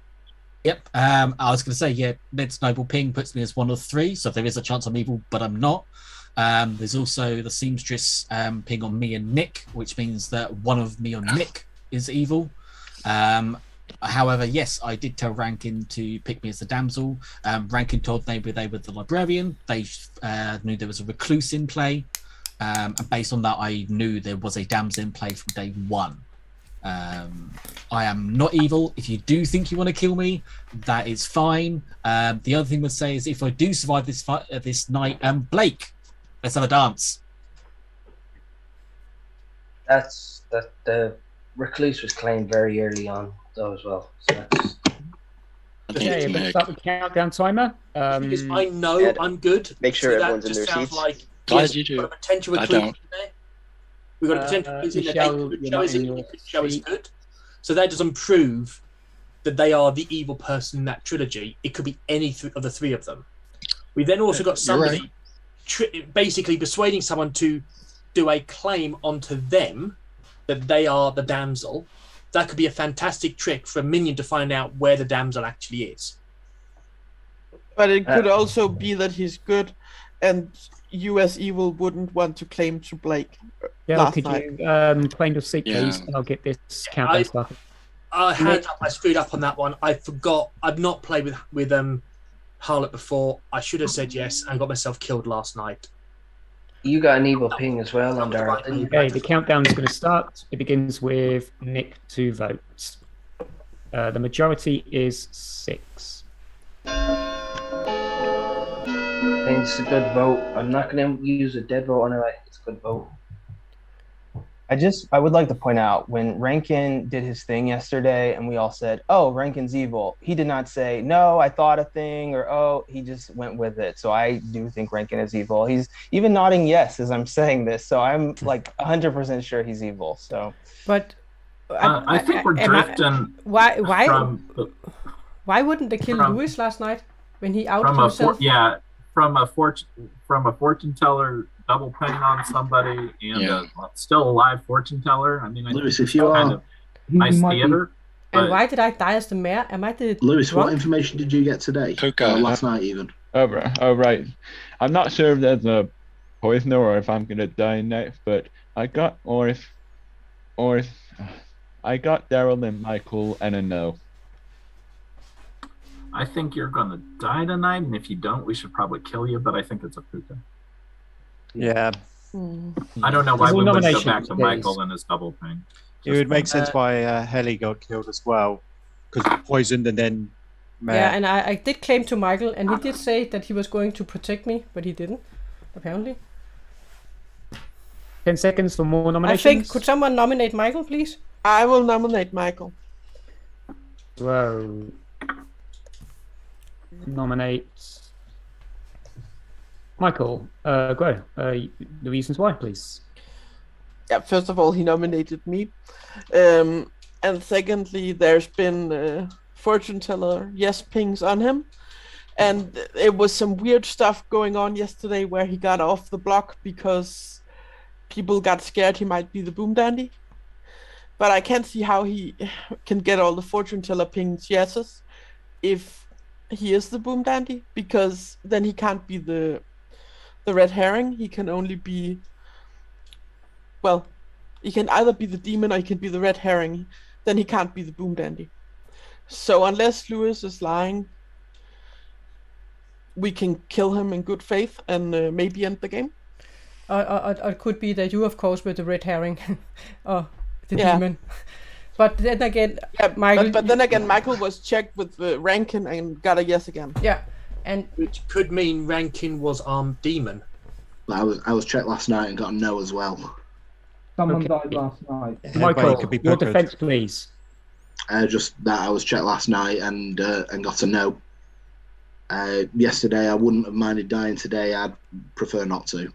Yep. I was going to say, yeah, Ned's Noble Ping puts me as one of 3, so there is a chance I'm evil, but I'm not. There's also the Seamstress ping on me and Nick, which means that one of me and Nick is evil. However, yes, I did tell Rankin to pick me as the damsel. Rankin told they were the Librarian. They knew there was a recluse in play. And based on that, I knew there was a damsel in play from day 1. I am not evil. If you do think you want to kill me, that is fine. The other thing I would say is if I do survive this night, Blake, let's have a dance. That the recluse was claimed very early on, though, as well. So that's... Okay, let's start the countdown timer. Because I know I'm good. Make sure so everyone's that in just their sounds seats. like Glad you do. got a potential I recluse don't. in there. We've got a potential recluse in there. Michelle, They could you're show not us in it, your you could show us seat. good. So that doesn't prove that they are the evil person in that trilogy. It could be any of the 3 of them. We then also got somebody basically persuading someone to do a claim onto them that they are the damsel. That could be a fantastic trick for a minion to find out where the damsel actually is. But it could also be that he's good, and you as evil wouldn't want to claim to Blake Yeah, last could night. you claim your seat, please? And I'll get this countdown started. I screwed up on that one. I forgot. I've not played with Harlot before. I should have said yes and got myself killed last night. You got an evil ping as well, and didn't you? Okay, the countdown is going to start. It begins with Nick 2 votes. The majority is 6. I think it's a good vote. I'm not going to use a dead vote on it. I think it's a good vote. I would like to point out when Rankin did his thing yesterday and we all said, oh, Rankin's evil. He did not say, no, I thought a thing, or, oh, he just went with it. So I do think Rankin is evil. He's even nodding yes as I'm saying this. So I'm like 100% sure he's evil. So, but I think we're drifting. Why wouldn't they kill Lewis last night when he outed himself? From a fortune teller double ping on somebody and a still alive fortune teller. I mean, Lewis, if you are nice theater. And why did I die as the mayor? Am I the Lewis? drunk? What information did you get today? Or last night even. Oh right. I'm not sure if there's a poisoner or if I'm gonna die next, but I got I got Daryl and Michael and a no. I think you're gonna die tonight, and if you don't, we should probably kill you. But I think it's a puka. Yeah. I don't know why we wouldn't go back to Michael and his double ping. It would make sense why Helly got killed as well, because poisoned and then. Yeah, and I did claim to Michael, and he did say that he was going to protect me, but he didn't, apparently. 10 seconds for more nominations. I think, could someone nominate Michael, please? I will nominate Michael. Whoa. Nominate Michael. Go. The reasons why, please. Yeah, first of all, he nominated me. And secondly, there's been fortune teller yes pings on him. And it was some weird stuff going on yesterday where he got off the block because people got scared he might be the boom dandy. But I can't see how he can get all the fortune teller pings yeses if he is the boom dandy, because then he can't be the red herring. He can only be, well, he can either be the demon or he can be the red herring. Then he can't be the boom dandy. So unless Lewis is lying, we can kill him in good faith and maybe end the game. It could be that you, of course, were the red herring or the demon. But then again, Michael. But then again, Michael was checked with Rankin and got a yes again. Yeah, and which could mean Rankin was armed demon. I was checked last night and got a no as well. Someone died last night. Michael, your defense, please. Just that I was checked last night and got a no. Yesterday I wouldn't have minded dying. Today I'd prefer not to.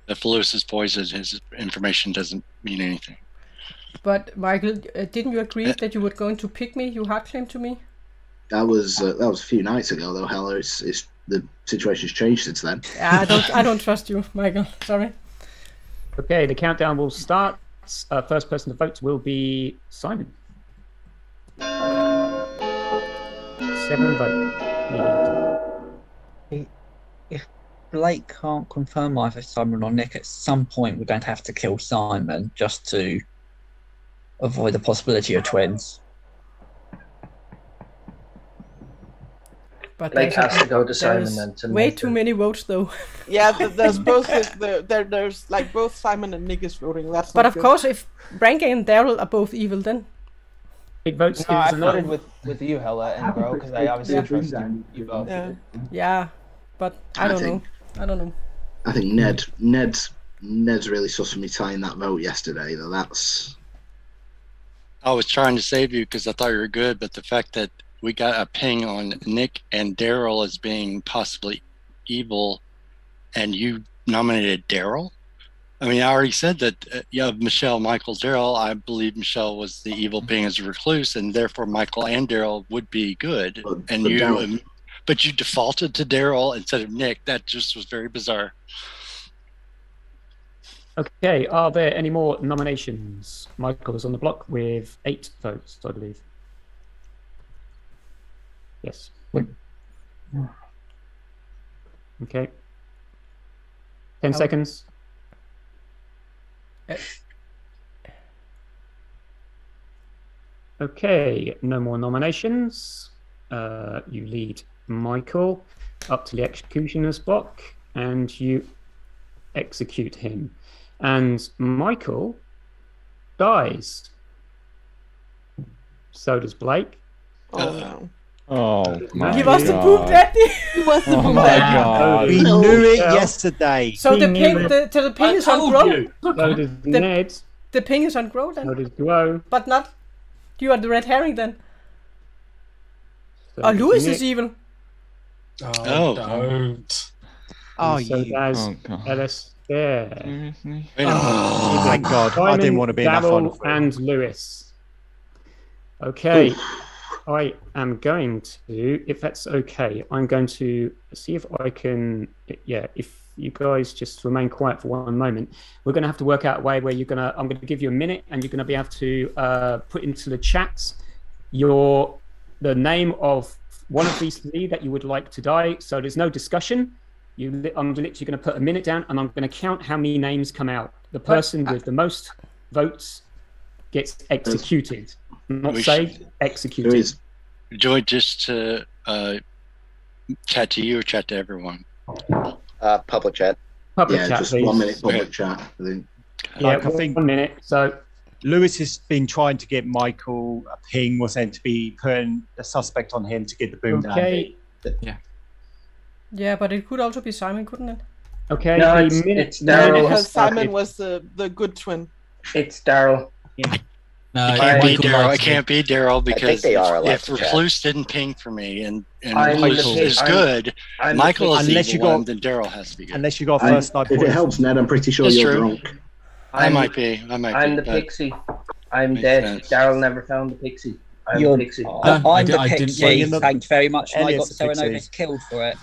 If Lewis is poisoned, his information doesn't mean anything. But Michael, didn't you agree that you were going to pick me? You hard claimed to me. That was a few nights ago, though. Hella, it's the situation's changed since then. I don't trust you, Michael. Sorry. Okay, the countdown will start. First person to vote will be Simon. 7 votes. If Blake can't confirm either Simon or Nick, at some point we're going to have to kill Simon just to avoid the possibility of twins. But Blake has to go to Simon then. Way too many votes, though. Yeah, there's both. There's like both Simon and Nick is voting. That's. But not of good. course, if Branka and Daryl are both evil, then. It votes. No, I voted with you, Hella and Bro, because I obviously trust you both. Yeah, but I don't know. I think Ned's really sus for me tying that vote yesterday. Though that's. I was trying to save you because I thought you were good, but the fact that we got a ping on Nick and Daryl as being possibly evil, and you nominated Daryl. I mean, I already said that you have Michelle, Michael, Daryl. I believe Michelle was the evil ping as a recluse, and therefore Michael and Daryl would be good. But you defaulted to Daryl instead of Nick. That just was very bizarre. Okay, are there any more nominations? Michael is on the block with 8 votes, I believe. Yes. Okay. 10 seconds. Okay, no more nominations. You lead Michael up to the executioner's block and you execute him. And Michael dies. So does Blake. Oh no. Oh my He was the God. boom daddy. He was the Oh boom my daddy. God. We knew it yesterday. So the He ping, knew the ping is on told grow. you. So does Ned. The ping is on grow then, So does Glow. but not. You are the red herring then. So Oh, does Lewis Nick. is evil. Oh. Don't. Oh, And so you. does Oh, God. Alistair. Seriously? Wait a minute. Oh, thank God. I Simon, didn't want to be in that final Darryl, three. and Lewis. Okay. I am going to, if that's okay, I'm going to see if I can, yeah, if you guys just remain quiet for one moment, we're going to have to work out a way where I'm going to give you a minute and you're going to be able to put into the chats the name of one of these three that you would like to die. So there's no discussion. I'm literally going to put a minute down and I'm going to count how many names come out. The person with the most votes gets executed. Not saved, executed. Joy, just to chat to you or chat to everyone? Public chat. Public Yeah, chat, just please. 1 minute public chat, I think. Yeah, Like, I think 1 minute. So Lewis has been trying to get Michael a ping, was meant to be putting a suspect on him to get the boom okay, dandy. Yeah, but it could also be Simon, couldn't it? okay. No, the it's minute Darryl. Because Simon started. was the good twin. It's Daryl. No, I can't be Michael Daryl. I likes me. can't be Daryl because they are allowed if to chat. Recluse didn't ping for me and I'm Michael the- is I'm- good, I'm the Michael is Pixie. the Unless you evil got- one, then Daryl has to be good. Unless you got And first night if it points. helps, Ned, I'm pretty sure It's you're true. drunk. I might be. I'm the but- Pixie. I'm Makes dead. sense. Daryl never found the Pixie. I'm You're, the Pixie. I'm I the didn't Pixie. say you're Thank you very much. And I got Elliot's the Pixie. Serenovus killed for it.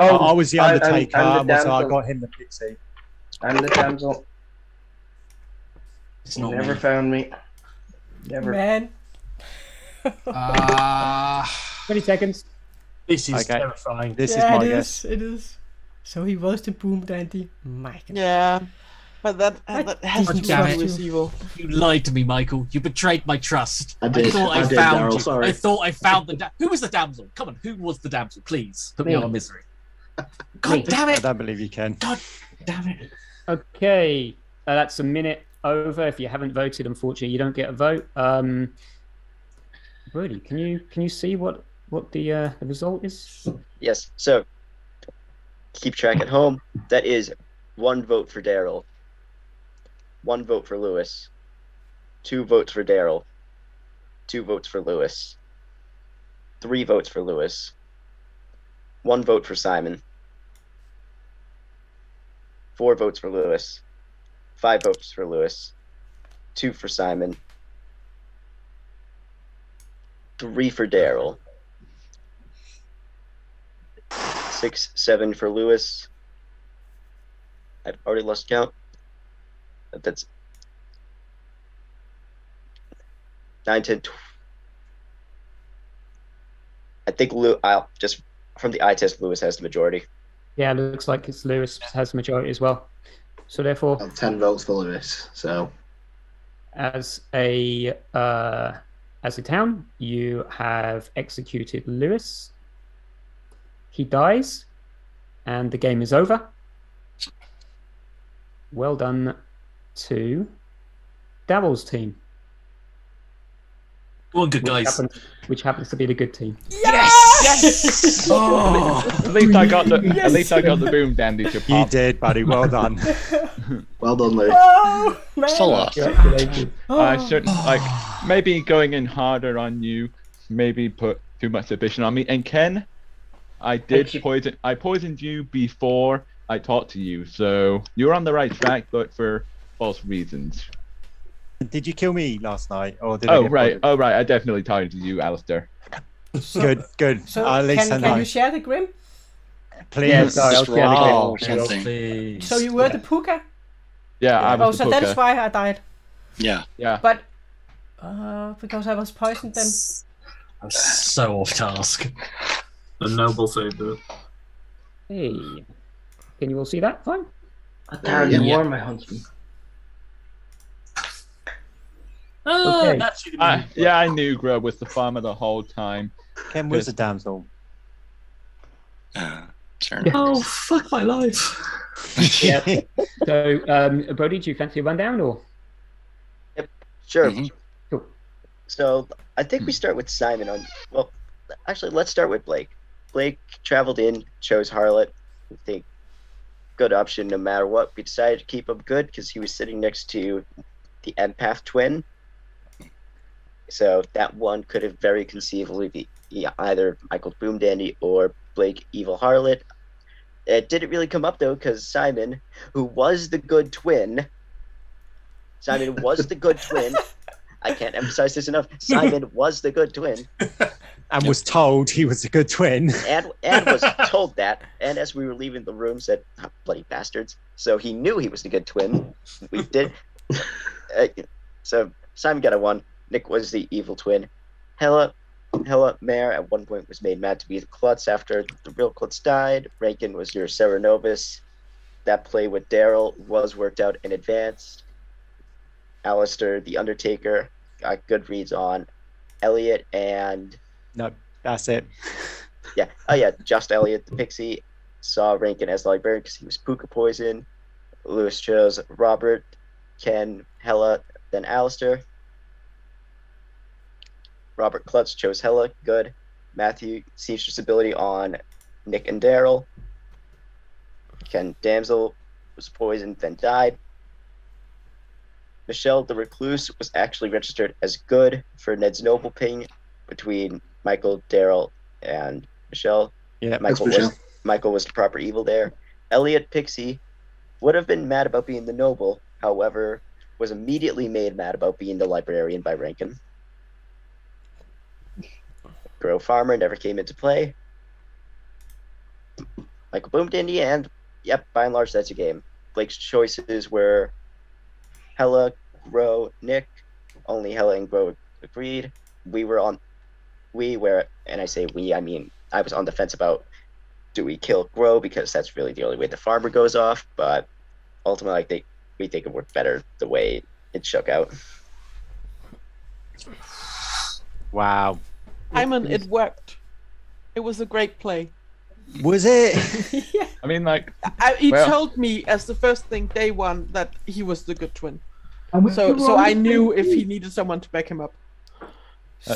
I was the I'm- Undertaker. I'm the I damsel. got him the Pixie. I'm the damsel. It's You not never me. found me. Never. Man. 20 seconds. This is Okay. terrifying. This is Yeah, my it guess. is. It is. So he was the boom dandy. Michael. Yeah, but that has to didn't be damn trust it. Lewis evil. You lied to me, Michael. You betrayed my trust. I did. thought I did, found Darryl, you. sorry. I thought I found who was the damsel? Come on, who was the damsel? Please put me Me. out of misery. God damn I it! don't believe you can. God damn it! Okay, that's a minute over. If you haven't voted, unfortunately, you don't get a vote. Brody, can you see what the result is? Yes. So keep track at home. That is 1 vote for Daryl, 1 vote for Lewis, 2 votes for Daryl, 2 votes for Lewis, 3 votes for Lewis, 1 vote for Simon, 4 votes for Lewis, 5 votes for Lewis, 2 for Simon, 3 for Daryl, 6, 7 for Lewis. I've already lost count. That's 9, 10, 12. I think I'll just from the eye test, Lewis has the majority. Yeah, it looks like it's Lewis has the majority as well. So therefore, 10 votes for Lewis. So as a town, you have executed Lewis. He dies, and the game is over. Well done to Daryl's team. Go on, good guys. Which happens to be the good team. Yes! Oh, at least I got the boom dandy to pop. You did, buddy. Well done. well done, Lou. Oh, man. Still lost. I shouldn't maybe going in harder on you. Maybe put too much suspicion on me. And Ken, I poisoned you before I talked to you, so you're on the right track, but for false reasons. Did you kill me last night, or did Oh right, I definitely targeted you, Alistair. Good. So At least I can know. you share the grim? Please. Yeah, sorry, I'll share the grim. Oh, something. Please. So you were the puka? Yeah, I was Oh, the so that's Puka. why I died. Yeah. Yeah. But because I was poisoned then. I'm so off task. The noble saved it. Hey, can you all see that? Fine. Apparently warm, my huntsman. Okay. Yeah, I knew Gro was the farmer the whole time. Ken was a damsel. Oh, fuck my life. Yeah. So, Brody, do you fancy a rundown or? Sure. Cool. So I think we start with Simon on. Well, actually, let's start with Blake. Blake traveled in, chose Harlot. I think good option no matter what. We decided to keep him good because he was sitting next to the Empath twin. So that one could have very conceivably be either Michael Boomdandy or Blake Evil Harlot. It didn't really come up though because Simon, who was the good twin, I can't emphasize this enough. Simon was the good twin. And was told he was a good twin. And was told that. And as we were leaving the room, said, oh, bloody bastards. So he knew he was the good twin. We did. So Simon got a 1. Nick was the evil twin. Hella Mare at one point was made mad to be the Klutz after the real Klutz died. Rankin was your Serenovus. That play with Daryl was worked out in advance. Alistair, the Undertaker, got good reads on Elliot and... No, that's it. Yeah. Oh, yeah. Just Elliot, the Pixie, saw Rankin as the Librarian because he was Puka Poison. Lewis chose Robert, Ken, Hella, then Alistair. Robert Klutz chose Hella, good. Matthew, Seamstress ability on Nick and Daryl. Ken Damsel was poisoned, then died. Michelle, the Recluse, was actually registered as good for Ned's Noble ping between Michael, Daryl, and Michelle. Yeah, Michael was the proper evil there. Elliot Pixie would have been mad about being the noble, however, was immediately made mad about being the librarian by Rankin. Grow Farmer never came into play. Michael Boomdandy, and yep, by and large, that's your game. Blake's choices were Hella, Grow, Nick. Only Hella and Grow agreed. And I say we, I mean, I was on the fence about do we kill Grow because that's really the only way the farmer goes off, but ultimately we think it worked better the way it shook out. Wow. Simon, it worked. It was a great play. Was it? Yeah. I mean, like... He told me as the first thing day one that he was the good twin. So I knew if he needed someone to back him up. You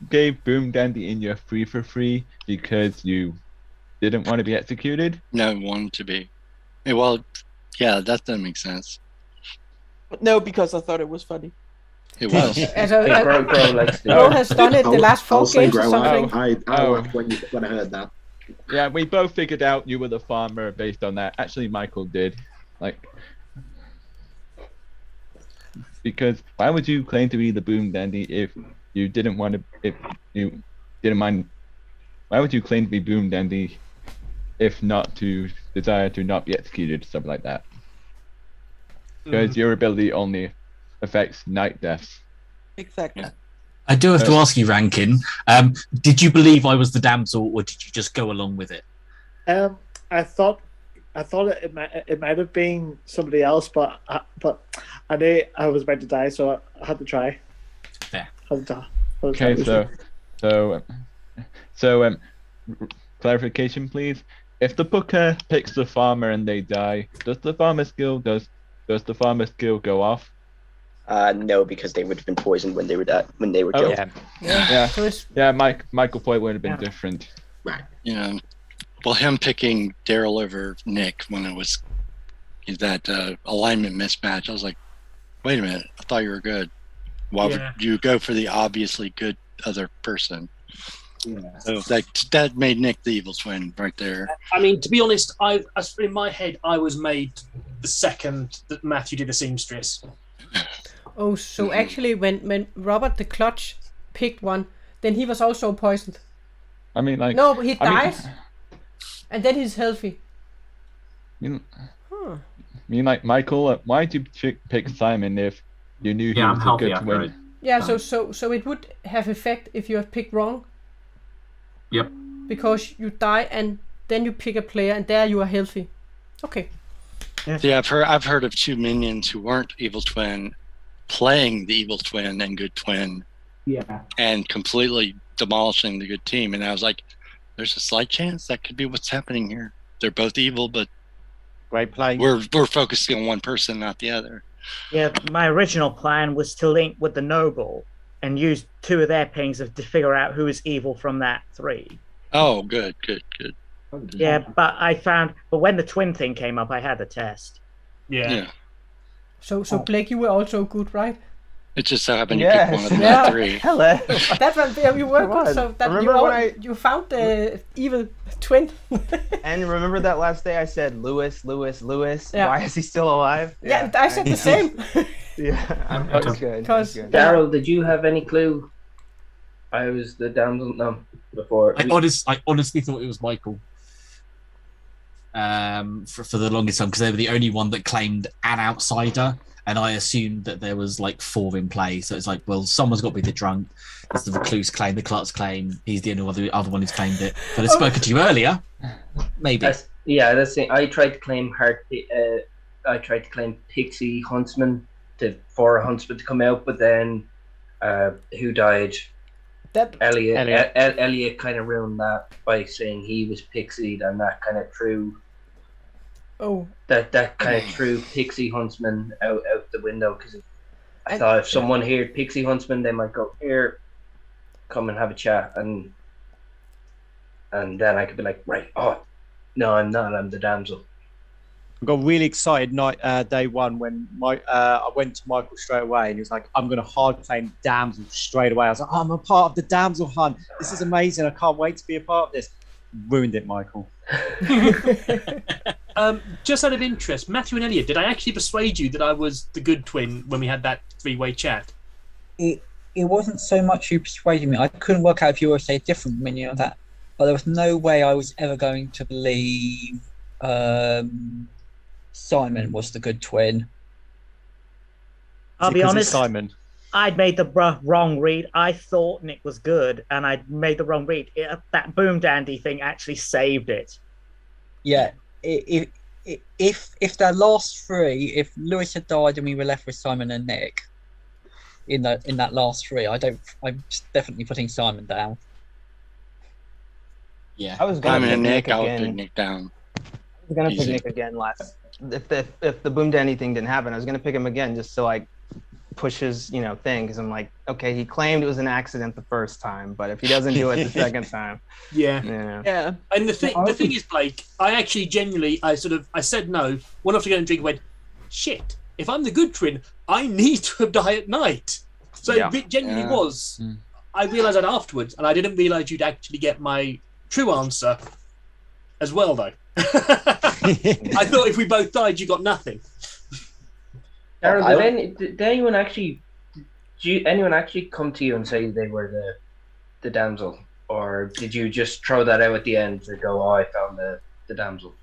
gave Boomdandy in your 3 for 3 because you didn't want to be executed? No, wanted to be. Well, yeah, that doesn't make sense. No, because I thought it was funny. It was. Grow has done it the last 4 games or something. I laughed when I heard that. Yeah, we both figured out you were the farmer based on that. Actually, Michael did. Because why would you claim to be the Boomdandy if you didn't want to? If you didn't mind, why would you claim to be Boomdandy if not to desire to not be executed, something like that? Because your ability only affects night deaths. Exactly. I do have to ask you, Rankin. Did you believe I was the damsel, or did you just go along with it? I thought it might have been somebody else, but I knew I was about to die, so I had to try. Fair. Okay, so clarification, please. If the booker picks the farmer and they die, does the farmer skill go off? No, because they would have been poisoned when they were killed. Yeah. Michael Point would have been different. Right. Yeah. Well, him picking Daryl over Nick when it was that alignment mismatch, I was like, wait a minute, I thought you were good. Why would you go for the obviously good other person? Yeah. So that made Nick the evil twin right there. I mean, to be honest, in my head, I was made the second that Matthew did a seamstress. Oh, so actually, when Robert the Clutch picked one, then he was also poisoned. I mean, like no, he dies, and then he's healthy. You mean, like Michael, why'd you pick Simon if you knew he Yeah, was I'm a healthy good after twin? Yeah, so it would have effect if you have picked wrong. Yep. Because you die and then you pick a player and there you are healthy. Okay. Yeah, I've heard of two minions who weren't evil twin playing the evil twin and good twin. Yeah. And completely demolishing the good team. And I was like, there's a slight chance that could be what's happening here. They're both evil, but great play. We're focusing on one person, not the other. Yeah, my original plan was to link with the noble and use 2 of their pings to figure out who is evil from that 3. Oh, good. Yeah, but when the twin thing came up, I had the test. Yeah. So Blake, you were also good, right? It just so happened you picked one of the 3. Hello. That one there you were good, so that Remember when you found the evil twin. And remember that last day I said, Lewis. Yeah. Why is he still alive? Yeah, I said the same. That was good. Daryl, did you have any clue I was the damsel? No, before. I honestly thought it was Michael. For the longest time, because they were the only one that claimed an outsider, and I assumed that there was like 4 in play. So it's like, well, someone's got to be the drunk. There's the recluse claim, the Clark's claim. He's the only other one who's claimed it. But I'd spoken to you earlier. Maybe. That's it. I tried to claim Pixie Huntsman for a Huntsman to come out, but then who died? Elliot kind of ruined that by saying he was Pixie, and that kind of threw. Oh. That kind of threw Pixie Huntsman out the window, because I thought if someone heard Pixie Huntsman, they might go, here, come and have a chat, and then I could be like, right, oh, no, I'm not, I'm the damsel. I got really excited day one when I went to Michael straight away, and he was like, I'm going to hard claim damsel straight away. I was like, oh, I'm a part of the damsel hunt. This is amazing. I can't wait to be a part of this. Ruined it, Michael. Just out of interest, Matthew and Elliot, did I actually persuade you that I was the good twin when we had that 3-way chat? It wasn't so much you persuaded me. I couldn't work out if you were, say, a different minion or that. But there was no way I was ever going to believe Simon was the good twin. I'll be honest. Simon. I'd made the wrong read. I thought Nick was good, and I'd made the wrong read. That boom dandy thing actually saved it. Yeah. If the last 3, if Lewis had died and we were left with Simon and Nick in that last 3, I'm definitely putting Simon down. Yeah, I was going to pick Nick I'll again. pick Nick down. I was going to pick Easy. Nick again last. If the boom dandy thing didn't happen, I was going to pick him again just to like push his thing, because I'm like, okay, he claimed it was an accident the first time, but if he doesn't do it the second time, yeah. And the thing is, Blake, I actually genuinely, I said no, went off to go and drink, and went, shit, if I'm the good twin, I need to have died at night. So it genuinely was. I realised that afterwards, and I didn't realise you'd actually get my true answer as well, though. I thought if we both died, you got nothing. Darryl, did anyone actually come to you and say they were the damsel, or did you just throw that out at the end to go, oh, I found the damsel?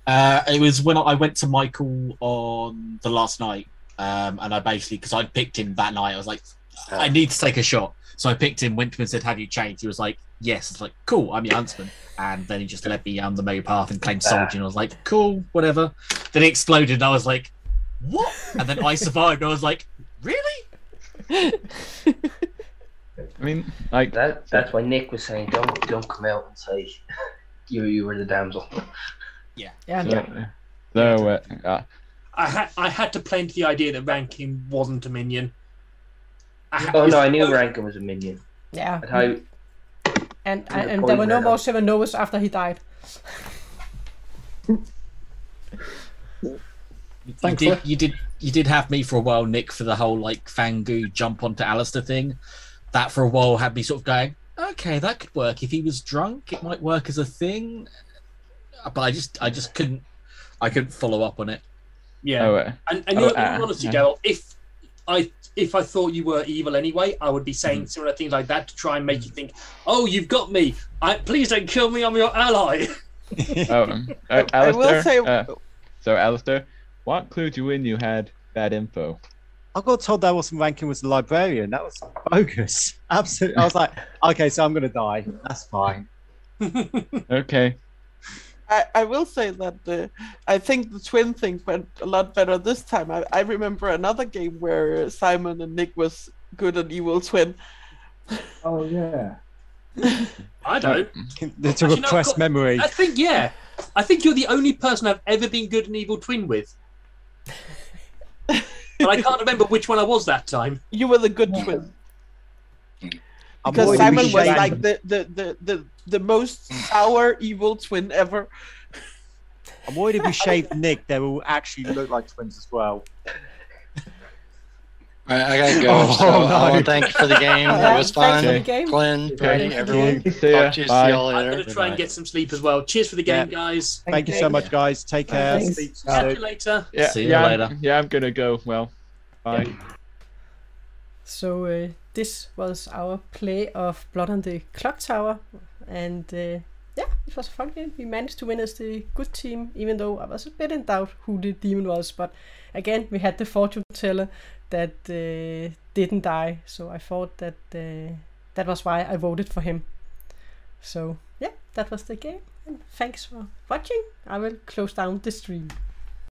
It was when I went to Michael on the last night, and I basically, because I'd picked him that night, I was like, I need to take a shot. So I picked him, went to him and said, have you changed? He was like, yes. It's like, cool, I'm your huntsman. And then he just led me down the main path and claimed soldier, and I was like, cool, whatever. Then it exploded, and I was like, what? And then I survived, and I was like, really? I mean, like that's why Nick was saying, don't come out and say you were the damsel. Yeah. So, I had to play into the idea that Rankin wasn't a minion. I knew Rankin was a minion. Yeah. And there were no more 7 Novas after he died. You did have me for a while, Nick, for the whole like Fangu jump onto Alistair thing. That for a while had me sort of going, okay, that could work. If he was drunk, it might work as a thing. But I just couldn't follow up on it. Yeah. And honestly, Daryl, if I thought you were evil anyway, I would be saying similar things like that to try and make you think, oh, you've got me. Please don't kill me, I'm your ally. Alistair, I will say... so Alistair, What clued you in you had bad info? I got told that wasn't ranking was the librarian. That was bogus. Absolutely. I was like, okay, so I'm gonna die. That's fine. Okay. I will say that I think the twin thing went a lot better this time. I remember another game where Simon and Nick was good and evil twin. Oh yeah. I don't. It's a repressed memory. I think I think you're the only person I've ever been good and evil twin with. But I can't remember which one I was that time. You were the good twin. Because Simon was like the most sour evil twin ever. I'm worried if we shave Nick, they will actually look like twins as well. All right, I gotta go. I want to thank you for the game. It was fun. Glenn, Brody, everyone. Talk to you. See y'all later. I'm going to try and get some sleep as well. Cheers for the game, guys. Thank you so much, guys. Take care. Catch you later. Yeah, See you later. I'm gonna go. Well, bye. Yeah. So this was our play of Blood on the Clocktower, and yeah, it was a fun game. We managed to win as the good team, even though I was a bit in doubt who the demon was. But again, we had the fortune teller that didn't die, so I thought that that was why I voted for him. So yeah, that was the game, and thanks for watching. I will close down the stream.